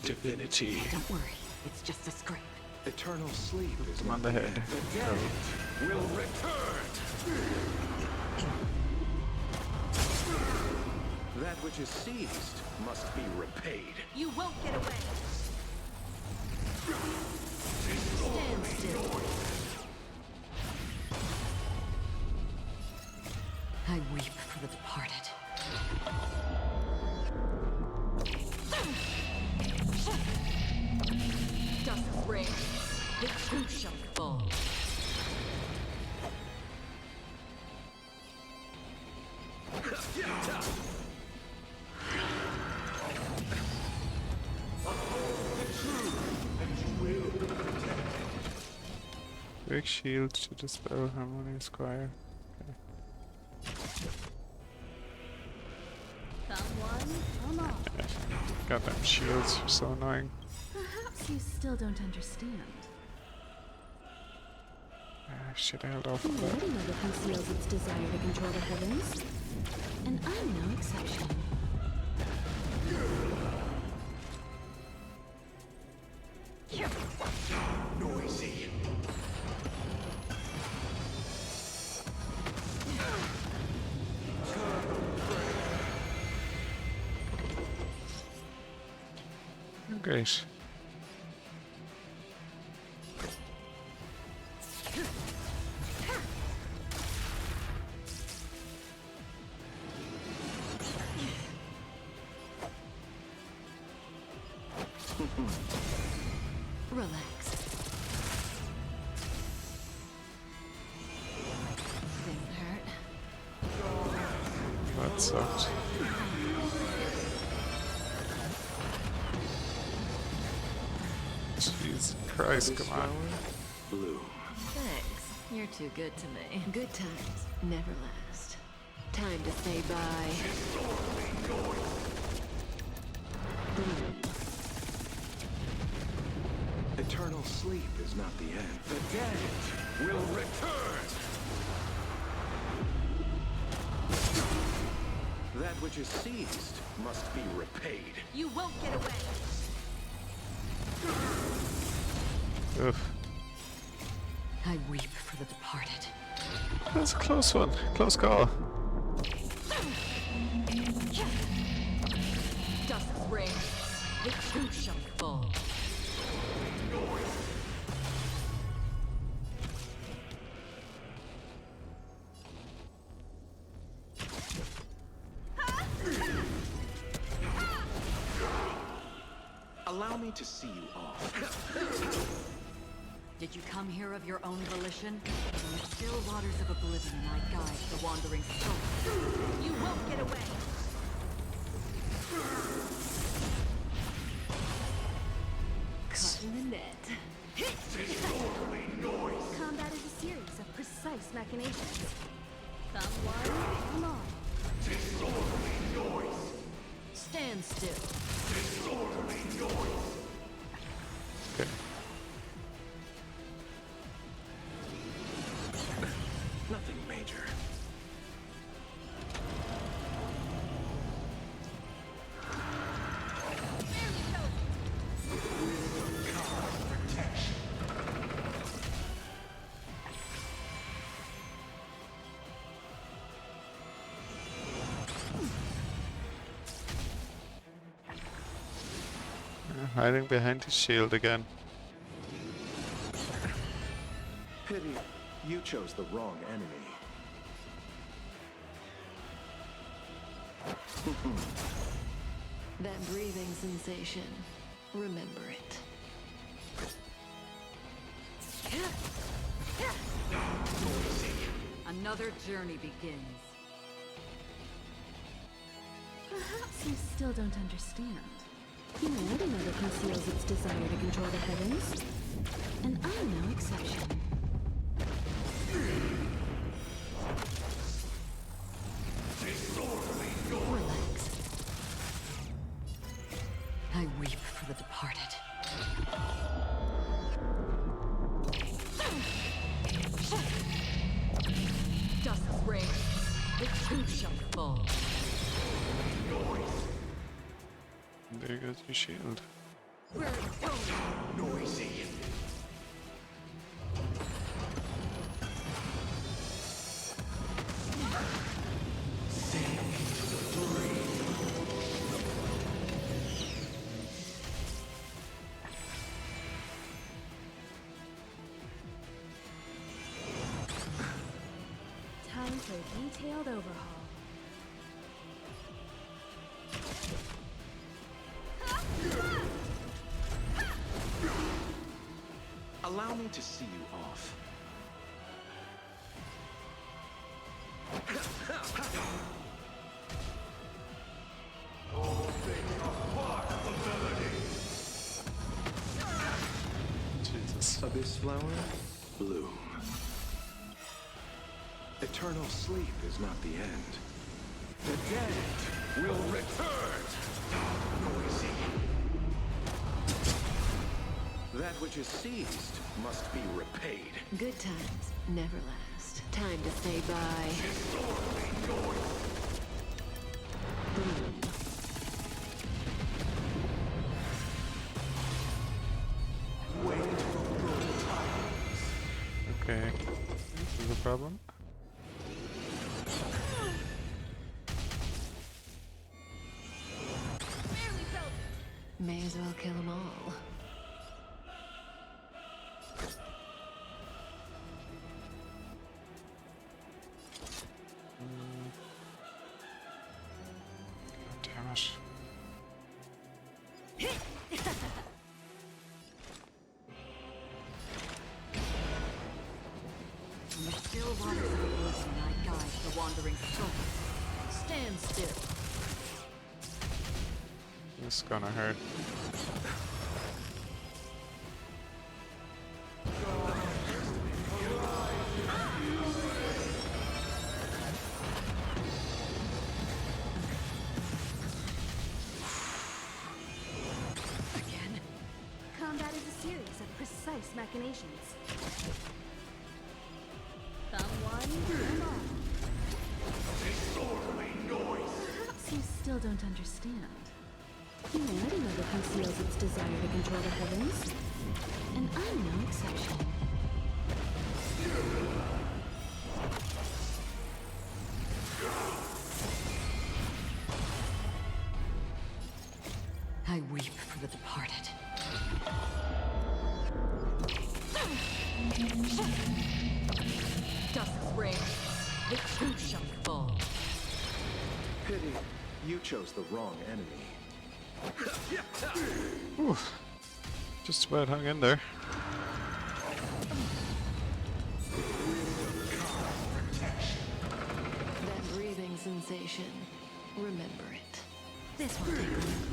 divinity. Don't worry, it's just a scrape. Eternal sleep is On the head. the dead will return. That which is seized must be repaid. You won't get away. Stand still. I weep for the departed. Dust of rain, it too shall fall. Break shield to dispel harmonious choir. Someone, come on. Goddamn shields are so annoying. Perhaps you still don't understand. Shit, I held off The on that. Lady Mother conceals its desire to control the heavens, and I'm no exception. Noisy. Great. Relax. Didn't hurt. That sucked. Jesus Christ, come on. Blue. Thanks. You're too good to me. Good times never last. Time to say bye. Eternal sleep is not the end. The dead will return. That which is seized must be repaid. You won't get away. Oof. I weep for the departed. That's a close one. Close call. Dust rain. The too shall fall. Allow me to see you off. Did you come here of your own volition? In the still waters of oblivion, I guide the wandering soul. You won't get away! Caught in the net. Combat is a series of precise machinations. Someone, come on. Stand still. Okay. Nothing major. Hiding behind his shield again. Pity you chose the wrong enemy. That breathing sensation. Remember it. Another journey begins. Perhaps you still don't understand. The Lady Mother conceals its desire to control the heavens, and I'm no exception. Relax. I weep for the departed. Dust rain. The too shall fall. There goes your shield. Noisy. Time for a detailed overhaul. Allow me to see you off. Jesus. Abyss flower? bloom. Eternal sleep is not the end. The dead will return! Noisy. That which is seized must be repaid. Good times never last. Time to say bye. Boom. Okay, this is a problem. May as well kill them all. Damn it. From the still waters of the ocean, I guide the wandering soul. Stand still. This is gonna hurt. Again? Combat is a series of precise machinations. Someone do all. Perhaps you still don't understand. You already know that conceals its desire to control the heavens. And I'm no exception. I weep for the departed. Dusk reigns. The too shall fall. Pity, you chose the wrong enemy. Whew. Just about hung in there. That breathing sensation. Remember it. This won't take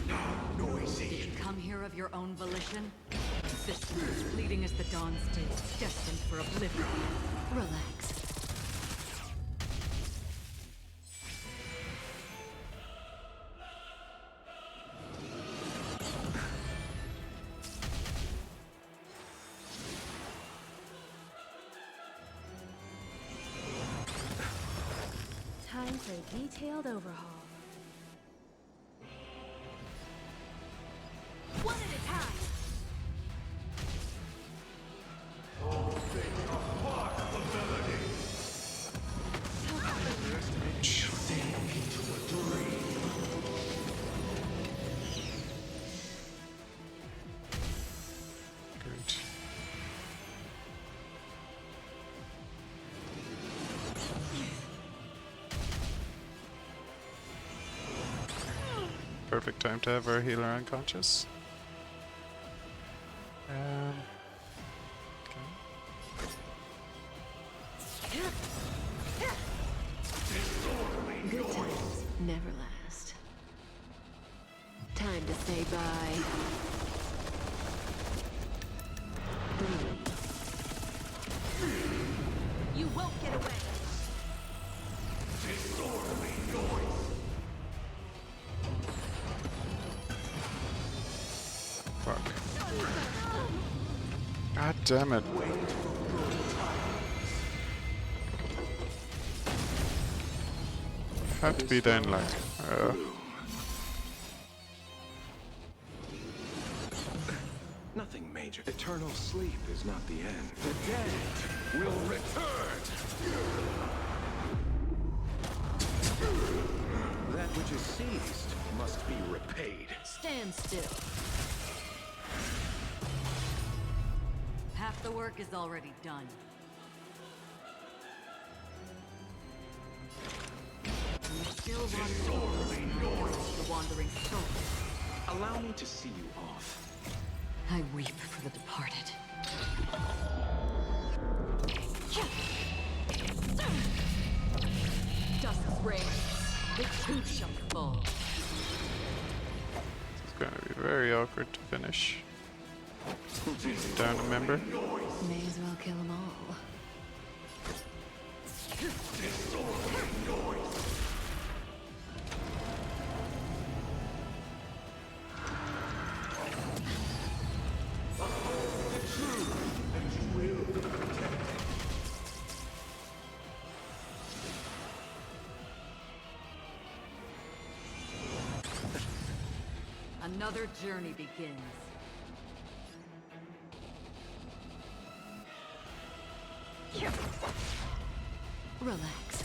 long. Did you come here of your own volition? Existence as fleeting as the dawn's day, destined for oblivion. Relax. Time for a detailed overhaul. One at a time! Good. Perfect time to have our healer unconscious. Good times never last. Time to say bye. Boom. You won't get away! Fuck. God damn it. Had to be then like. Nothing major. Eternal sleep is not the end. The dead will return! That which is seized must be repaid. Stand still. Half the work is already done. From the still waters of the ocean, I guide the wandering soul. Allow me to see you off. I weep for the departed. Dusk reigns. The too shall fall. It's gonna be very awkward to finish. Down a member. May as well kill them all. Another journey begins. Relax.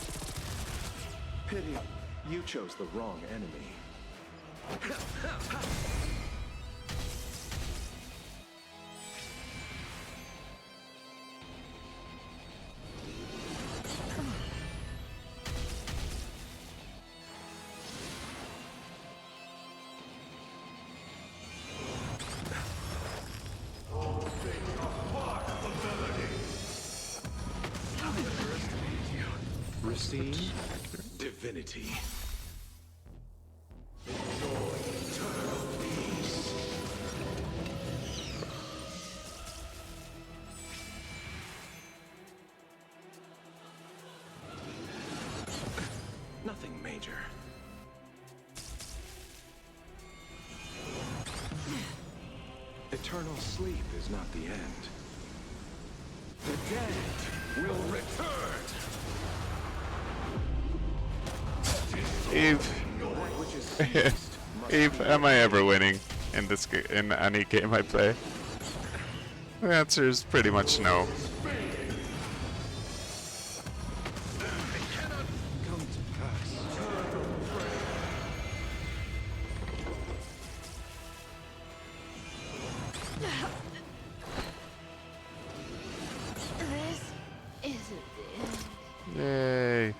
Pity, you chose the wrong enemy. Receive divinity. Enjoy eternal peace. Nothing major. Eternal sleep is not the end. The dead will return. Eve, am I ever winning in this in any game I play? The answer is pretty much no. This isn't the end. Yay.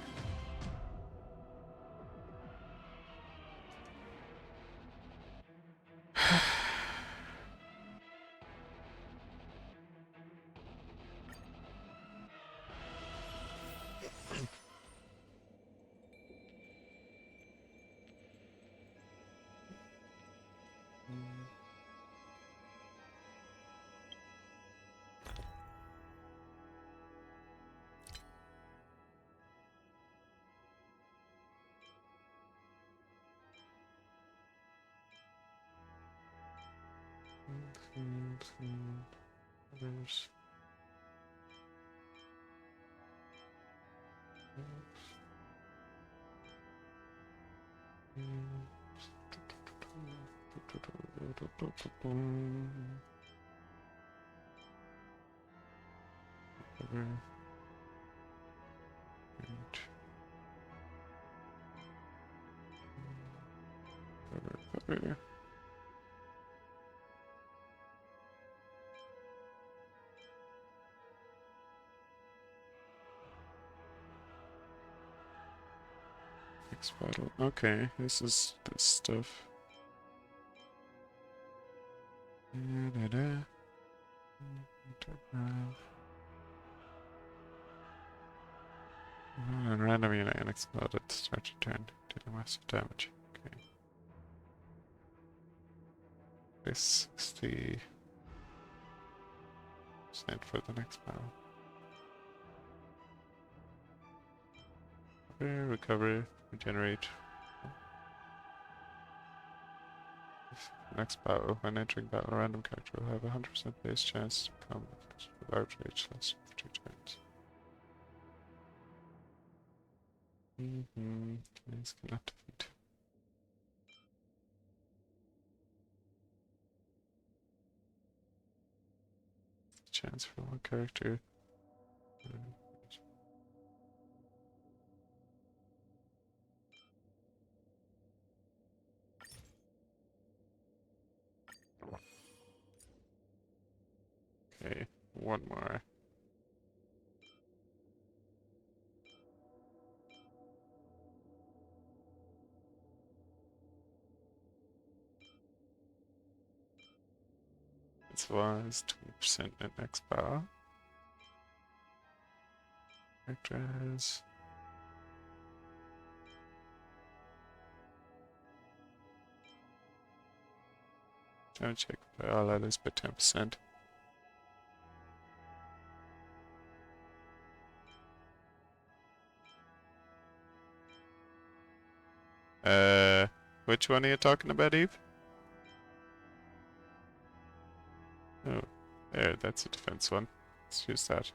Others. Cover. Next battle. Okay, this is this stuff. And random unit unexploded. Start your turn. Dealing massive damage. Okay. This is the stand for the next battle. Recover, regenerate. Next battle, when entering battle, a random character will have a 100% base chance to become with outrage less for 2 turns. This cannot defeat. Chance for one character. Okay, one more. This was 20% in next battle. Characters. Don't check by all others by 10%. Which one are you talking about, Eve? Oh, there, that's a defense one. Let's use that.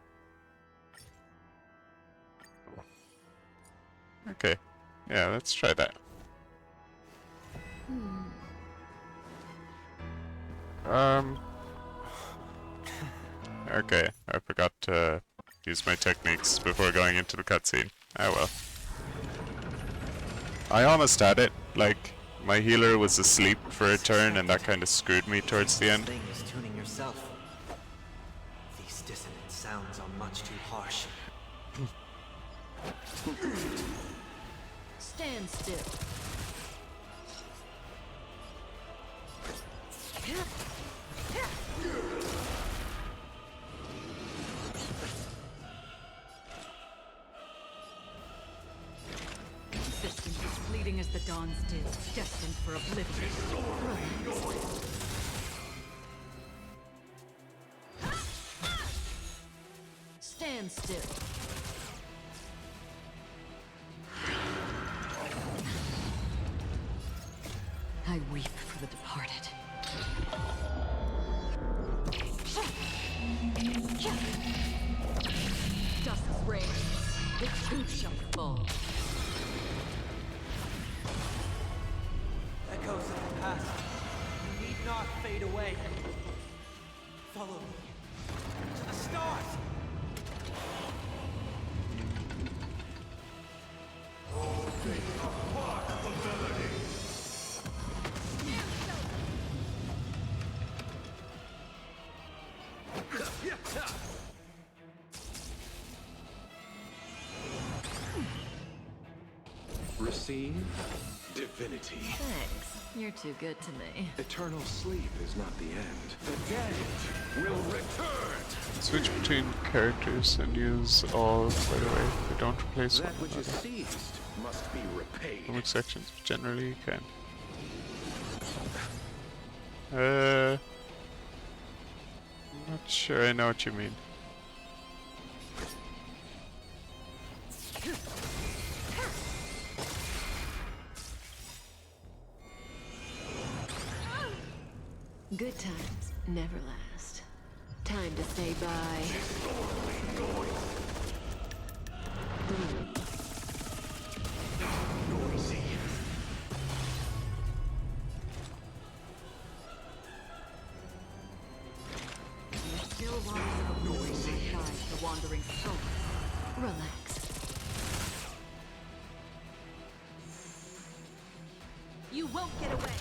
Okay, yeah, let's try that. Okay, I forgot to use my techniques before going into the cutscene. Ah well. I almost had it, like, my healer was asleep for a turn and that kind of screwed me towards the end. Thing is tuning yourself. These dissonant sounds are much too harsh. Stand still. Existence as fleeting as the dawn's dew, destined for oblivion. Stand still. I weep for the departed. Dust reigns, the too shall fall. Echoes of the past. You need not fade away. Follow me. To the stars! Receive divinity. Thanks. You're too good to me. Eternal sleep is not the end. The dead will return. Switch between characters and use all, by the way. They don't replace That one which is another. seized must be repaid. Comic sections, but generally you can. I'm not sure I know what you mean. Good times never last. Time to say bye. Noisy. The still waters of noisy guide the wandering soul. Relax. You won't get away.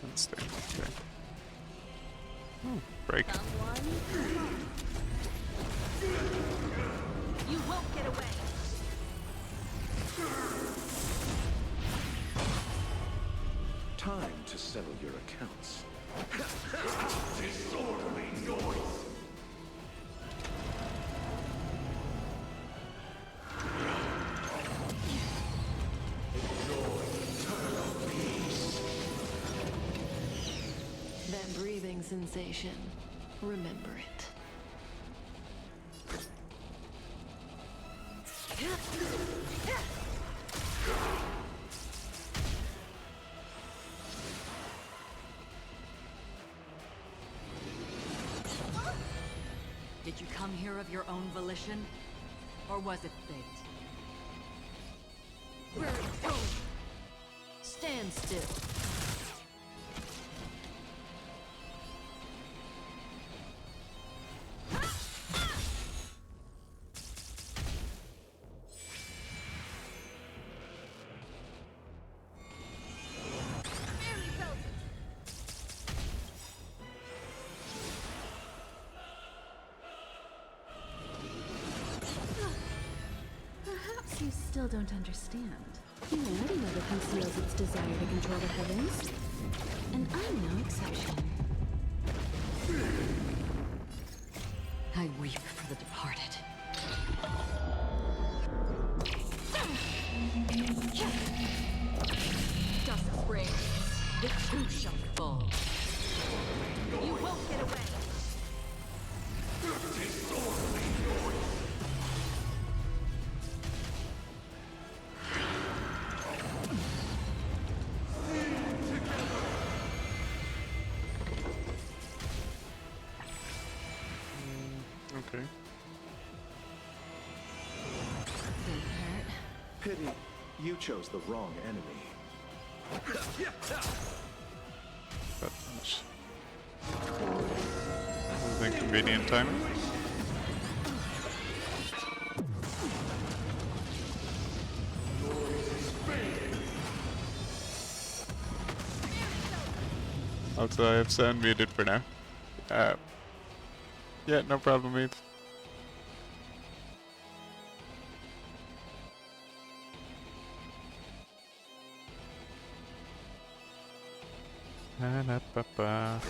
Let's stay. Okay. Oh, break. You won't get away. Time to settle your accounts. Disorderly noise. That breathing sensation. Remember it. Did you come here of your own volition? Or was it fate? Where are you going? Stand still. Perhaps you still don't understand. You already know that conceals its desire to control the heavens. And I'm no exception. I weep for the departed. Dust reigns, the too shall fall. You won't get away. Okay. Pity, you chose the wrong enemy. That much. This is inconvenient timing. Also, I have sound muted for now. Yeah, no problem, Eve. Na-na-pa-pa.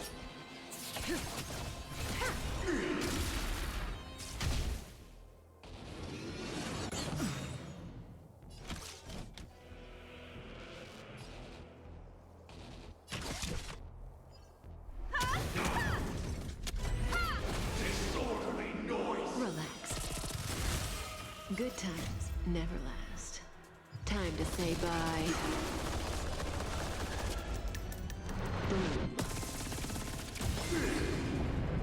Relax. Good times never last. Time to say bye. Boom.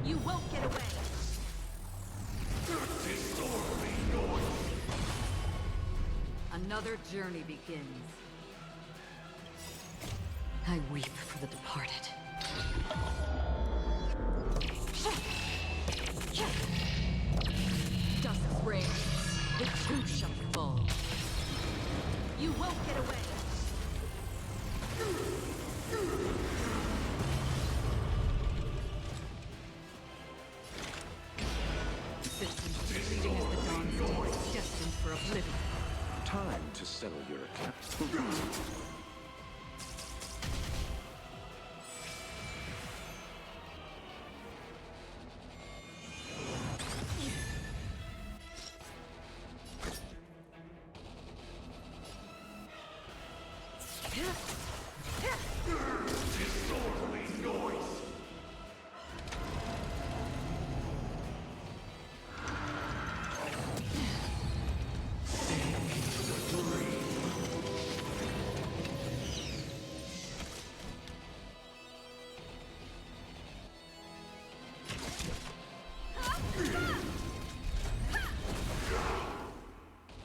You won't get away! Another journey begins. I weep for the departed. Dust rings, the truth shall fall. You won't get away! Systems fleeting as the dawn's day, destined for oblivion. Time to settle your account.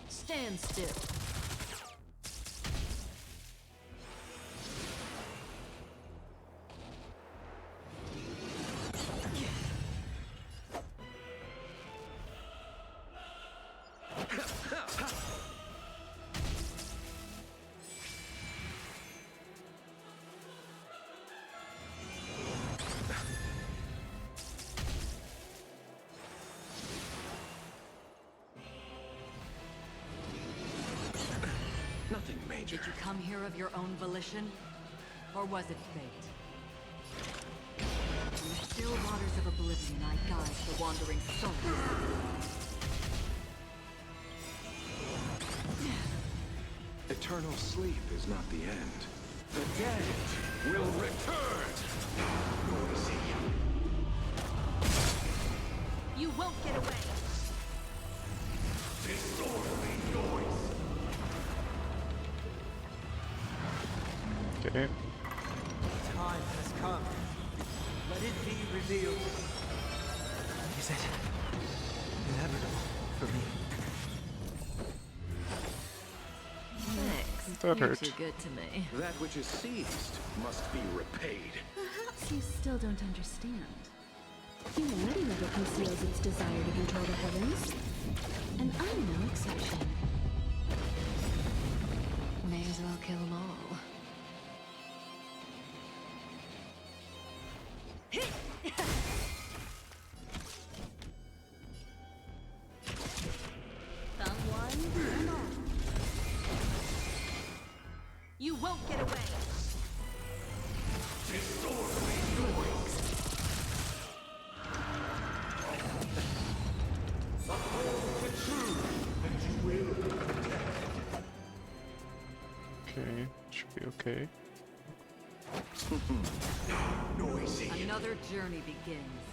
Stand still. Nothing major. Did you come here of your own volition? Or was it fate? In the still waters of oblivion, I guide the wandering soul. Eternal sleep is not the end. The dead will return! You won't get away! Okay. Time has come. Let it be revealed. Is it inevitable for me? Thanks. That You're hurt. too good to me. That which is seized must be repaid. Perhaps you still don't understand. Humanity never conceals its desire to control the heavens. And I'm no exception. May as well kill them all. You won't get away! Okay, should be okay. Another journey begins.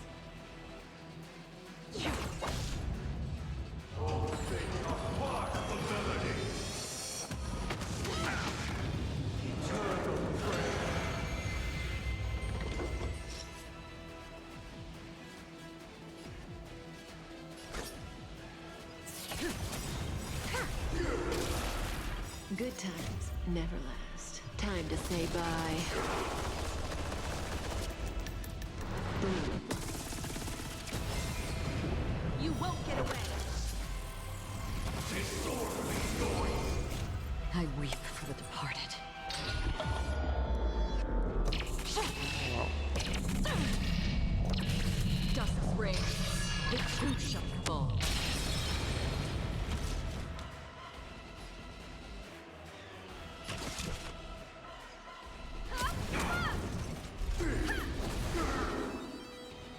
times never last. Time to say bye. Boom. You won't get away! I weep for the departed. Dust rain, the truth shall fall.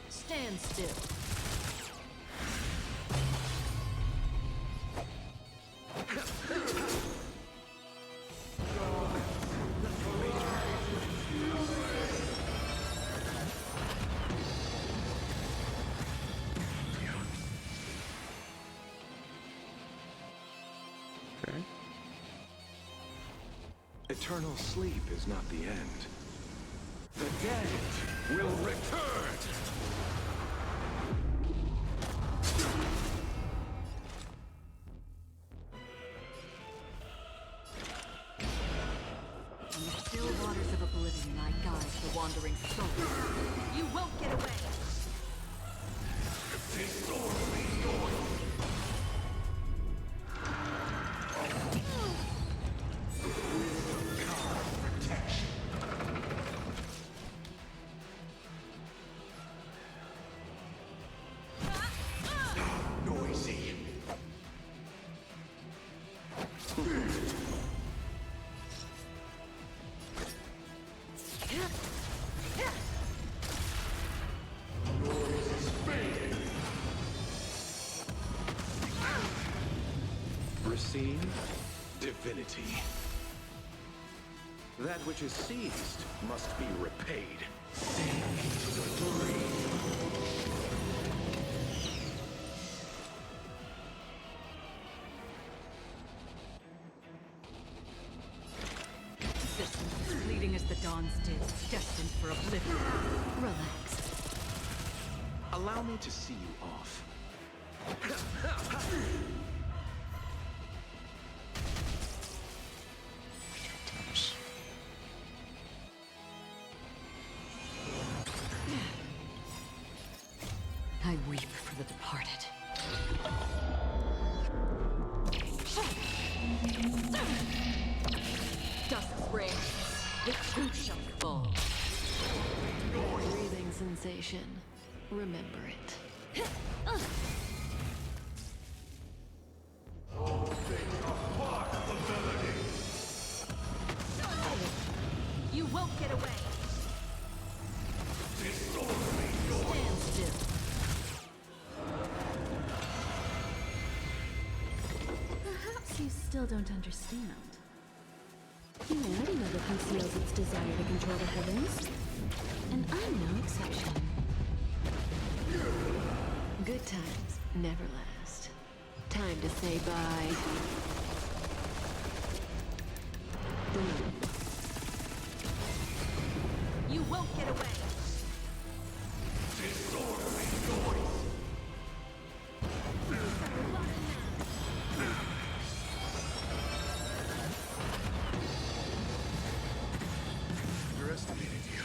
Stand still. Okay. Eternal sleep is not the end. The dead will return! In the still waters of oblivion, I guide the wandering soul. You won't get away! Noisy. Receive divinity. That which is seized must be repaid. Existence is fleeting as the dawn's did, destined for oblivion. Relax. Allow me to see you off. I weep for the departed. Dust rain, the truth shall fall. Breathing sensation. Remember it. You won't get away! Stand still. Perhaps you still don't understand. Humanity never conceals its desire to control the heavens. And I'm no exception. Good times never last. Time to say bye. Boom. You won't get away! Underestimated you.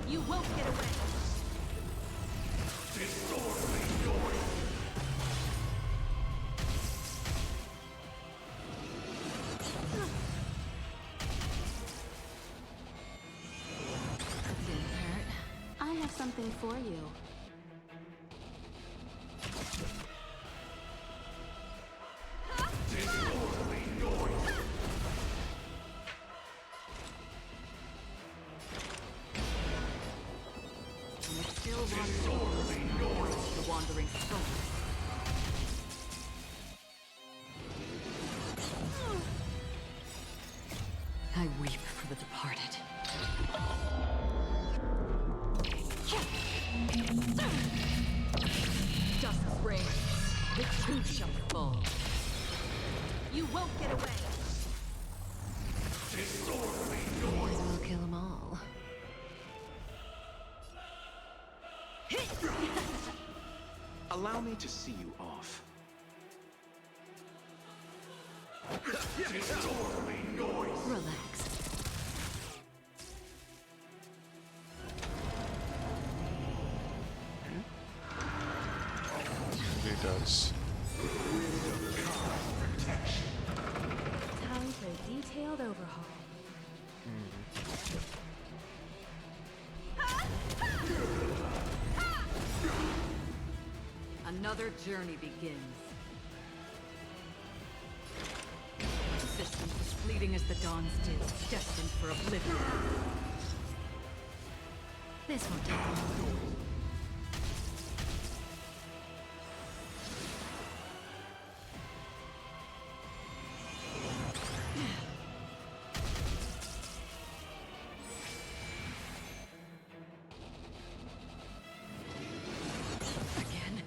You won't get away! Didn't hurt. I have something for you. In the still waters of oblivion, the wandering soul. I weep for the departed. Dust rain, the truth shall fall. You won't get away! Might as well kill them all. Allow me to see you off. Relax. He does. Time for a detailed overhaul. Another journey begins. Existence is fleeting as the dawn's dew, destined for oblivion. This won't take long. Again?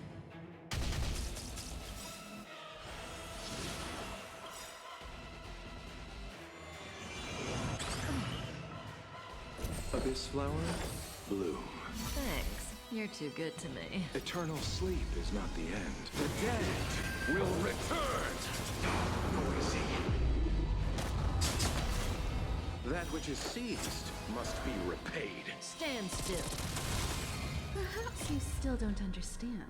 Abyss flower, bloom. Thanks. You're too good to me. Eternal sleep is not the end. The dead will return. Noisy. That which is seized must be repaid. Stand still. Perhaps you still don't understand.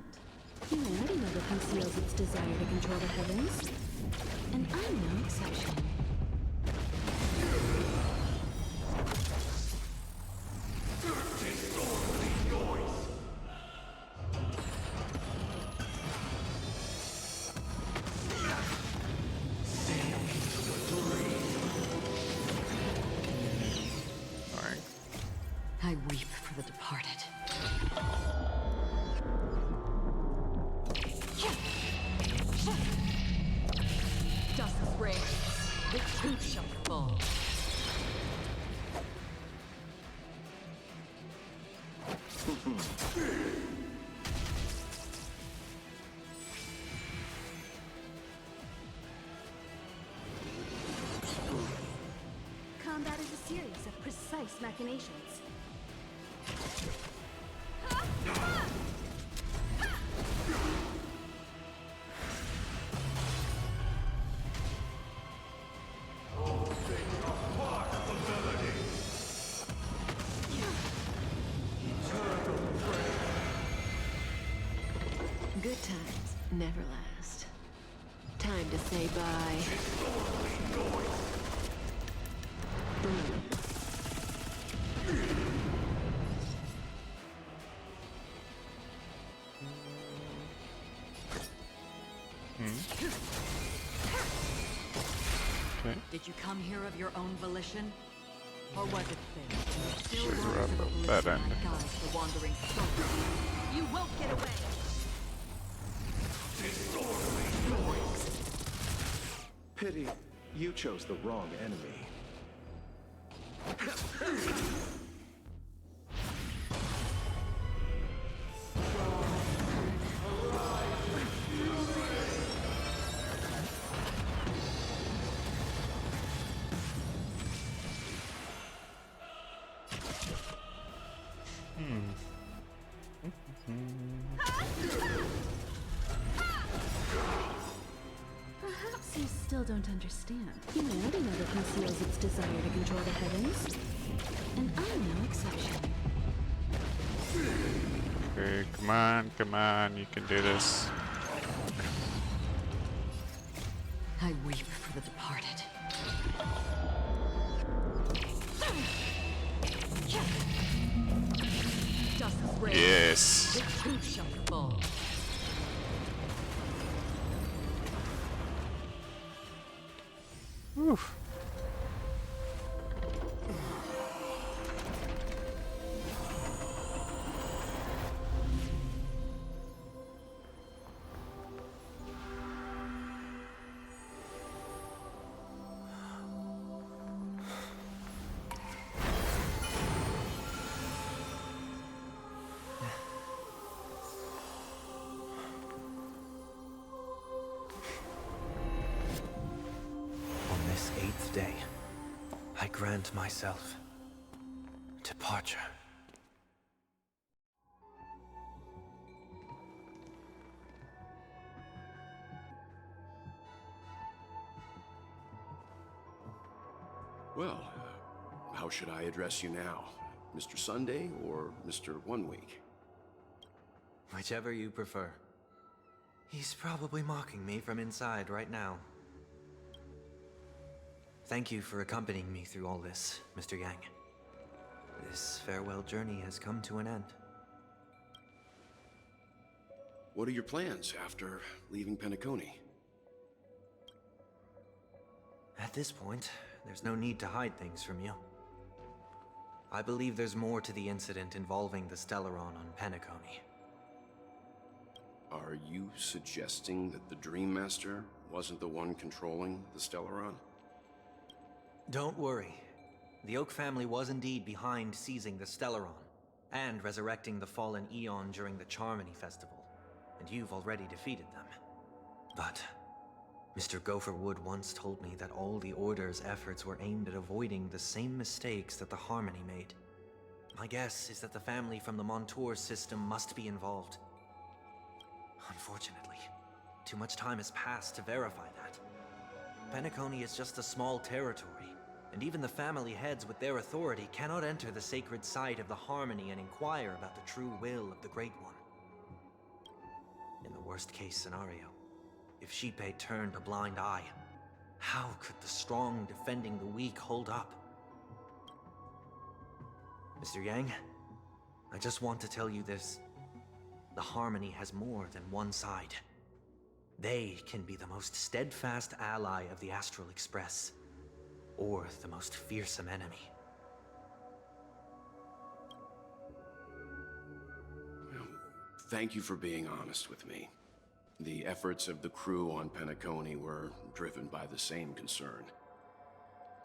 Humanity never conceals its desire to control the heavens. And I'm no exception. Alright. I weep for the departed. Dust's rain, the truth shall fall. Combat is a series of precise machinations. Good times never last. Time to say bye. Boom. Okay. Did you come here of your own volition? Or was it fate? Still Should rise wrap of up oblivion that like end. guides the wandering soul. You won't get away! Pity, you chose the wrong enemy. Perhaps you still don't understand. Humanity never conceals its desire to control the heavens. And I'm no exception. Okay, come on, you can do this. I weep for the departed. Dust's rain, Yes. the truth shall fall. Oof. On this 8th day, I grant myself departure. Well, how should I address you now? Mr. Sunday or Mr. 1 Week? Whichever you prefer. He's probably mocking me from inside right now. Thank you for accompanying me through all this, Mr. Yang. This farewell journey has come to an end. What are your plans after leaving Penacony? At this point, there's no need to hide things from you. I believe there's more to the incident involving the Stellaron on Penacony. Are you suggesting that the Dream Master wasn't the one controlling the Stellaron? Don't worry. The Oak family was indeed behind seizing the Stellaron and resurrecting the fallen Eon during the Charmony Festival, and you've already defeated them. But Mr. Gopherwood once told me that all the Order's efforts were aimed at avoiding the same mistakes that the Harmony made. My guess is that the family from the Montour system must be involved. Unfortunately, too much time has passed to verify that. Penacony is just a small territory, and even the family heads with their authority cannot enter the sacred site of the Harmony and inquire about the true will of the Great One. In the worst-case scenario, if Xipe turned a blind eye, how could the strong defending the weak hold up? Mr. Yang, I just want to tell you this. The Harmony has more than one side. They can be the most steadfast ally of the Astral Express, or the most fearsome enemy. Well, thank you for being honest with me. The efforts of the crew on Penacony were driven by the same concern.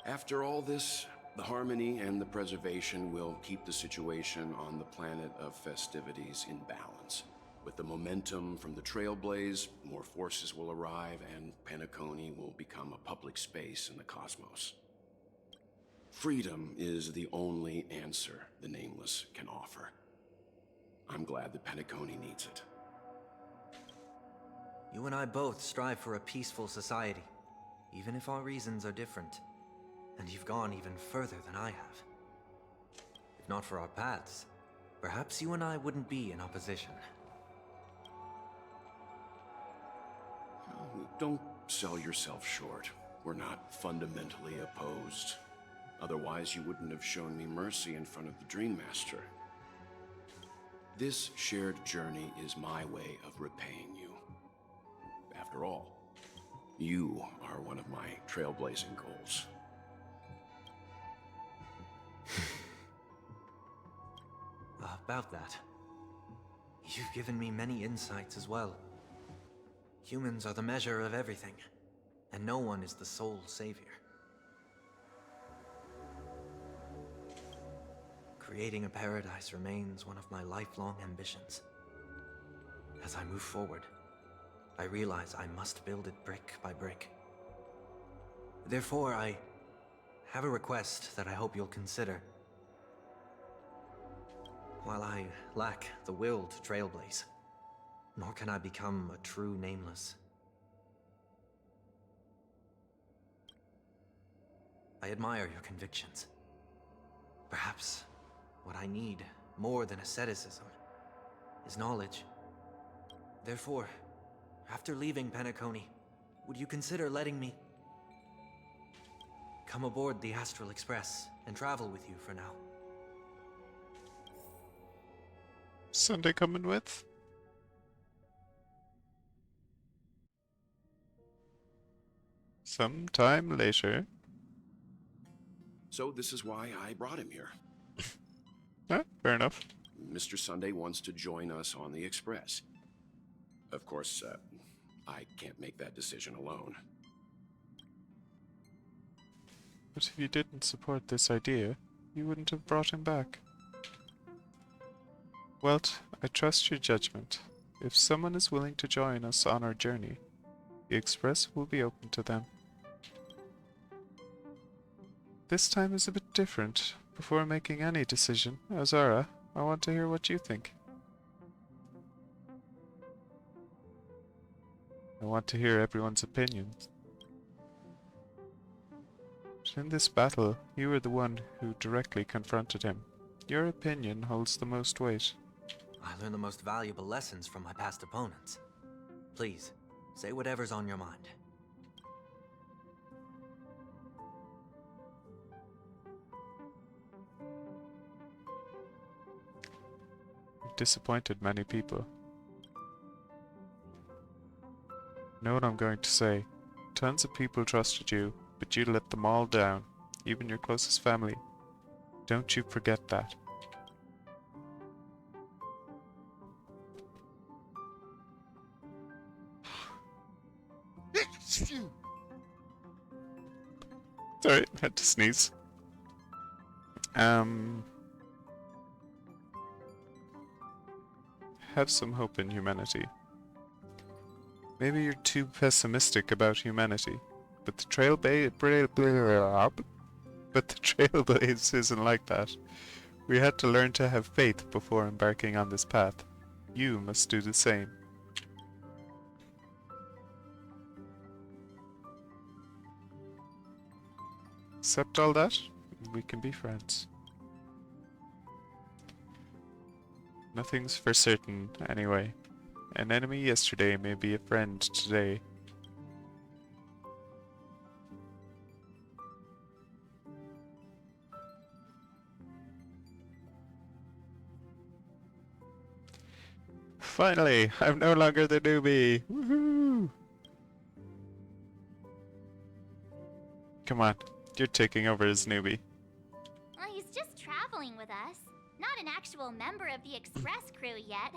After all this, the Harmony and the Preservation will keep the situation on the planet of festivities in balance. With the momentum from the Trailblaze, more forces will arrive and Penacony will become a public space in the cosmos. Freedom is the only answer the Nameless can offer. I'm glad that Penacony needs it. You and I both strive for a peaceful society, even if our reasons are different. And you've gone even further than I have. If not for our paths, perhaps you and I wouldn't be in opposition. Don't sell yourself short. We're not fundamentally opposed. Otherwise, you wouldn't have shown me mercy in front of the Dream Master. This shared journey is my way of repaying you. After all, you are one of my trailblazing goals. About that, you've given me many insights as well. Humans are the measure of everything, and no one is the sole savior. Creating a paradise remains one of my lifelong ambitions. As I move forward, I realize I must build it brick by brick. Therefore, I have a request that I hope you'll consider. While I lack the will to trailblaze, nor can I become a true Nameless. I admire your convictions. Perhaps what I need, more than asceticism, is knowledge. Therefore, after leaving Penacony, would you consider letting me come aboard the Astral Express and travel with you for now? Sunday coming with? Sometime later. So this is why I brought him here. Fair enough. Mr. Sunday wants to join us on the Express. Of course, I can't make that decision alone. But if you didn't support this idea, you wouldn't have brought him back. Well, I trust your judgment. If someone is willing to join us on our journey, the Express will be open to them. This time is a bit different. Before making any decision, Azara, I want to hear what you think. I want to hear everyone's opinions. But in this battle, you were the one who directly confronted him. Your opinion holds the most weight. I learned the most valuable lessons from my past opponents. Please, say whatever's on your mind. You've disappointed many people. Know what I'm going to say. Tons of people trusted you, but you let them all down, even your closest family. Don't you forget that. Sorry, had to sneeze. Have some hope in humanity. Maybe you're too pessimistic about humanity, but the Trailblaze isn't like that. We had to learn to have faith before embarking on this path. You must do the same. Accept all that, we can be friends. Nothing's for certain, anyway. An enemy yesterday may be a friend today. Finally, I'm no longer the newbie. Woohoo! Come on, you're taking over as newbie. Well, he's just traveling with us. Not an actual member of the Express crew yet.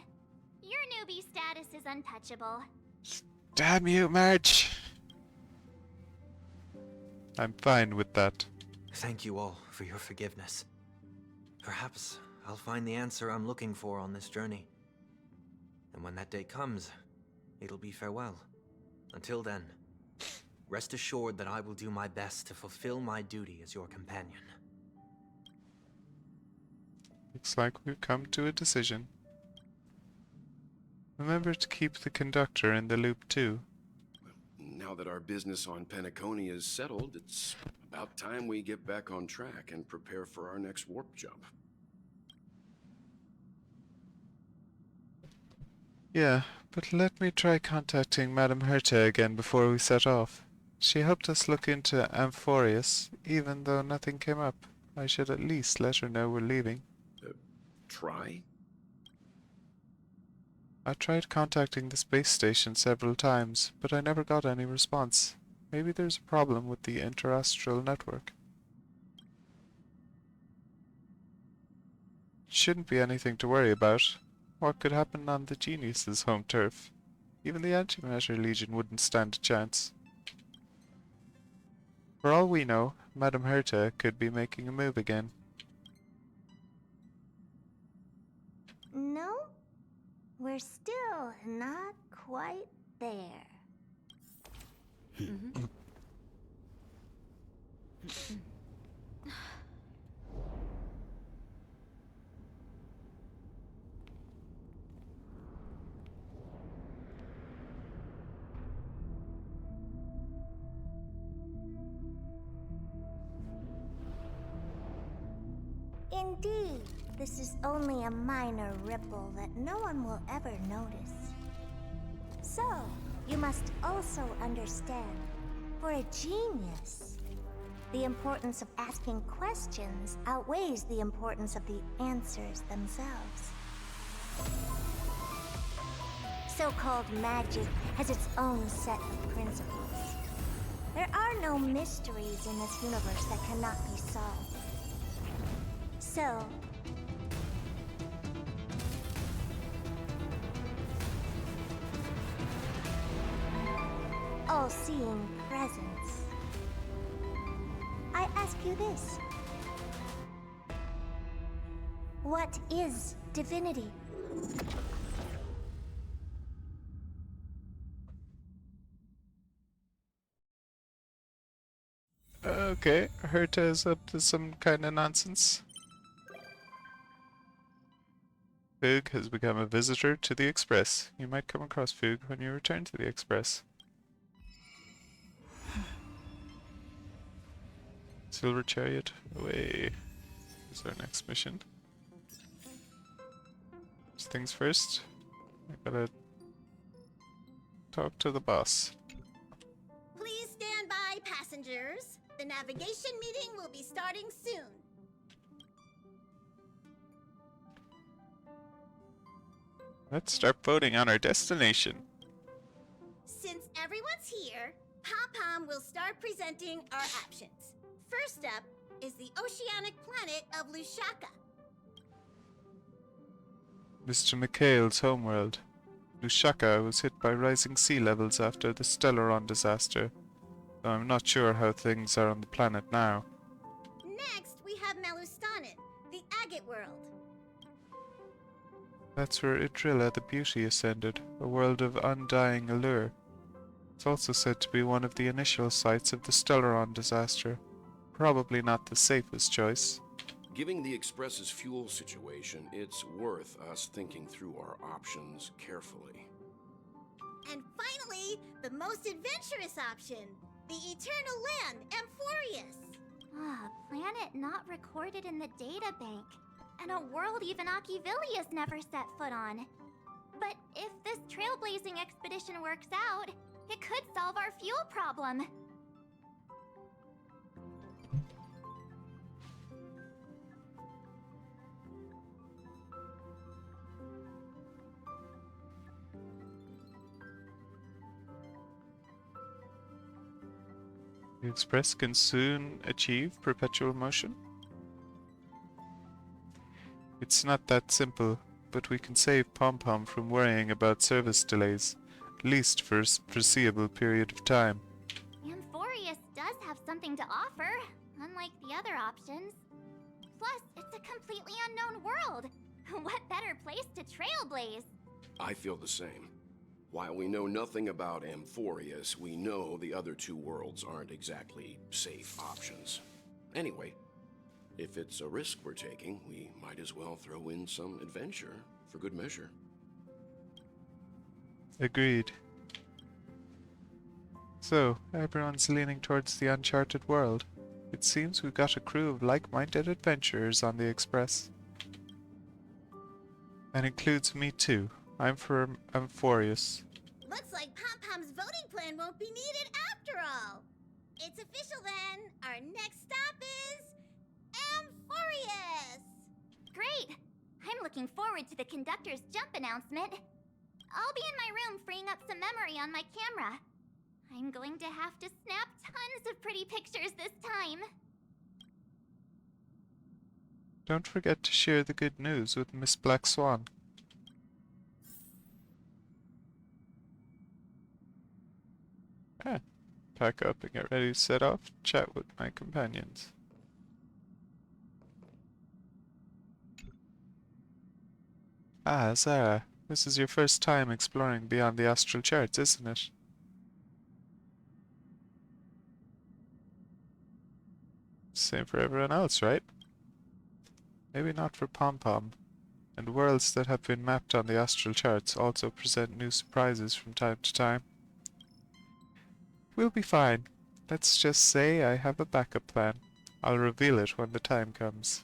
Your newbie status is untouchable. Damn you, March! I'm fine with that. Thank you all for your forgiveness. Perhaps I'll find the answer I'm looking for on this journey. And when that day comes, it'll be farewell. Until then, rest assured that I will do my best to fulfill my duty as your companion. Looks like we've come to a decision. Remember to keep the conductor in the loop too. Now that our business on Penacony is settled, it's about time we get back on track and prepare for our next warp jump. Yeah, but let me try contacting Madame Herta again before we set off. She helped us look into Ampherous, even though nothing came up. I should at least let her know we're leaving. Try? I tried contacting the space station several times, but I never got any response. Maybe there's a problem with the interastral network. Shouldn't be anything to worry about. What could happen on the Genius's home turf? Even the Antimatter Legion wouldn't stand a chance. For all we know, Madame Herta could be making a move again. No, we're still not quite there. Indeed, this is only a minor ripple that no one will ever notice. So, you must also understand, for a genius, the importance of asking questions outweighs the importance of the answers themselves. So-called magic has its own set of principles. There are no mysteries in this universe that cannot be solved. So, all-seeing presence, I ask you this. What is divinity? Okay, Herta is up to some kind of nonsense. Foog has become a visitor to the Express. You might come across Foog when you return to the Express. Silver Chariot, away. Is our next mission. First things first, I gotta talk to the boss. Please stand by, passengers. The navigation meeting will be starting soon. Let's start voting on our destination. Since everyone's here, Pom-Pom will start presenting our options. First up is the oceanic planet of Lushaka. Mr. McHale's homeworld. Lushaka was hit by rising sea levels after the Stellaron disaster, though I'm not sure how things are on the planet now. Next, we have Melustanin, the agate world. That's where Idrilla the Beauty ascended, a world of undying allure. It's also said to be one of the initial sites of the Stellaron disaster. Probably not the safest choice. Given the Express's fuel situation, it's worth us thinking through our options carefully. And finally, the most adventurous option, the eternal land, Ampherous. Ah, planet not recorded in the data bank. And a world even Achivilius never set foot on. But if this trailblazing expedition works out, it could solve our fuel problem. The Express can soon achieve perpetual motion? It's not that simple, but we can save Pom-Pom from worrying about service delays, at least for a foreseeable period of time. Ampherous does have something to offer, unlike the other options. Plus, it's a completely unknown world. What better place to trailblaze? I feel the same. While we know nothing about Ampherous, we know the other two worlds aren't exactly safe options. Anyway, if it's a risk we're taking, we might as well throw in some adventure for good measure. Agreed. So, everyone's leaning towards the uncharted world. It seems we've got a crew of like-minded adventurers on the Express. That includes me too. I'm for Ampherous. Looks like Pom-Pom's voting plan won't be needed after all. It's official then. Our next stop is Ampherous. Great! I'm looking forward to the conductor's jump announcement. I'll be in my room freeing up some memory on my camera. I'm going to have to snap tons of pretty pictures this time. Don't forget to share the good news with Miss Black Swan. Pack up and get ready to set off, chat with my companions. Ah, Zara, this is your first time exploring beyond the astral charts, isn't it? Same for everyone else, right? Maybe not for Pom-Pom. And worlds that have been mapped on the astral charts also present new surprises from time to time. We'll be fine. Let's just say I have a backup plan. I'll reveal it when the time comes.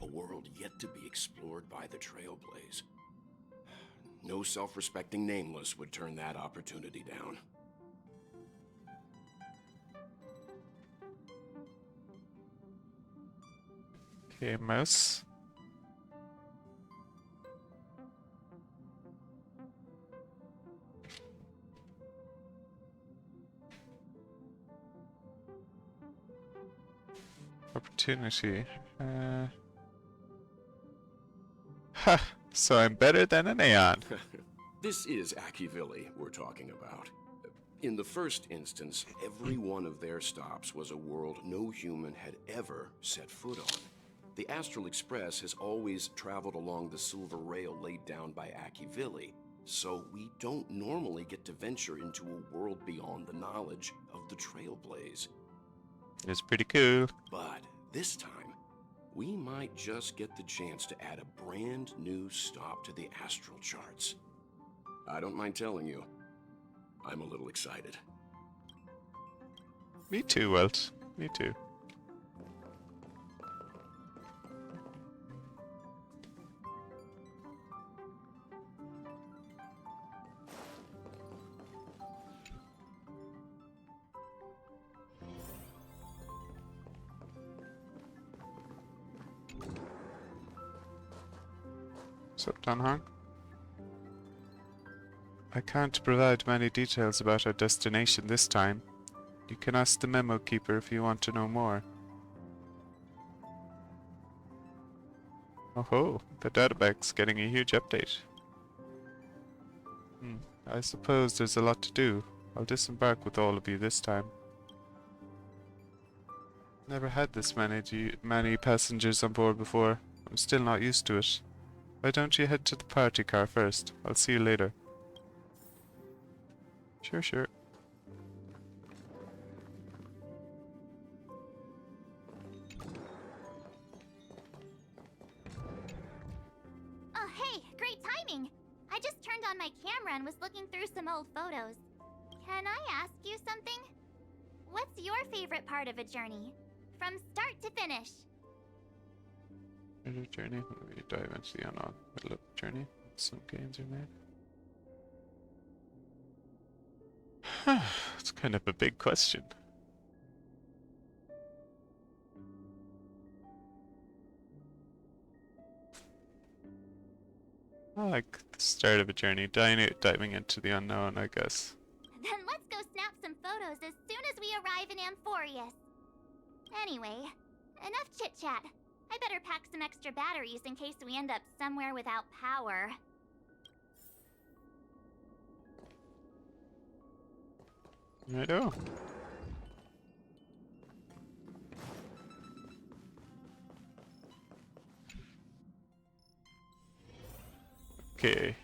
A world yet to be explored by the Trailblaze. No self-respecting nameless would turn that opportunity down. Okay, mouse. Opportunity. Ha! So I'm better than an Aeon. This is Achivili we're talking about. In the first instance, every one of their stops was a world no human had ever set foot on. The Astral Express has always traveled along the silver rail laid down by Achivili, so we don't normally get to venture into a world beyond the knowledge of the Trailblaze. It's pretty cool. But this time, we might just get the chance to add a brand new stop to the astral charts. I don't mind telling you, I'm a little excited. Me too, Welt. Me too. What's up, Don Hong? I can't provide many details about our destination this time. You can ask the memo keeper if you want to know more. Oh ho, the databank's getting a huge update. I suppose there's a lot to do. I'll disembark with all of you this time. Never had this many passengers on board before. I'm still not used to it. Why don't you head to the party car first? I'll see you later. Sure. Oh, hey, great timing! I just turned on my camera and was looking through some old photos. Can I ask you something? What's your favorite part of a journey? From start to finish? Journey, when we dive into the unknown middle of the journey, some gains are made. It's kind of a big question. I like the start of a journey, diving into the unknown, I guess. Then let's go snap some photos as soon as we arrive in Ampherous. Anyway, enough chit-chat. I better pack some extra batteries in case we end up somewhere without power. Righto. Okay.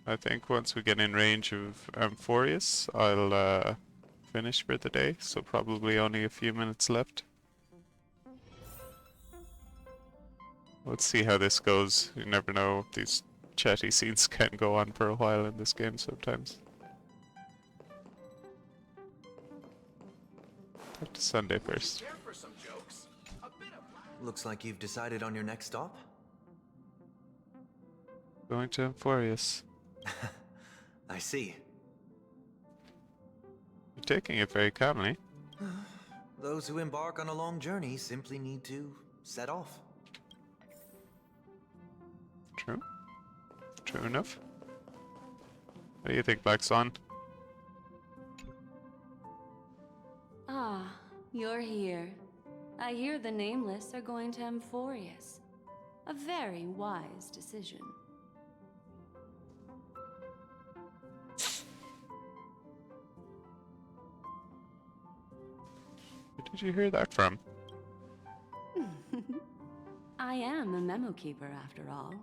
I think once we get in range of Ampherous, I'll finish for the day, so probably only a few minutes left. Let's see how this goes. You never know, these chatty scenes can go on for a while in this game sometimes. Talk to Sunday first. Looks like you've decided on your next stop. Going to Ampherous. I see. You're taking it very calmly. Those who embark on a long journey simply need to set off. True. True enough. What do you think, Black Swan? Ah, you're here. I hear the Nameless are going to Ampherous. A very wise decision. Where did you hear that from? I am a memo keeper after all.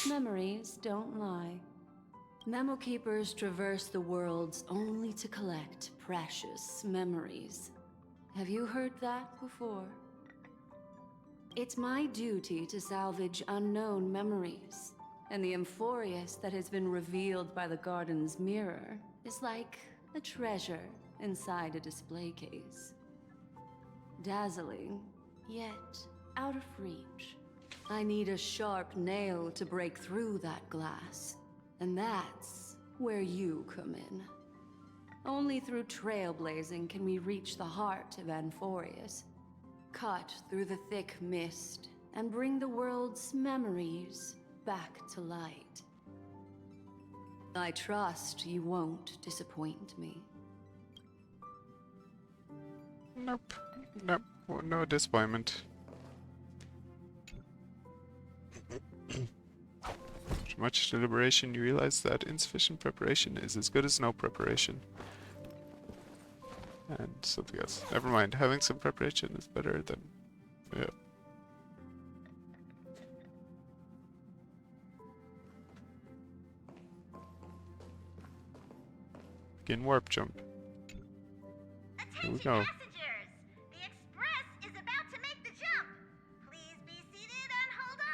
Memories don't lie. Memo keepers traverse the worlds only to collect precious memories. Have you heard that before? It's my duty to salvage unknown memories, and the Ampherous that has been revealed by the garden's mirror is like a treasure inside a display case. Dazzling, yet out of reach. I need a sharp nail to break through that glass, and that's where you come in. Only through trailblazing can we reach the heart of Ampherous, cut through the thick mist, and bring the world's memories back to light. I trust you won't disappoint me. Nope. Nope. No disappointment. After much deliberation, you realize that insufficient preparation is as good as no preparation. And something else. Never mind. Having some preparation is better than... Yeah. Begin warp jump. Here we go. Passengers, the express is about to make the jump. Please be seated and hold on.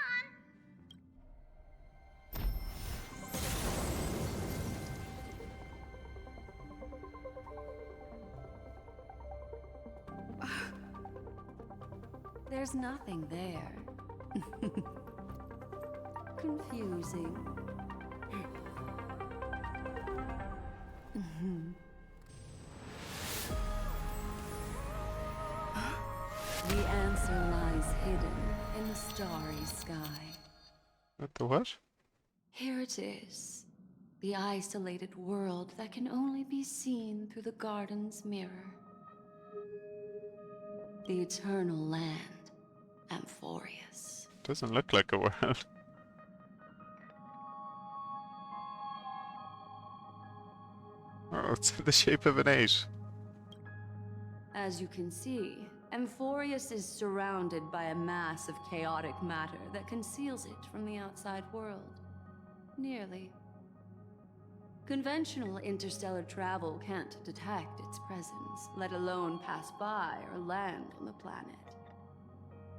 There's nothing there. Confusing. The answer lies hidden in the starry sky. What the what? Here it is. The isolated world that can only be seen through the garden's mirror. The eternal land, Ampherous. Doesn't look like a world. Oh, it's in the shape of an 8. As you can see, Ampherous is surrounded by a mass of chaotic matter that conceals it from the outside world. Nearly. Conventional interstellar travel can't detect its presence, let alone pass by or land on the planet.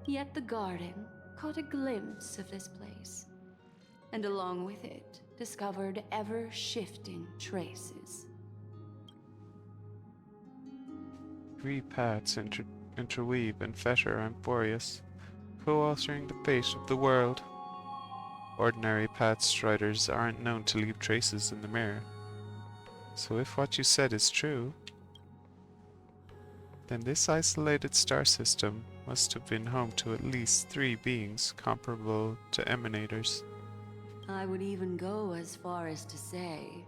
Yet the garden caught a glimpse of this place, and along with it, discovered ever-shifting traces. 3 paths interweave and fetter Ampherous, co-altering the fate of the world. Ordinary path striders aren't known to leave traces in the mirror. So if what you said is true, then this isolated star system must have been home to at least 3 beings comparable to emanators. I would even go as far as to say,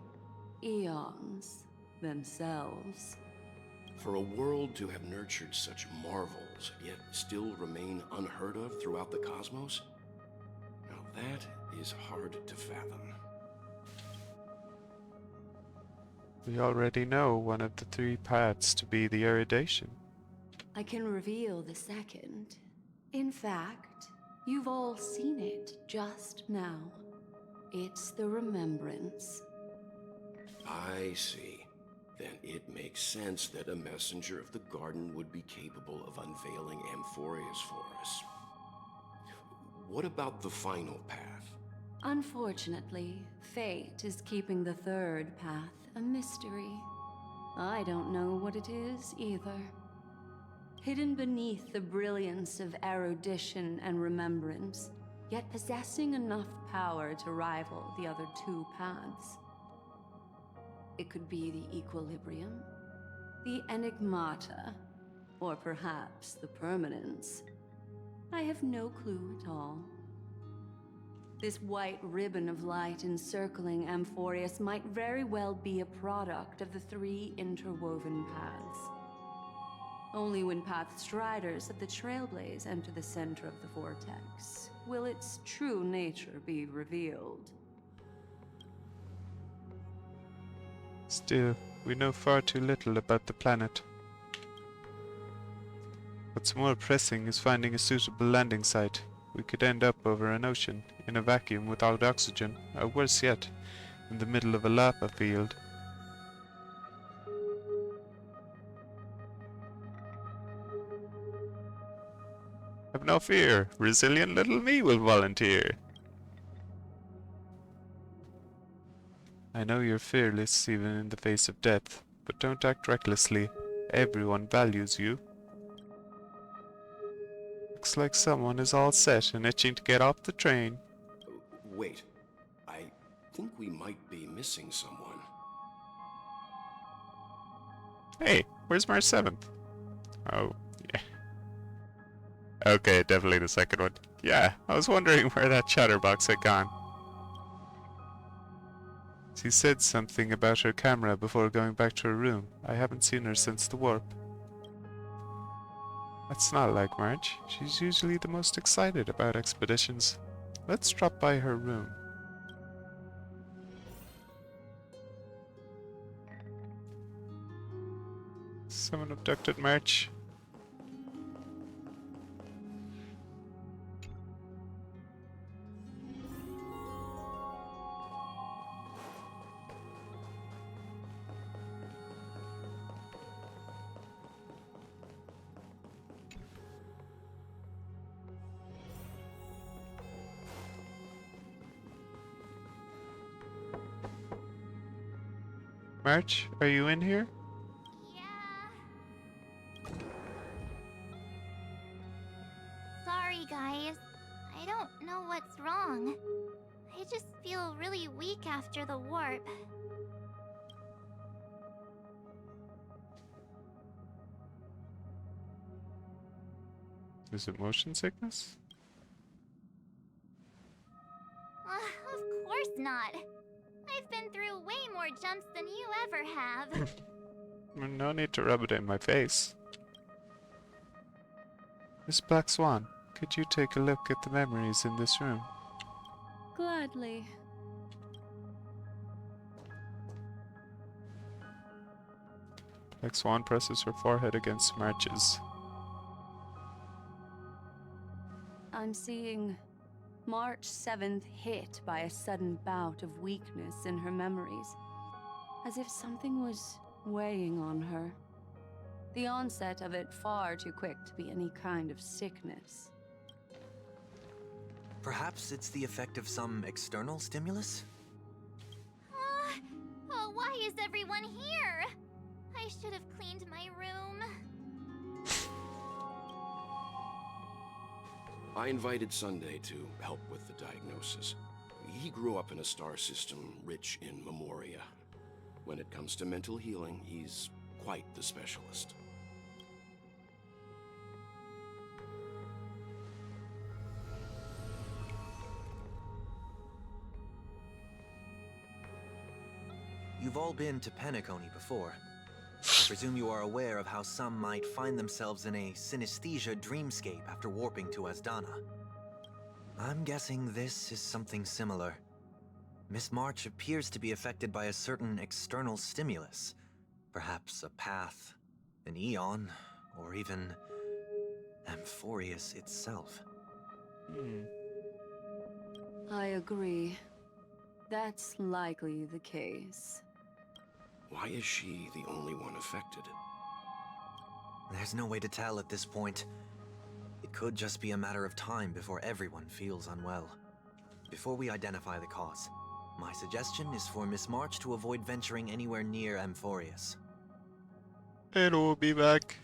eons themselves. For a world to have nurtured such marvels, yet still remain unheard of throughout the cosmos? Now that is hard to fathom. We already know one of the 3 paths to be the Eridation. I can reveal the second. In fact, you've all seen it just now. It's the Remembrance. I see. Then it makes sense that a messenger of the garden would be capable of unveiling Ampherous for us. What about the final path? Unfortunately, fate is keeping the third path a mystery. I don't know what it is either. Hidden beneath the brilliance of erudition and remembrance, yet possessing enough power to rival the other 2 paths. It could be the Equilibrium, the Enigmata, or perhaps the Permanence. I have no clue at all. This white ribbon of light encircling Ampherous might very well be a product of the 3 interwoven paths. Only when path striders of the Trailblaze enter the center of the vortex will its true nature be revealed. Still, we know far too little about the planet. What's more pressing is finding a suitable landing site. We could end up over an ocean, in a vacuum without oxygen, or worse yet, in the middle of a lava field. Have no fear, resilient little me will volunteer. I know you're fearless even in the face of death, but don't act recklessly. Everyone values you. Looks like someone is all set and itching to get off the train. Wait, I think we might be missing someone. Hey, where's March 7th? Oh, yeah. Okay, definitely the second one. Yeah, I was wondering where that chatterbox had gone. She said something about her camera before going back to her room. I haven't seen her since the warp. That's not like March. She's usually the most excited about expeditions. Let's drop by her room. Someone abducted March. March, are you in here? after the warp. Is it motion sickness? Of course not. I've been through way more jumps than you ever have. No need to rub it in my face. Miss Black Swan, could you take a look at the memories in this room? Gladly. Black Swan presses her forehead against March's. I'm seeing March 7th hit by a sudden bout of weakness in her memories, as if something was weighing on her. The onset of it far too quick to be any kind of sickness. Perhaps it's the effect of some external stimulus? Oh, why is everyone here? I should have cleaned my room. I invited Sunday to help with the diagnosis. He grew up in a star system rich in memoria. When it comes to mental healing, he's quite the specialist. You've all been to Penacony before. I presume you are aware of how some might find themselves in a synesthesia dreamscape after warping to Asdana. I'm guessing this is something similar. Miss March appears to be affected by a certain external stimulus. Perhaps a path, an eon, or even Ampherous itself. I agree. That's likely the case. Why is she the only one affected? There's no way to tell at this point. It could just be a matter of time before everyone feels unwell. Before we identify the cause, my suggestion is for Miss March to avoid venturing anywhere near Ampherous. And we'll be back.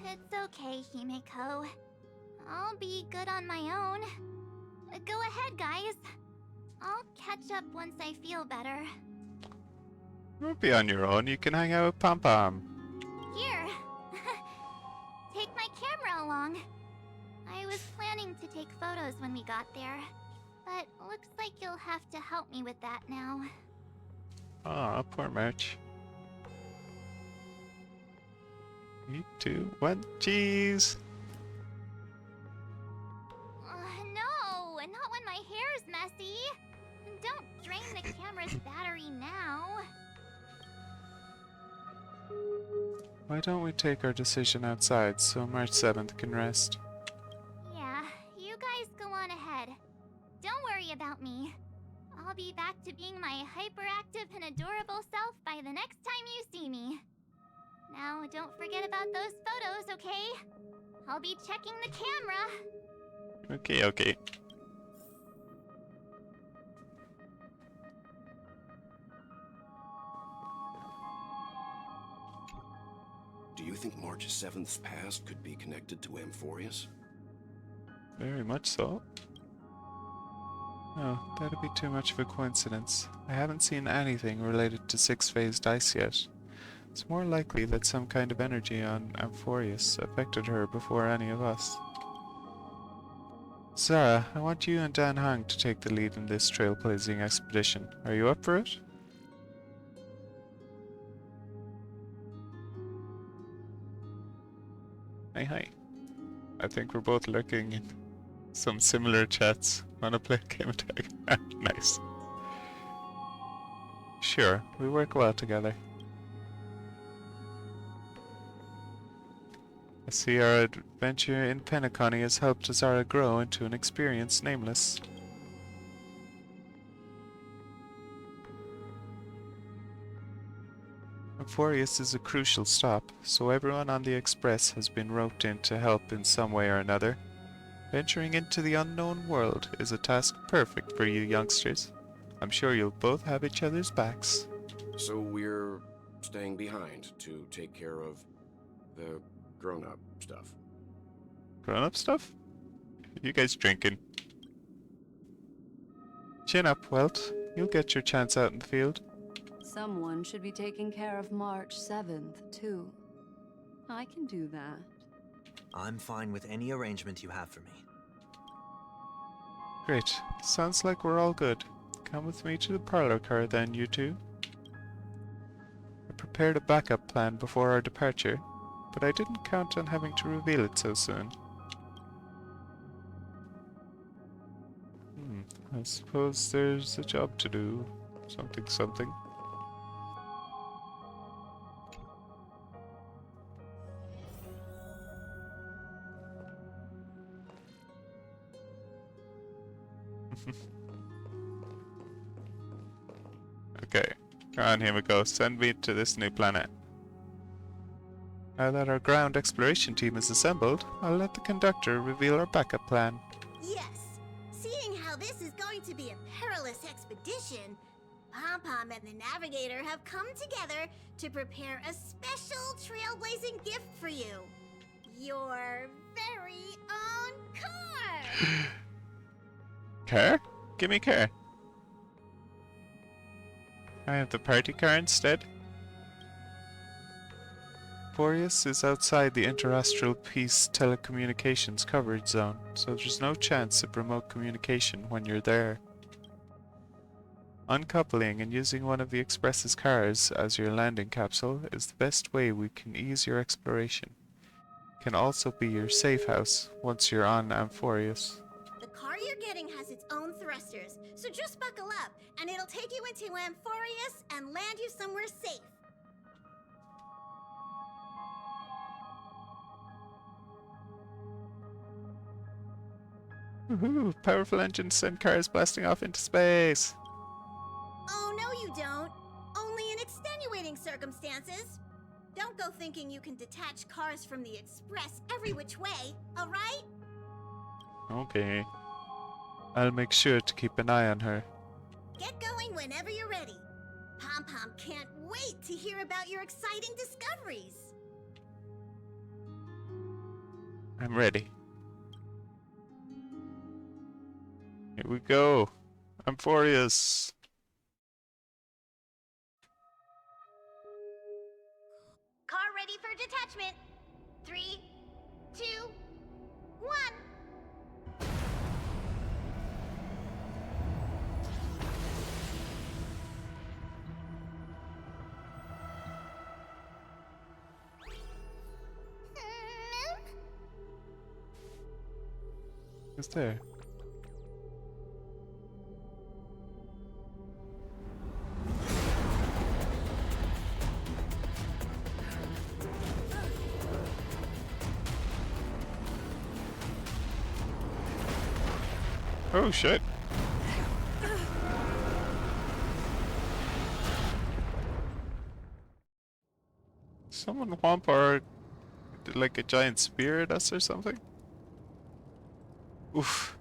It's okay, Himeko. I'll be good on my own. Go ahead, guys. I'll catch up once I feel better. You won't be on your own. You can hang out with Pom Pom. Here. Take my camera along. I was planning to take photos when we got there, but looks like you'll have to help me with that now. Aw, poor March. 3, 2, 1, cheese! No, not when my hair's messy. Don't drain the camera's battery now. Why don't we take our decision outside so March 7th can rest? Yeah, you guys go on ahead. Don't worry about me. I'll be back to being my hyperactive and adorable self by the next time you see me. Now, don't forget about those photos, okay? I'll be checking the camera. Okay. Do you think March 7th's past could be connected to Ampherous? Very much so. No, that'd be too much of a coincidence. I haven't seen anything related to six-phased ice yet. It's more likely that some kind of energy on Ampherous affected her before any of us. Zara, I want you and Dan Hung to take the lead in this trailblazing expedition. Are you up for it? Hi. I think we're both lurking in some similar chats. Wanna play a game of tag? Nice. Sure, we work well together. I see our adventure in Penacony has helped Zara grow into an experienced nameless. Ampherous is a crucial stop, so everyone on the Express has been roped in to help in some way or another. Venturing into the unknown world is a task perfect for you youngsters. I'm sure you'll both have each other's backs. So we're staying behind to take care of the grown-up stuff. Grown-up stuff? You guys drinking? Chin up, Welt. You'll get your chance out in the field. Someone should be taking care of March 7th, too. I can do that. I'm fine with any arrangement you have for me. Great. Sounds like we're all good. Come with me to the parlor car then, you two. I prepared a backup plan before our departure, but I didn't count on having to reveal it so soon. I suppose there's a job to do. Something, something. Okay, on, here we go. Send me to this new planet. Now that our ground exploration team is assembled, I'll let the conductor reveal our backup plan. Yes. Seeing how this is going to be a perilous expedition, Pom-Pom and the Navigator have come together to prepare a special trailblazing gift for you. Your very own car! Car? Give me car. I have the party car instead. Boreas is outside the interastral peace telecommunications coverage zone, so there's no chance of remote communication when you're there. Uncoupling and using one of the Express's cars as your landing capsule is the best way we can ease your exploration. It can also be your safe house once you're on Ampherous. The car you're getting has its own thrusters, so just buckle up, and it'll take you into Ampherous and land you somewhere safe. Woohoo! Powerful engines send cars blasting off into space! Oh, no you don't. Only in extenuating circumstances. Don't go thinking you can detach cars from the Express every which way, alright? Okay. I'll make sure to keep an eye on her. Get going whenever you're ready. Pom-Pom can't wait to hear about your exciting discoveries. I'm ready. Here we go. Ampherous. Car ready for detachment. 3, 2, 1. Who's there? Oh shit. Someone whomp our like a giant spear at us or something? Oof.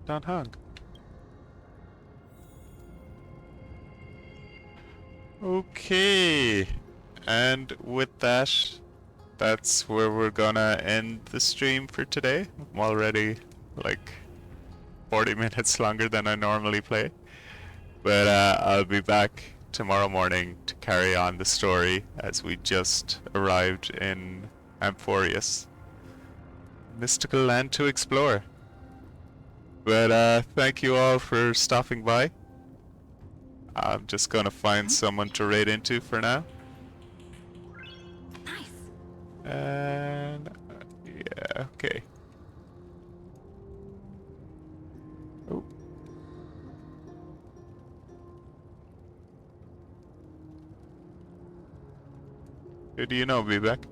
Don't hung. Okay, and with that, that's where we're gonna end the stream for today. I'm already like 40 minutes longer than I normally play, but I'll be back tomorrow morning to carry on the story as we just arrived in Ampherous. Mystical land to explore. But thank you all for stopping by. I'm just gonna find someone to raid into for now. Nice. And yeah, okay. Oh. Who do you know, Vivek?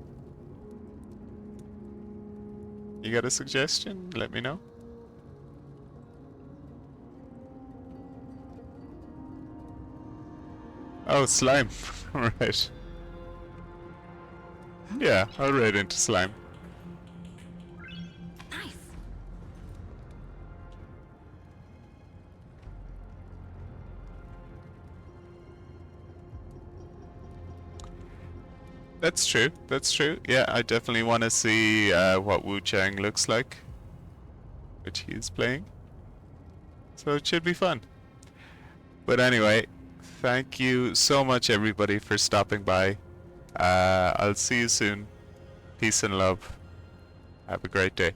You got a suggestion? Let me know. Oh, slime. Right. Yeah, I'll raid into slime. Nice. That's true. That's true. Yeah, I definitely want to see what Wu Chang looks like, which he is playing. So it should be fun. But anyway, thank you so much, everybody, for stopping by. I'll see you soon. Peace and love. Have a great day.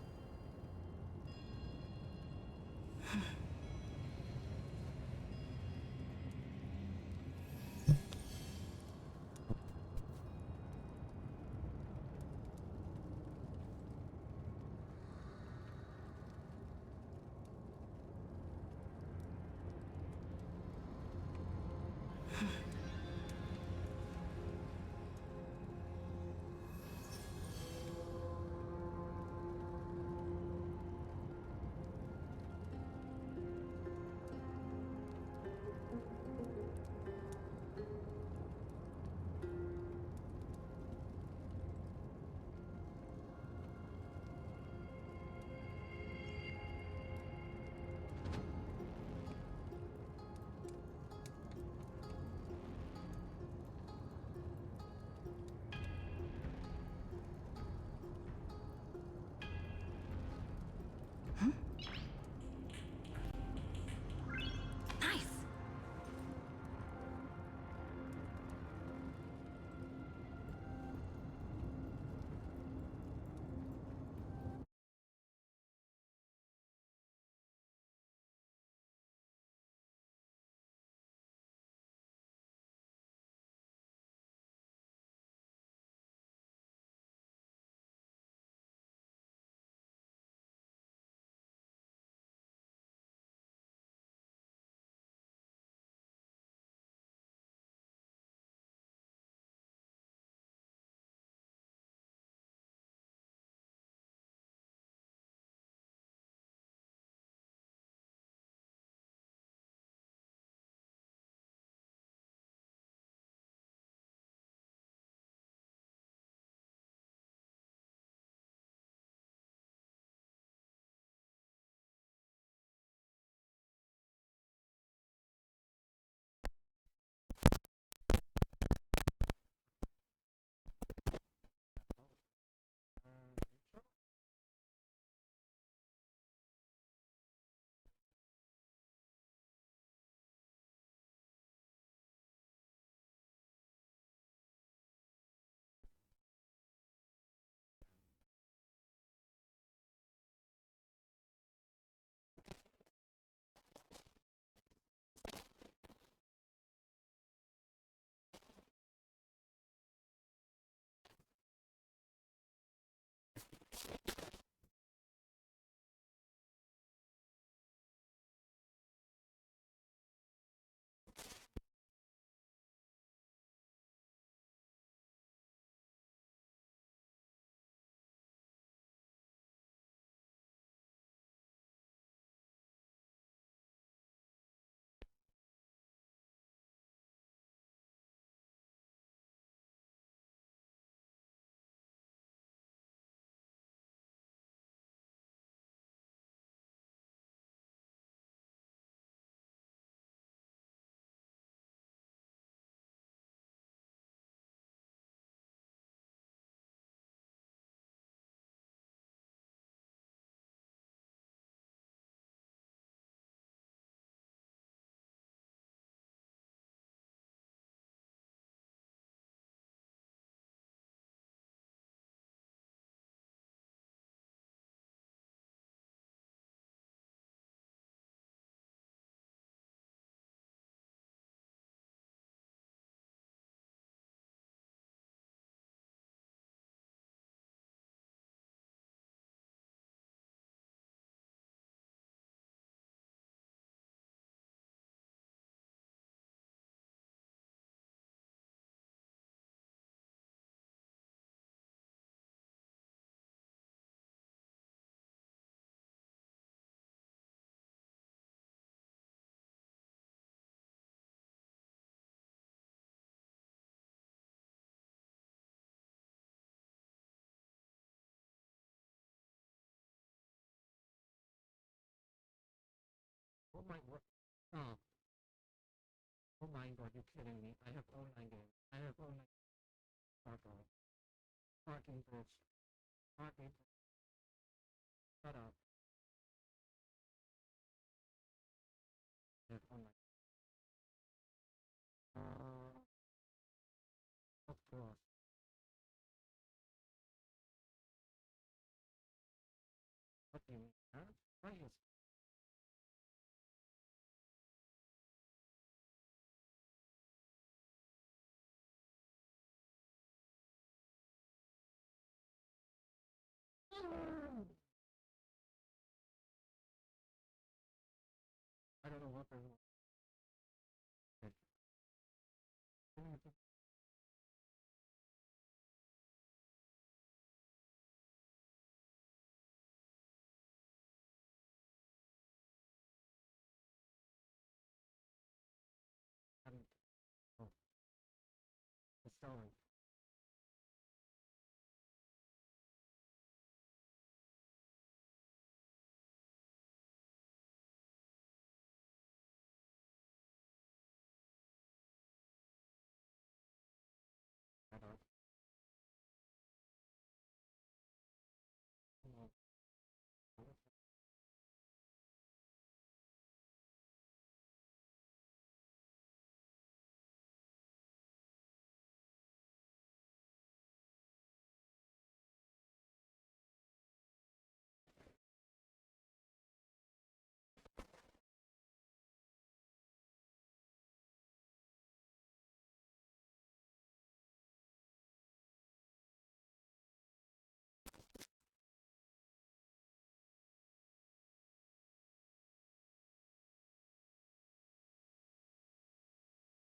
Oh my god. Stop. Oh my god, you're kidding me. I have online games. I have online Sparkle. Parking bridge. Parking bridge. Shut up. I have online. Of course. What do you mean, huh? Why is I don't know what they're doing. Oh. It's selling.